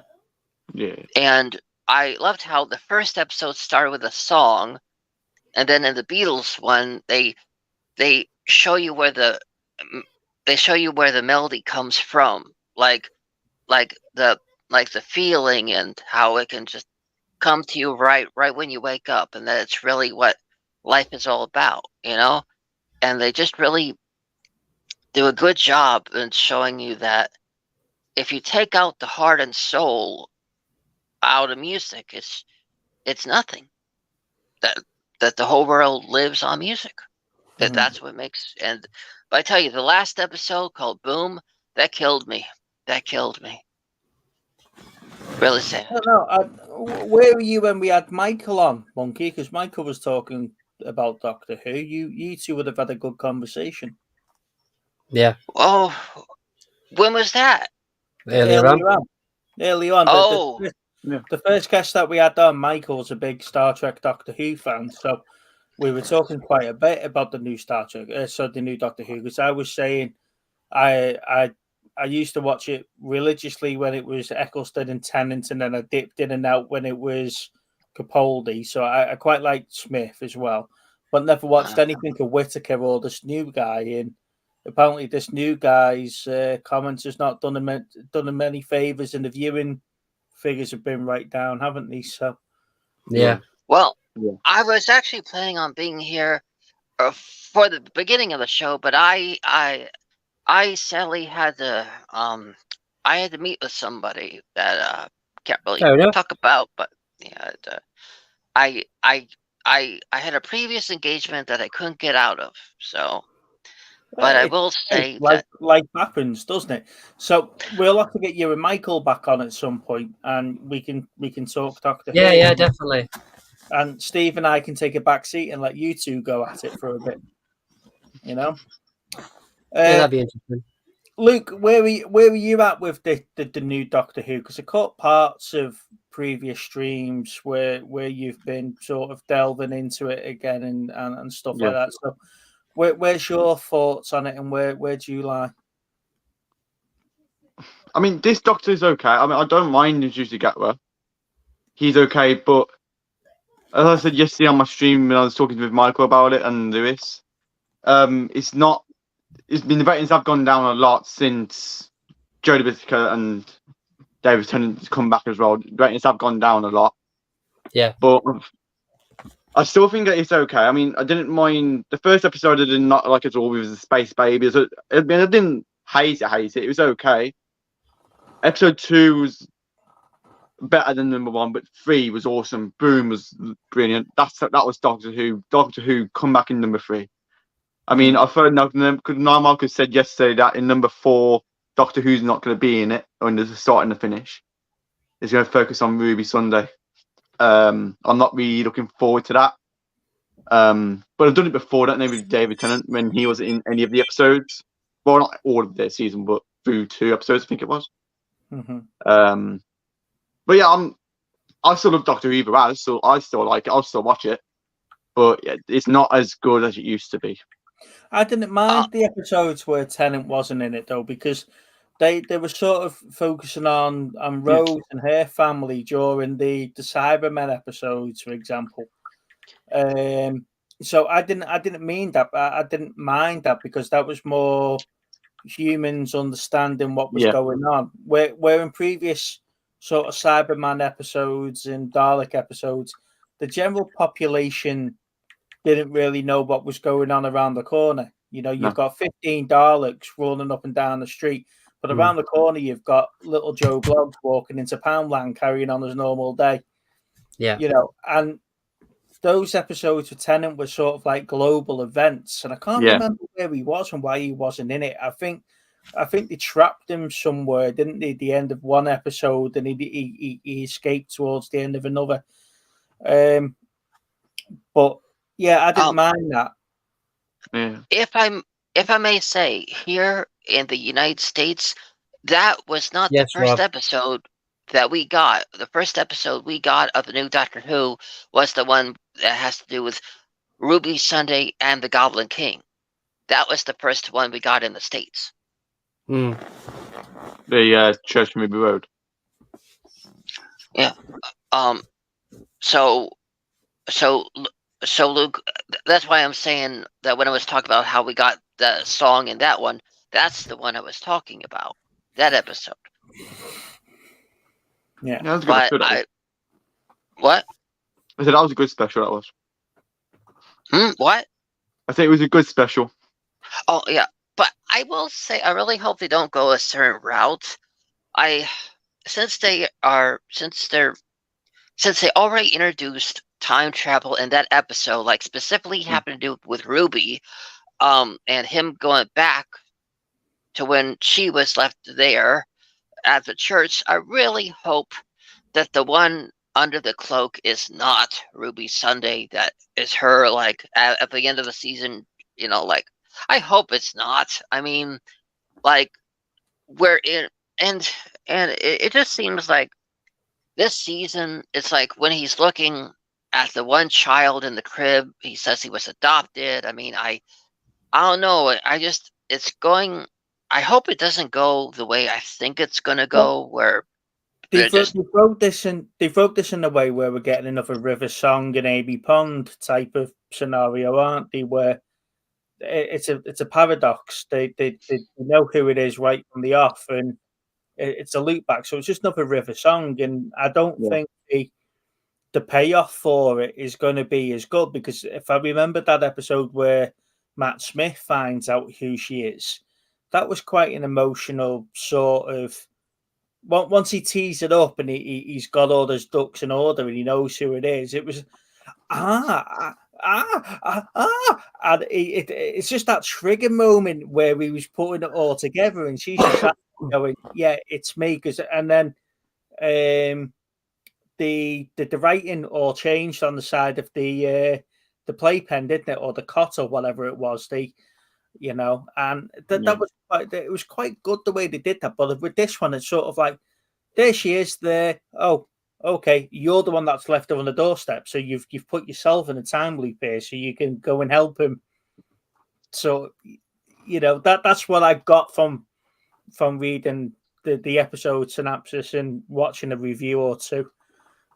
Yeah. And I loved how the first episode started with a song, and then in the Beatles one, they show you where the melody comes from, like the feeling and how it can just come to you right when you wake up, and that it's really what life is all about, And they just really do a good job in showing you that if you take out the heart and soul out of music, it's nothing. That the whole world lives on music. That's what makes. But I tell you, the last episode called Boom, that killed me. Really sad. Where were you when we had Michael on, Monkey? Because Michael was talking about Doctor Who. You two would have had a good conversation. Yeah. Oh, when was that? Earlier on. Oh. The first guest that we had on, Michael, was a big Star Trek Doctor Who fan. So we were talking quite a bit about the new Star Trek, the new Doctor Who, because I was saying I used to watch it religiously when it was Eccleston and Tennant, and then I dipped in and out when it was Capaldi. So I quite liked Smith as well, but never watched anything of Whittaker or this new guy. And apparently, this new guy's comments has not done him many favors, and the viewing figures have been right down, haven't they? So yeah. Well, I was actually planning on being here for the beginning of the show, but I sadly had to meet with somebody that can't really talk about. But yeah, I had a previous engagement that I couldn't get out of. So, but I will say that life happens, doesn't it? So we'll have to get you and Michael back on at some point, and we can talk Doctor Who. Yeah, definitely. And Steve and I can take a back seat and let you two go at it for a bit. Yeah, that'd be interesting. Luke, where were you at with the new Doctor Who? Because I caught parts of previous streams where you've been sort of delving into it again and stuff like that. So where's your thoughts on it, and where do you lie? I mean, this Doctor's okay. I mean, I don't mind Ncuti Gatwa. He's okay, but as I said yesterday on my stream when I was talking with Michael about it and Lewis, it's not. It's been the ratings have gone down a lot since Jodie Whittaker and David Tennant's come back as well. The ratings have gone down a lot. Yeah, but I still think that it's okay. I mean, I didn't mind the first episode. I did not like at all with the space babies. I mean, I didn't hate it. It was okay. Episode 2 was better than number 1, but 3 was awesome. Boom was brilliant. That was Doctor Who. Doctor Who come back in number 3. I mean, I've heard Marcus said yesterday that in number 4, Doctor Who's not going to be in it when there's a start and a finish. It's going to focus on Ruby Sunday. I'm not really looking forward to that. But I've done it before, don't know, with David Tennant when he wasn't in any of the episodes. Well, not all of their season, but through 2 episodes, I think it was. Mm-hmm. But yeah, I still love Doctor Who either way, so I still like it. I'll still watch it, but yeah, it's not as good as it used to be. I didn't mind the episodes where Tennant wasn't in it though, because they were sort of focusing on Rose and her family during the Cybermen episodes, for example. So I didn't mean that. I didn't mind that because that was more humans understanding what was going on. Where in previous sort of Cyberman episodes and Dalek episodes, the general population didn't really know what was going on around the corner. You know, you've got 15 Daleks running up and down the street, but around the corner you've got little Joe Bloggs walking into Poundland carrying on his normal day. Yeah. You know, and those episodes with Tennant were sort of like global events, and I can't remember where he was and why he wasn't in it. I think they trapped him somewhere, didn't they? At the end of one episode, and he escaped towards the end of another. But yeah, I didn't mind that. Yeah. If I may say, here in the United States, that was not the first episode that we got. The first episode we got of the new Doctor Who was the one that has to do with Ruby Sunday and the Goblin King. That was the first one we got in the States. The Church from Ruby Road. Yeah. So Luke, that's why I'm saying that when I was talking about how we got the song in that one, that's the one I was talking about. That episode. Yeah. That was a good special. What? I said that was a good special. That was. What? I think it was a good special. Oh yeah, but I will say I really hope they don't go a certain route. Since they already introduced time travel in that episode, like specifically happened to do with Ruby, and him going back to when she was left there at the church. I really hope that the one under the cloak is not Ruby Sunday. That is her, like at the end of the season. You know, like I hope it's not. I mean, like we're in, and it just seems like this season. It's like when he's looking at the one child in the crib, he says he was adopted. I mean, I don't know. It's going. I hope it doesn't go the way I think it's going to go. Where they wrote this in a way where we're getting another River Song and Amy Pond type of scenario, aren't they? Where it's a paradox. They know who it is right from the off, and it's a loop back. So it's just another River Song, and I don't think the payoff for it is going to be as good, because if I remember that episode where Matt Smith finds out who she is, that was quite an emotional sort of. Once he tees it up and he's got all those ducks in order and he knows who it is, it was and it's just that trigger moment where he was putting it all together, and she's just going, "Yeah, it's me." And then the writing all changed on the side of the playpen, didn't it, or the cot or whatever it was. And that was quite good the way they did that. But with this one, it's sort of like, there she is there. Oh, okay, you're the one that's left her on the doorstep. So you've put yourself in a time loop here, so you can go and help him. So, that's what I got from reading the episode synopsis and watching a review or two.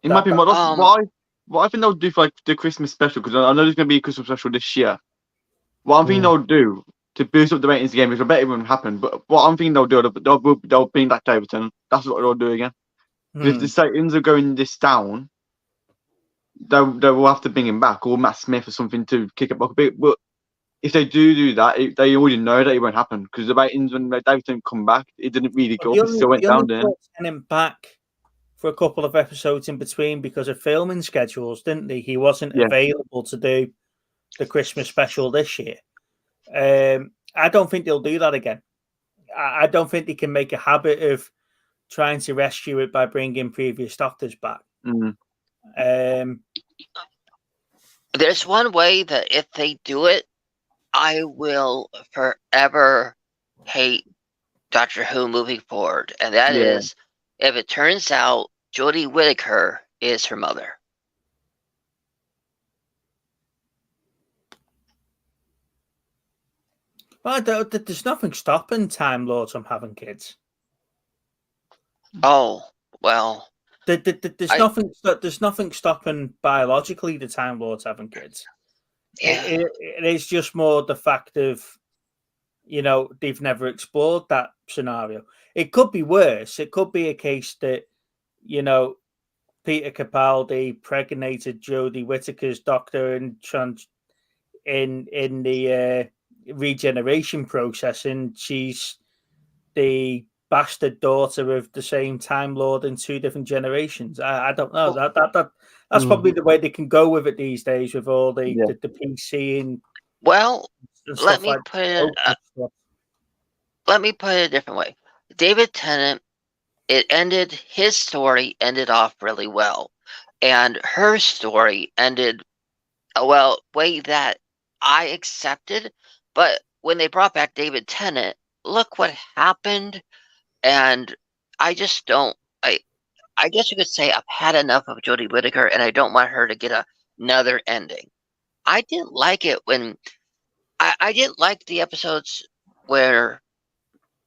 It might be what I think they'll do for like the Christmas special, because I know there's going to be a Christmas special this year. What I'm thinking they'll do to boost up the ratings again, which I bet it won't happen, but what I'm thinking they'll do, they'll bring back David Tennant. That's what they'll do again. If the Satan's are going this down, they will have to bring him back, or Matt Smith or something to kick it back a bit. But if they do that, they already know that it won't happen, because the ratings when David Tennant come back, it didn't really go up. It still went down there. Tennant back for a couple of episodes in between because of filming schedules, didn't he? He wasn't available to do the Christmas special this year. I don't think they'll do that again. I don't think they can make a habit of trying to rescue it by bringing previous Doctors back. There's one way that if they do it, I will forever hate Doctor Who moving forward, and that is if it turns out Jodie Whittaker is her mother. Well, there's nothing stopping Time Lords from having kids. Oh, well. There's nothing stopping biologically the Time Lords having kids. Yeah. It is just more the fact of, they've never explored that scenario. It could be worse. It could be a case that, Peter Capaldi pregnated Jodie Whittaker's doctor in the regeneration process, and she's the bastard daughter of the same Time Lord in two different generations. I don't know. That's probably the way they can go with it these days with all the PC and let me put it a different way. David Tennant, his story ended off really well, and her story ended way that I accepted. But when they brought back David Tennant, look what happened. And I just don't. I guess you could say I've had enough of Jodie Whittaker, and I don't want her to get another ending. I didn't like it when I didn't like the episodes where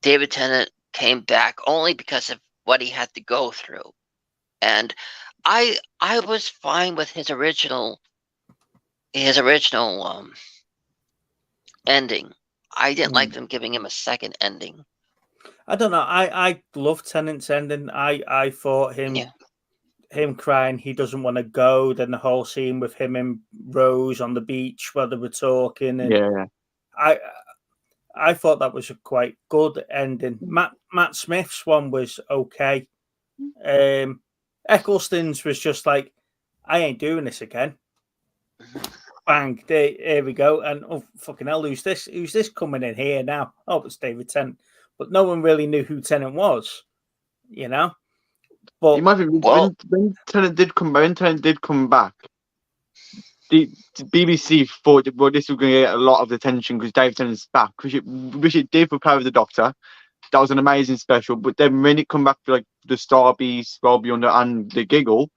David Tennant came back only because of what he had to go through, and I was fine with his original ending. I didn't like them giving him a second ending. I don't know. I love Tennant's ending. I thought him crying, he doesn't want to go. Then the whole scene with him and Rose on the beach while they were talking. And I thought that was a quite good ending. Matt Smith's one was okay. Eccleston's was just like, I ain't doing this again. Bang! Here we go. And oh fucking hell, who's this? Who's this coming in here now? Oh, it's David Tennant. But no one really knew who Tennant was, But when Tennant did come back, the BBC thought this was going to get a lot of attention because David Tennant's back, which it did for Power of the Doctor. That was an amazing special. But then when it come back to like the Star Beast, Well Beyond, and the Giggle,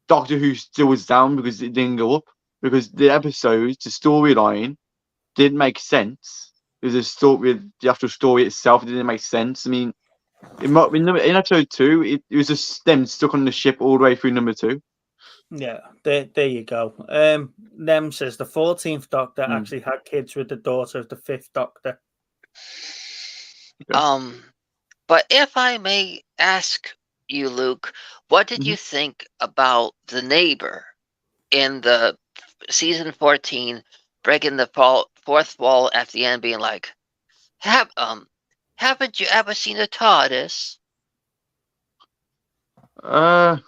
Doctor Who still was down because it didn't go up, because the episodes, the storyline, didn't make sense. The story, the actual story itself, didn't make sense. I mean, in episode 2, it was just them stuck on the ship all the way through number 2. Yeah, there you go. Nem says the 14th Doctor actually had kids with the daughter of the 5th Doctor. But if I may ask you, Luke, what did you think about the neighbor in the season 14 breaking the fourth wall at the end, being like, haven't you ever seen a TARDIS? I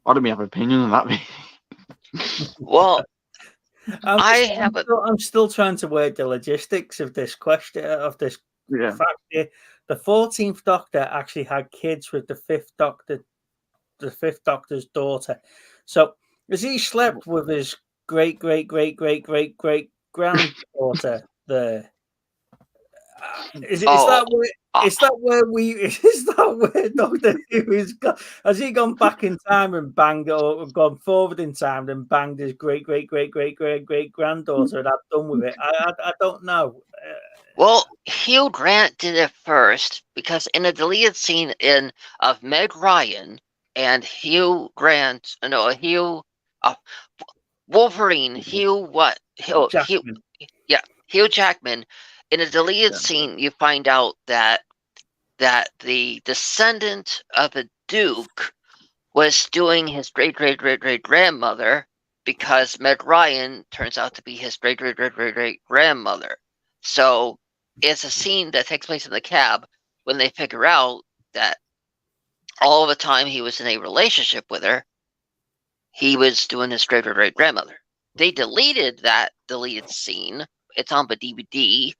don't have an opinion on that. Well, I'm still trying to work the logistics of this question, of this fact here. The 14th Doctor actually had kids with the 5th Doctor, the 5th Doctor's daughter. So has he slept with his great granddaughter there? Is that Is that where is that where Doctor Who is gone? Has he gone back in time and banged, or gone forward in time and banged his great granddaughter and had done with it? I don't know. Well, Hugh Grant did it first because in a deleted scene of Meg Ryan and Hugh Grant, no, Wolverine, Hugh Jackman. Hugh Jackman. In a deleted scene, you find out that the descendant of the Duke was doing his great grandmother, because Meg Ryan turns out to be his great grandmother. So it's a scene that takes place in the cab when they figure out that all the time he was in a relationship with her, he was doing his great grandmother. They deleted that deleted scene. It's on the DVD.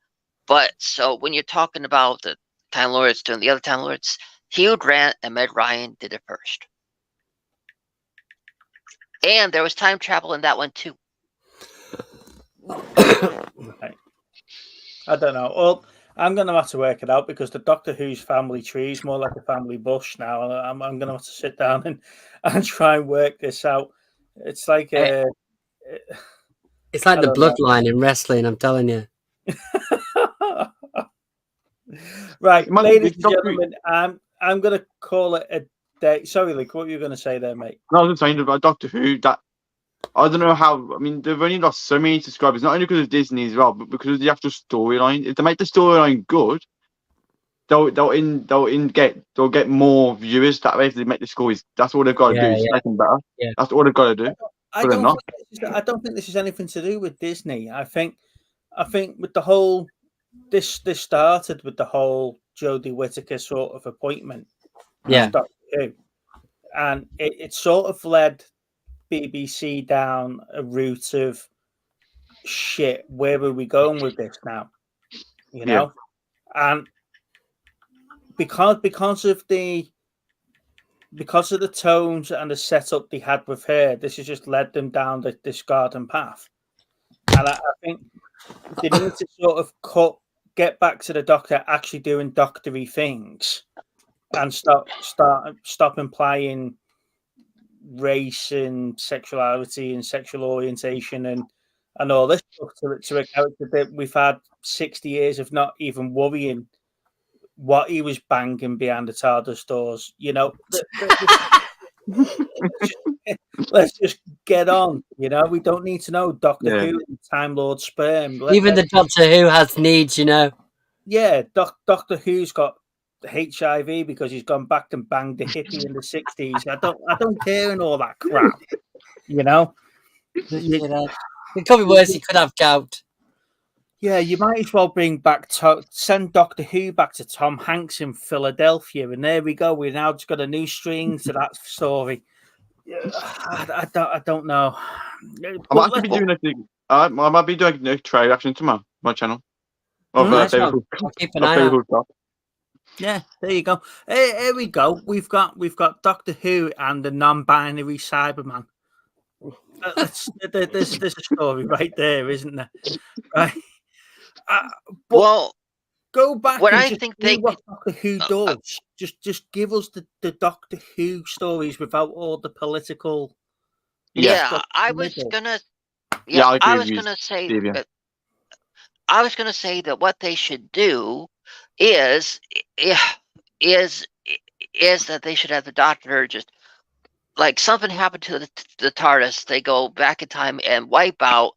But so when you're talking about the Time Lords doing the other Time Lords, Hugh Grant and Meg Ryan did it first. And there was time travel in that one too. Right. I don't know. Well, I'm going to have to work it out because the Doctor Who's family tree is more like a family bush now. I'm going to have to sit down and try and work this out. It's like it's like the bloodline in wrestling. I'm telling you. Right, ladies and gentlemen, I'm going to call it a day. Sorry, Luke, what were you going to say there, mate? No, I was saying about Doctor Who that I don't know how. I mean, they've only lost so many subscribers, not only because of Disney as well, but because of the actual storyline. If they make the storyline good, they'll get more viewers that way. If they make the stories, that's all they've got to do. Is make them better. Yeah. That's all they've got to do. I don't think this is anything to do with Disney. I think with the whole this started with the whole Jodie Whittaker sort of appointment. Yeah. Doctor Who, and it sort of led BBC down a route of shit. Where are we going with this now? You know, and because of the tones and the setup they had with her, this has just led them down this garden path. And I think they need to sort of get back to the Doctor actually doing doctory things, and stop implying race and sexuality and sexual orientation and all this stuff to a character that we've had 60 years of not even worrying what he was banging behind the TARDIS doors. You know, let's just get on. You know, we don't need to know Doctor Who and Time Lord sperm. Even the Doctor Who has needs, you know. Yeah, Doctor Who's got HIV because he's gone back and banged a hippie in the 60s. I don't care and all that crap. You know? It could be worse. He could have gout. Yeah, you might as well send Doctor Who back to Tom Hanks in Philadelphia, and there we go. We now just got a new string to that story. I don't know. I might be doing I might be doing a trade action tomorrow on my channel. I'll keep an eye out. Yeah, there you go. Here we go. We've got Doctor Who and the non-binary Cyberman. There's a story right there, isn't there? Right. Well, go back. What and I just think do what Doctor Who does. Just give us the Doctor Who stories without all the political. Yeah, I was gonna say that what they should do is that they should have the Doctor just like something happened to the TARDIS. They go back in time and wipe out.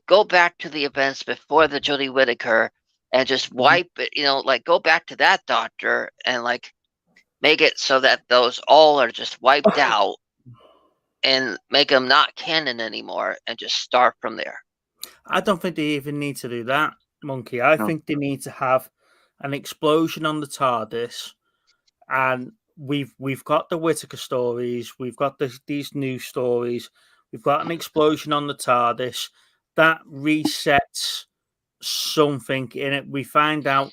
Go back to the events before the Jodie Whittaker and just wipe it. You know, go back to that Doctor and make it so that those all are just wiped out and make them not canon anymore and just start from there. I don't think they even need to do that, Monkey. I think they need to have an explosion on the TARDIS, and we've got the Whittaker stories, we've got these new stories, we've got an explosion on the TARDIS that resets something in it. We find out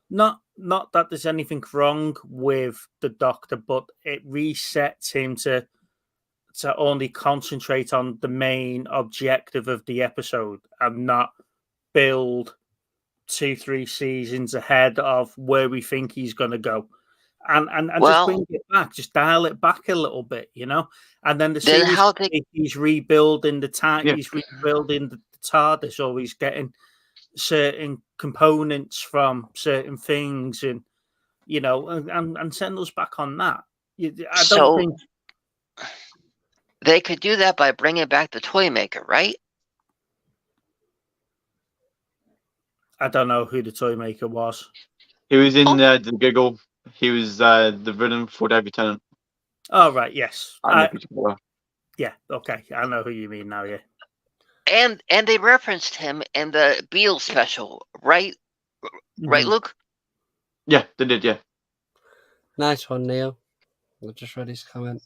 not that there's anything wrong with the Doctor, but it resets him to only concentrate on the main objective of the episode and not build 2-3 seasons ahead of where we think he's going to go, and Well, just bring it back, just dial it back a little bit, you know. And then the then series, how they he's rebuilding the time, Yeah. he's rebuilding the TARDIS, or he's getting certain components from certain things, and you know, and send us back on that. I don't so think they could do that by bringing back the toy maker, right? I don't know who the toy maker was. He was in Oh. the Giggle. He was the villain for David Tennant. Oh right, yes. Yeah. Yeah, okay. I know who you mean now, yeah. And they referenced him in the Beatles special, right? Right, Mhm. Luke? Yeah, they did. Yeah. Nice one, Neil. I just read his comment.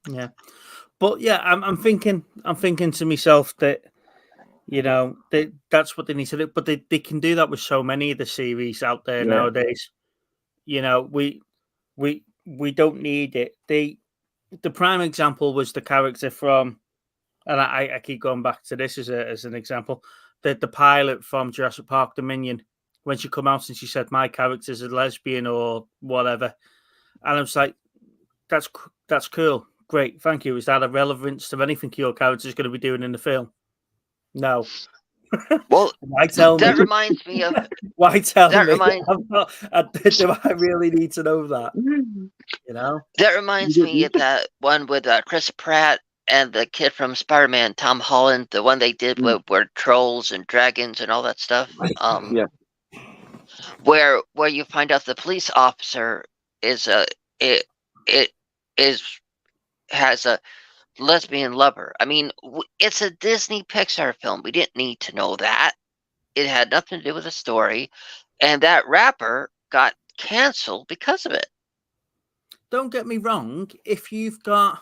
Yeah. But yeah, I'm thinking to myself that, you know, that's what they need to do. But they can do that with so many of the series out there Yeah. nowadays. You know, we don't need it. The prime example was the character from, and I keep going back to this as an example, the pilot from Jurassic Park Dominion, when she come out and she said my character's a lesbian or whatever, and I was like, that's cool, great, thank you. Is that a relevance to anything your character's going to be doing in the film? No. Well, Why tell me? that reminds me of Why tell that me? reminds Do I really need to know that? You know? that reminds me of that one with Chris Pratt and the kid from Spider-Man, Tom Holland, the one they did with where trolls and dragons and all that stuff. Yeah. Where you find out the police officer is has a lesbian lover. I mean, it's a Disney Pixar film. We didn't need to know that. It had nothing to do with the story, and that rapper got canceled because of it. Don't get me wrong. If you've got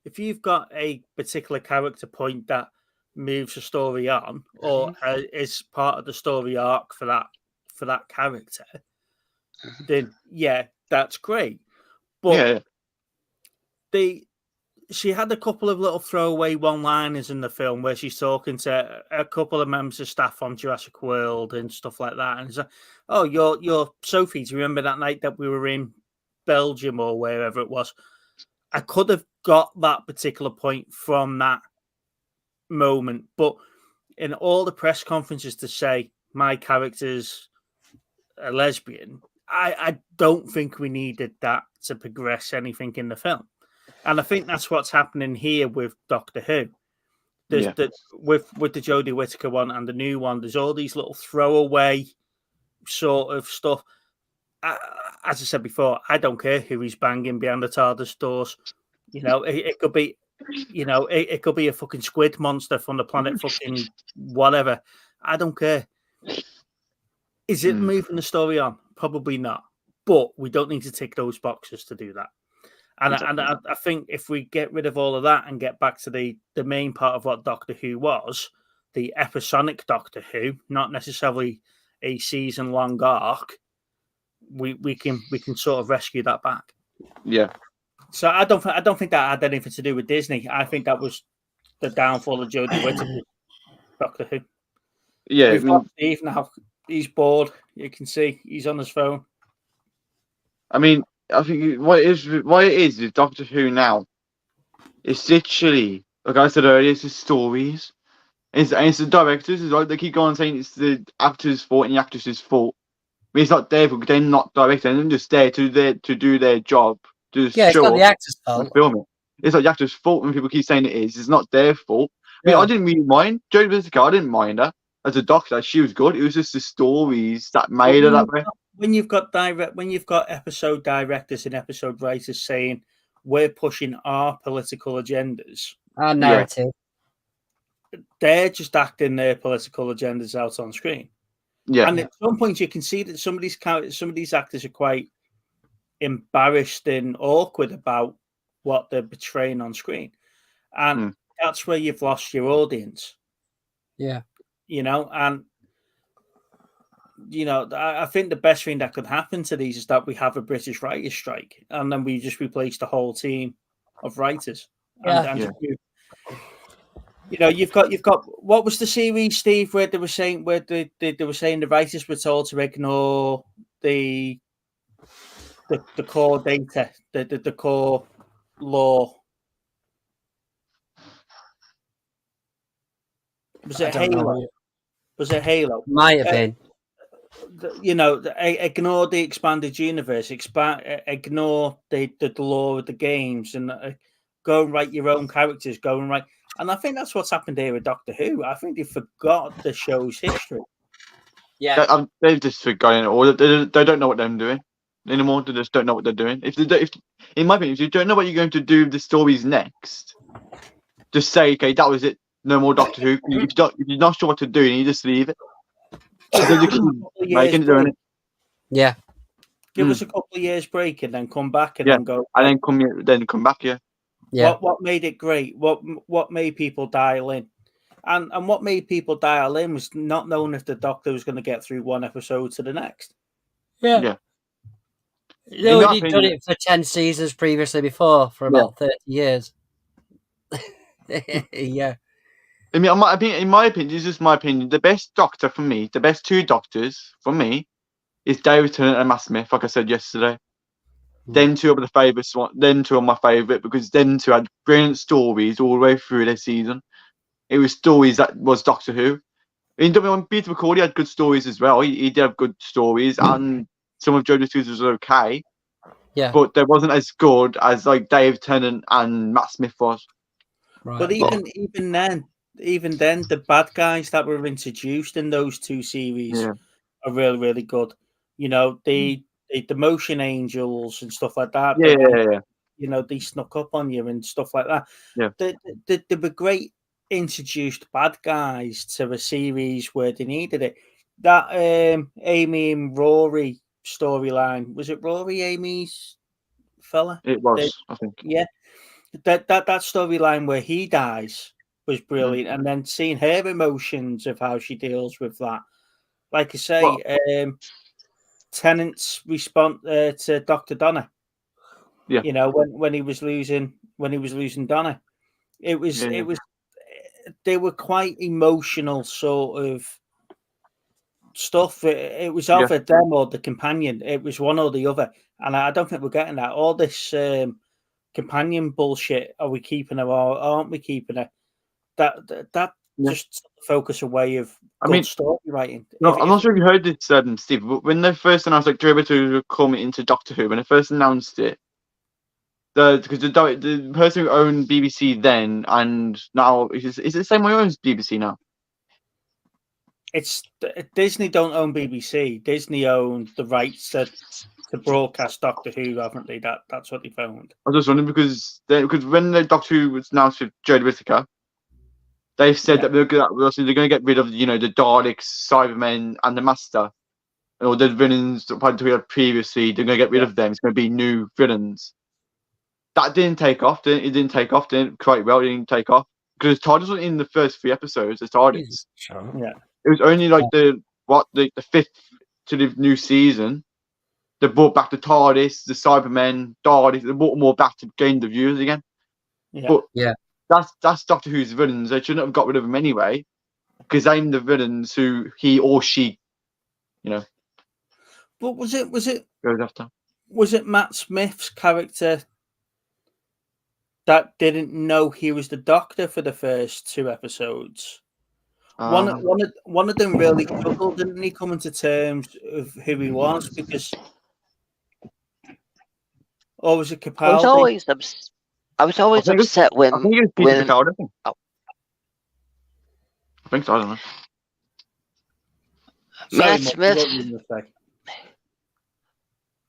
a particular character point that moves the story on, or is part of the story arc for that character, then yeah, that's great. But she had a couple of little throwaway one-liners in the film where she's talking to a couple of members of staff from Jurassic World and stuff like that. And it's like, oh, you're Sophie. Do you remember that night that we were in Belgium or wherever it was? I could have got that particular point from that moment, but in all the press conferences to say my character's a lesbian, I don't think we needed that to progress anything in the film. And I think that's what's happening here with Doctor Who. There's with the Jodie Whittaker one and the new one, there's all these little throwaway sort of stuff. As I said before, I don't care who he's banging behind the TARDIS doors. You know, it could be, you know, it could be a fucking squid monster from the planet fucking whatever. I don't care. Is it moving the story on? Probably not. But we don't need to tick those boxes to do that. And I think if we get rid of all of that and get back to the main part of what Doctor Who was, the episodic Doctor Who, not necessarily a season-long arc, we can sort of rescue that back. Yeah. So I don't think that had anything to do with Disney. I think that was the downfall of Jodie Whittaker, Doctor Who. Yeah, We've got Steve now. He's bored. You can see he's on his phone. I mean, I think what it is with Doctor Who now, it's literally, like I said earlier, it's the stories. And it's the directors as well. They keep going saying it's the actors' fault and the actresses' fault. I mean, it's not their fault. They're not directing. They're just there to do their job. To yeah, it's show not the actors' fault. and film it. It's like the actors' fault when people keep saying it is. It's not their fault. I mean, I didn't really mind Jodie Whittaker. I didn't mind her as a doctor. She was good. It was just the stories that made her that way. When you've got episode directors and episode writers saying we're pushing our political agendas, our narrative, they're just acting their political agendas out on screen. Yeah, and at some point you can see that some of these actors are quite embarrassed and awkward about what they're portraying on screen, and that's where you've lost your audience. Yeah, you know, and you know, I think the best thing that could happen to these is that we have a British writers' strike, and then we just replace the whole team of writers. You know, you've got what was the series, Steve, where they were saying the writers were told to ignore the core data, the core law. Was it Halo? Was it Halo? Might have been. You know, ignore the expanded universe, ignore the law of the games, and go and write your own characters. Go and write. And I think that's what's happened here with Doctor Who. I think they forgot the show's history. Yeah, they've just forgotten it all. They don't know what they're doing anymore. They just don't know what they're doing. If in my opinion, if you don't know what you're going to do with the stories next, just say, okay, that was it. No more Doctor Who. If you're not sure what to do, you just leave it. Making it doing it. Yeah. Give us a couple of years break and then come back and then go. And then come back. Yeah. Yeah. What made it great? What made people dial in? And what made people dial in was not knowing if the Doctor was going to get through one episode to the next. Yeah. No, he'd done it for 10 seasons previously before for about 30 years. Yeah. I mean, in my opinion, this is my opinion. The best Doctor for me, the best two Doctors for me, is Dyer Tennant and Matt Smith. Like I said yesterday, them two are the favourites. Them two are my favourite because them two had brilliant stories all the way through their season. It was stories that was Doctor Who. In Peter McCauley had good stories as well. He did have good stories, and some of Jodie's stories was okay. Yeah, but they wasn't as good as like Dave Tennant and Matt Smith was. Right. But even then, the bad guys that were introduced in those two series are really, really good. You know, the motion angels and stuff like that. Yeah. You know, they snuck up on you and stuff like that. Yeah. They were great introduced bad guys to a series where they needed it. That Amy and Rory storyline, was it Rory, Amy's fella? It was, I think. Yeah. That storyline where he dies was brilliant, and then seeing her emotions of how she deals with that. Like I say, Tennant's response to Dr. Donna. Yeah. You know, when he was losing Donna. It was they were quite emotional sort of stuff. It was either them or the companion. It was one or the other. And I don't think we're getting that. All this companion bullshit, are we keeping her or aren't we keeping her? That just focus away of story writing. No, I'm not sure if you heard this, Steve, but when they first announced like Draper to come into Doctor Who, when they first announced it, because the person who owned BBC then and now is it the same way who owns BBC now? It's Disney don't own BBC. Disney owned the rights to broadcast Doctor Who, haven't they? That's what they found. I was just wondering because when the Doctor Who was announced with Jodie Whittaker, they said that they're going to get rid of the Daleks, Cybermen, and the Master, and all the villains that we had previously. They're going to get rid of them. It's going to be new villains. That didn't take off. It didn't take off. Didn't quite well. It didn't take off because TARDIS wasn't in the first 3 episodes. The TARDIS. Yeah. It was only like the 5th to the new season. They brought back the TARDIS, the Cybermen, Daleks. They brought them all back to gain the viewers again. Yeah. But that's Doctor Who's villains. They shouldn't have got rid of them anyway, because they're the villains who he or she, But was it goes after? Was it Matt Smith's character that didn't know he was the Doctor for the first 2 episodes? One of them really struggled, didn't he, coming to terms of who he was? Because, or was it Capaldi? I was always upset when. I think it was Peter Capaldi. I think so. I don't know.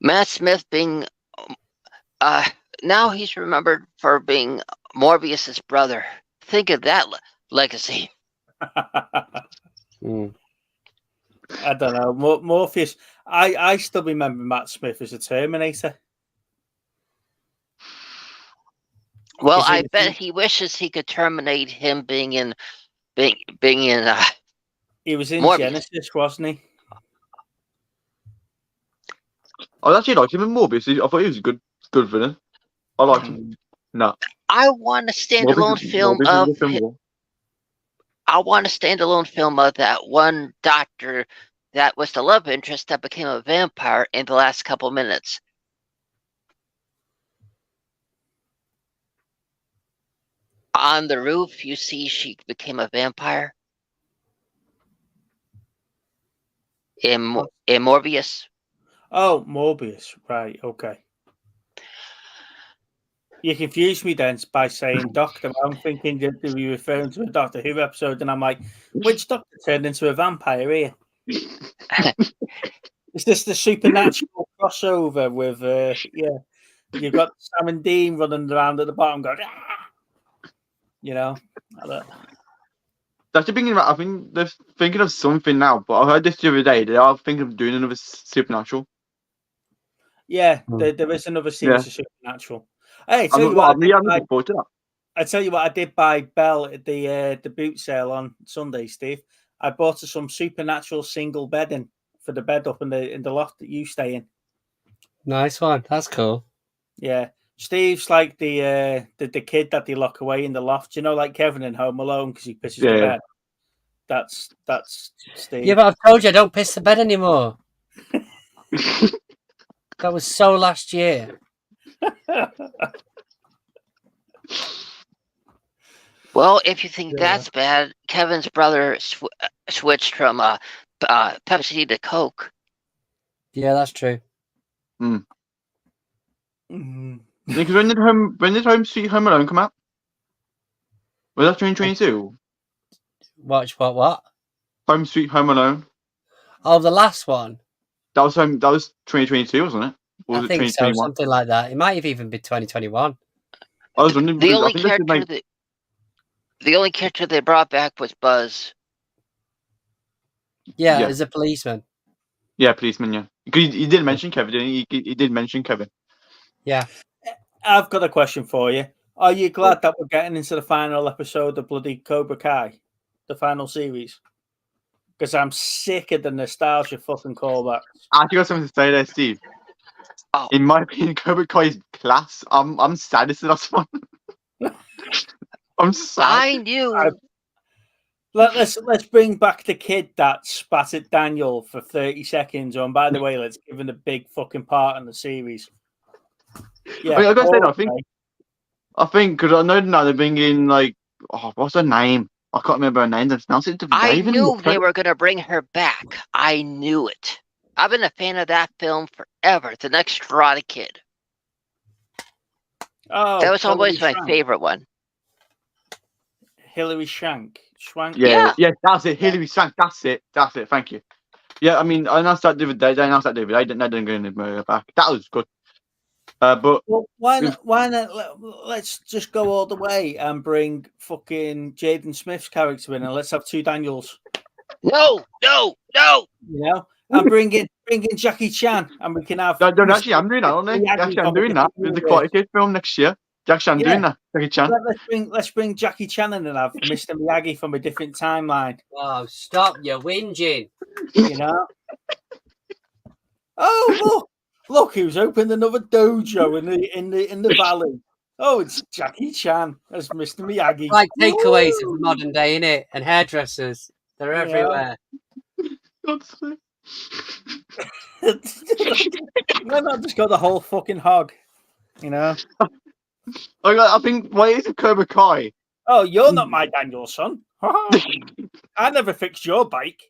Matt Smith being now he's remembered for being Morbius's brother. Think of that legacy. I don't know. Morpheus. I still remember Matt Smith as a Terminator. Well, I bet he wishes he could terminate him being in. He was in Morbius. Genesis, wasn't he? I actually liked him in Morbius. I thought he was a good villain. I liked him. No. I want a standalone film of. I want a standalone film of that one doctor that was the love interest that became a vampire in the last couple minutes. On the roof, you see she became a vampire. In Morbius. Oh, Morbius. Right, okay. You confused me then by saying doctor. I'm thinking that you were referring to a Doctor Who episode, and I'm like, which doctor turned into a vampire here? Is this the supernatural crossover with, yeah, you've got Sam and Dean running around at the bottom going, ah! You know? That's thinking about, I think they're thinking of something now, but I heard this the other day. They are thinking of doing another Supernatural. Yeah, there is another series of Supernatural. Hey, I'm looking forward to that. I tell you what, I did buy Bell at the boot sale on Sunday, Steve. I bought her some Supernatural single bedding for the bed up in the loft that you stay in. Nice one. That's cool. Yeah. Steve's like the kid that they lock away in the loft, you know, like Kevin in Home Alone because he pisses the bed. That's Steve. Yeah, but I've told you I don't piss the bed anymore. That was so last year. Well, if you think that's bad, Kevin's brother switched from Pepsi to Coke. Yeah, that's true. Because when did Home Sweet Home Alone come out? Was that 2022? What? Home Sweet Home Alone. Oh, the last one. That was 2022, wasn't it? Or was I think so, something like that. It might have even been 2021. I was wondering. The only character they brought back was Buzz. Yeah, as a policeman. Yeah, policeman. Yeah, because he did mention Kevin, didn't he? He did mention Kevin. Yeah. I've got a question for you. Are you glad that we're getting into the final episode of bloody Cobra Kai, the final series? Because I'm sick of the nostalgia fucking callbacks. I actually got something to say there, Steve. Oh. In my opinion, Cobra Kai is class. I'm sad it's the last one. I'm sad. I knew. Let's bring back the kid that spat at Daniel for 30 seconds. And by the way, let's give him a big fucking part in the series. Yeah, I gotta say, I think because I know now they're bringing like, what's her name? I can't remember her name. I knew they were gonna bring her back. I knew it. I've been a fan of that film forever. The next Karate Kid. Oh, that was always my favorite one. Hilary Swank. Yeah, that's it. Hilary Swank. That's it. Thank you. Yeah, I mean, I announced that the other day. I didn't bring her back. That was good. But why not? Let's just go all the way and bring fucking Jaden Smith's character in, and let's have two Daniels. No. You know, and bring in Jackie Chan, and we can have. I'm doing that, aren't I? Actually, I'm doing that with the Karate Kid film next year. Actually, I'm doing that. Jackie Chan. Let's bring Jackie Chan in and have Mr. Miyagi from a different timeline. Oh, stop your whinging. You know. Oh look, who's opened another dojo in the valley. Oh, it's Jackie Chan as Mr. Miyagi. Like takeaways of modern day, innit? And hairdressers. They're everywhere. Why not just go the whole fucking hog? You know? I think, why is it Cobra Kai? Oh, you're not my Daniel, son. I never fixed your bike.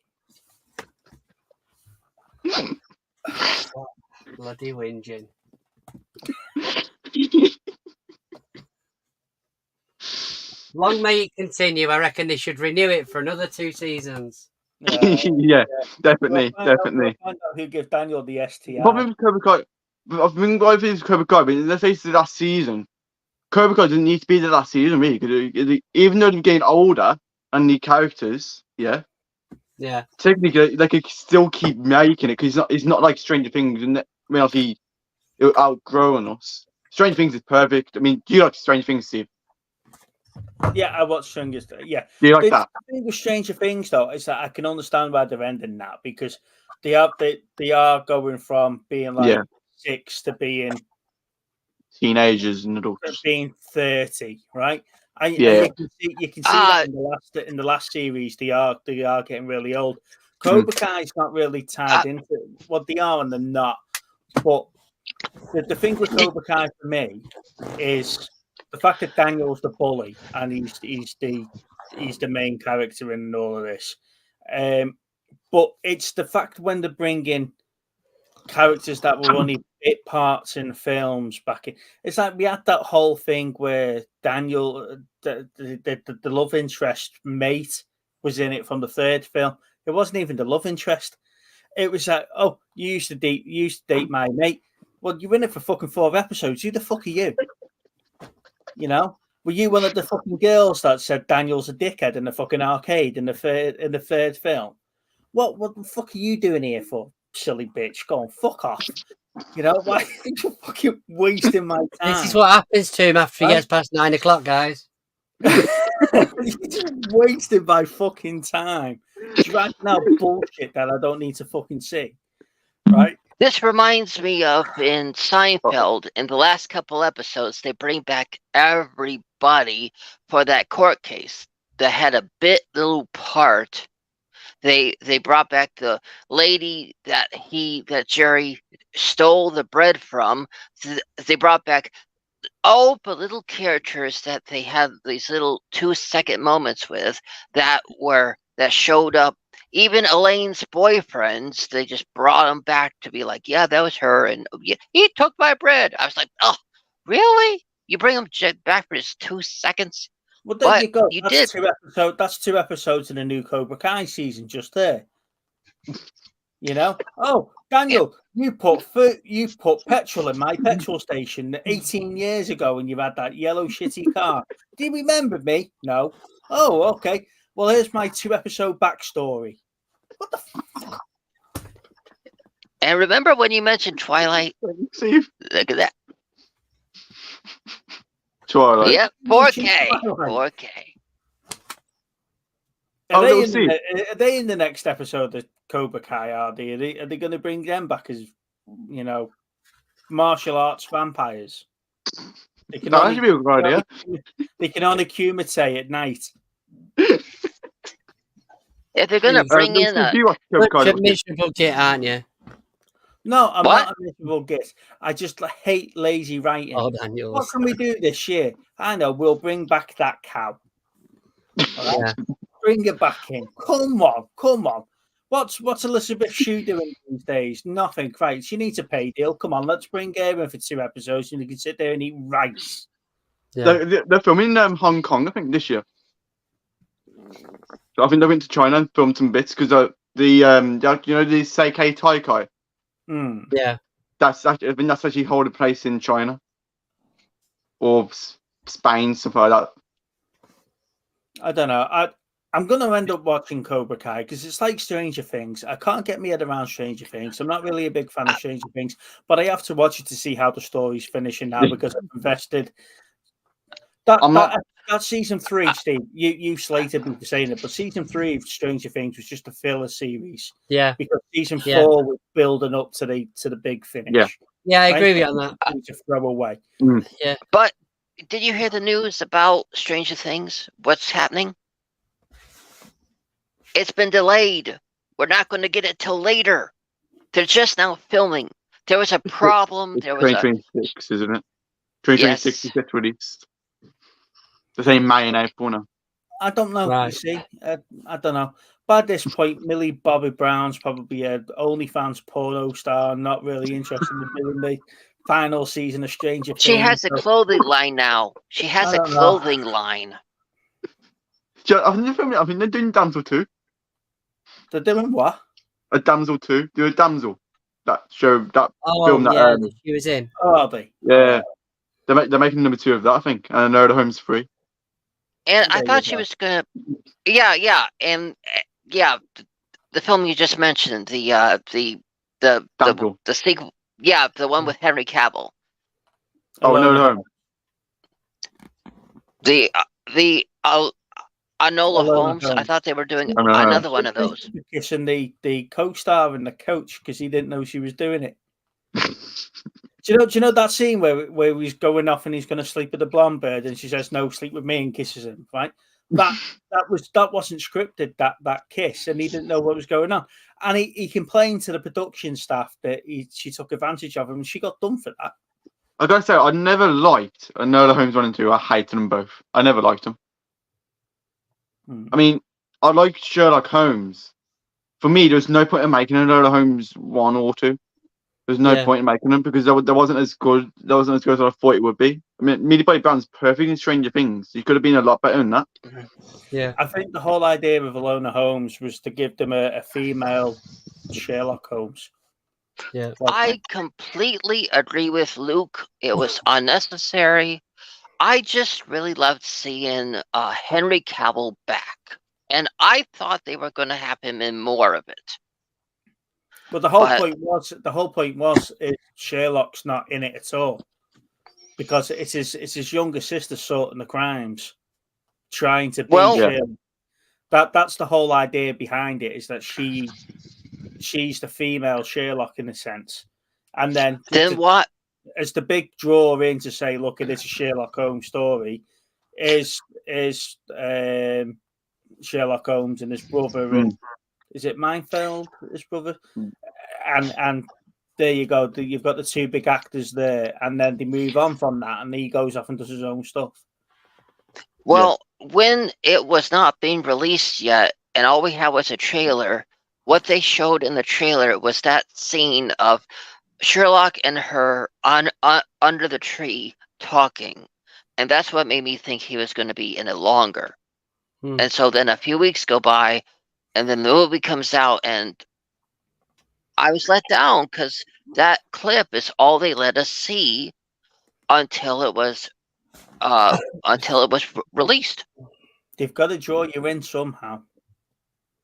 Bloody whinging. Long may it continue. I reckon they should renew it for another 2 seasons. Yeah, definitely. We'll find out who gives Daniel the STI. Probably Cobra Kai. I think it's Cobra Kai, but let's say it's the last season. Cobra Kai doesn't need to be the last season, really, because even though they're getting older and the characters, yeah, technically they could still keep making it because it's not like Stranger Things, and obviously it'll outgrow on us. Stranger Things is perfect. I mean, do you like Stranger Things, Steve? Yeah, I watched Stranger Things. Yeah, do you like that? The thing with Stranger Things though is that I can understand why they're ending that because they are going from being like 6 to being teenagers and adults being 30, right? And Yeah. you can see that in the last series, they are getting really old. Cobra Kai's not really tied into what they are and they're not. But the thing with Cobra Kai for me is the fact that Daniel's the bully and he's the main character in all of this. But it's the fact when they bring in characters that were only bit parts in films back in. It's like we had that whole thing where Daniel, the love interest mate, was in it from the third film. It wasn't even the love interest. It was like, oh, you used to date my mate. Well, you're in it for fucking 4 episodes. Who the fuck are you? You know, were you one of the fucking girls that said Daniel's a dickhead in the fucking arcade in the third film? What the fuck are you doing here for, silly bitch? Go on, fuck off. You know, why are you fucking wasting my time? This is what happens to him after he gets past 9 o'clock, guys. You're just wasting my fucking time. Dragging out bullshit that I don't need to fucking see. Right? This reminds me of in Seinfeld, in the last couple episodes, they bring back everybody for that court case that had a little part. They brought back the lady that Jerry stole the bread from. They brought back all the little characters that they had these little 2-second moments with that showed up. Even Elaine's boyfriends, they just brought them back to be like, yeah, that was her, and yeah, he took my bread. I was like, oh, really? You bring them back for just 2 seconds? Well, there you go. That's 2 episodes in the new Cobra Kai season, just there. You know? Oh, Daniel, you put petrol in my petrol station 18 years ago, and you had that yellow shitty car. Do you remember me? No. Oh, okay. Well, here's my 2-episode backstory. What the fuck? And remember when you mentioned Twilight? See? Look at that. Twilight. Yep, 4K. 4K. Are they in the next episode of Cobra Kai? Are they going to bring them back as, you know, martial arts vampires? They can That should be a good idea. They can only kumite at night. If they're going to bring in a miserable git, aren't you? No, I'm not a miserable git. I just hate lazy writing. Oh, Daniel. What can we do this year? I know, we'll bring back that cow. All right? Yeah. Bring it back in. Come on. What's Elizabeth Shue doing these days? Nothing. Right. She needs a pay deal. Come on, let's bring her in for 2 episodes and you can sit there and eat rice. Yeah. They're filming Hong Kong, I think, this year. So I think they went to China and filmed some bits because the Seikei Taikai. Yeah. I think that's actually holding place in China or Spain, something like that. I don't know. I'm going to end up watching Cobra Kai because it's like Stranger Things. I can't get my head around Stranger Things. I'm not really a big fan of Stranger Things, but I have to watch it to see how the story's finishing now because I've invested. That season 3, Steve, you slated me for saying it, but season 3 of Stranger Things was just a filler series. Yeah. Because season 4 was building up to the big finish. Yeah, I agree with you on that. To throw away. Yeah. But did you hear the news about Stranger Things? What's happening? It's been delayed. We're not going to get it till later. They're just now filming. There was a problem. It's 2026, isn't it? 2026 is get released. The same May and April now. I don't know. Right. You see, I don't know. By this point, Millie Bobby Brown's probably an OnlyFans porno star, not really interested in doing the final season of Stranger Things. She has a clothing line now. She has a clothing line. I think they're doing Damsel 2. They're doing what? A Damsel 2. Do a Damsel. That show, that film that that she was in. Oh, are they? Yeah. They're making number 2 of that, I think. And I know the home's free. And I thought she was gonna, and the film you just mentioned, the sequel, the one with Henry Cavill. Oh, no, home. The Enola Holmes. I thought they were doing another one of those. Kissing the co-star and the coach because he didn't know she was doing it. Do you know that scene where he's going off and he's going to sleep with the blonde bird, and she says, "No, sleep with me," and kisses him. Right? That wasn't scripted. That kiss, and he didn't know what was going on, and he complained to the production staff that she took advantage of him, and she got done for that. I gotta say, I never liked Enola Holmes 1 and 2. I hated them both. I never liked them. I mean, I liked Sherlock Holmes. For me, there was no point in making Enola Holmes 1 or 2. There's no point in making them because there wasn't as good. There wasn't as good as I thought it would be. I mean, Millie Bobby Brown's perfect in Stranger Things. You could have been a lot better than that. Yeah, I think the whole idea of Enola Holmes was to give them a female Sherlock Holmes. Yeah, I completely agree with Luke. It was unnecessary. I just really loved seeing Henry Cavill back, and I thought they were going to have him in more of it. But the whole point was Sherlock's not in it at all, because it's his younger sister sorting the crimes, trying to be Sherlock. That's the whole idea behind it, is that she's the female Sherlock in a sense, and then what? As the big draw in to say, look, it is a Sherlock Holmes story, is Sherlock Holmes and his brother and. Is it Meinfeld, his brother? And there you go. You've got the two big actors there, and then they move on from that, and he goes off and does his own stuff. Well, when it was not being released yet, and all we had was a trailer, what they showed in the trailer was that scene of Sherlock and her under the tree talking, and that's what made me think he was going to be in it longer. And so then a few weeks go by, and then the movie comes out, and I was let down because that clip is all they let us see until it was released. They've got to draw you in somehow.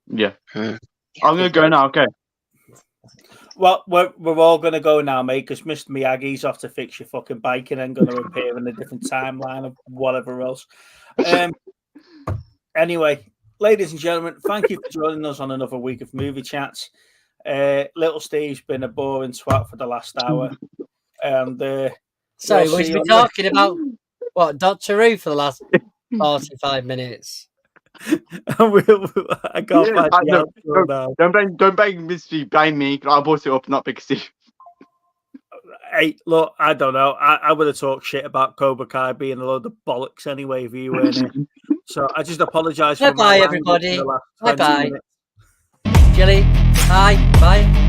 Yeah. I'm gonna go now. Okay. Well, we're all gonna go now, mate, because Mr. Miyagi's off to fix your fucking bike and then gonna appear in a different timeline of whatever else. Anyway. Ladies and gentlemen, thank you for joining us on another week of Movie Chats. Little Steve's been a boring twat for the last hour. And sorry, we've been talking about what, Doctor Who for the last 45 minutes. I can't find the outro now. Don't blame Mr. Blame me. I brought it up, not Big Steve. Hey, look, I don't know. I would have talked shit about Cobra Kai being a load of bollocks anyway if you weren't here. So I just apologise for Bye, everybody. Bye. Gilly, bye.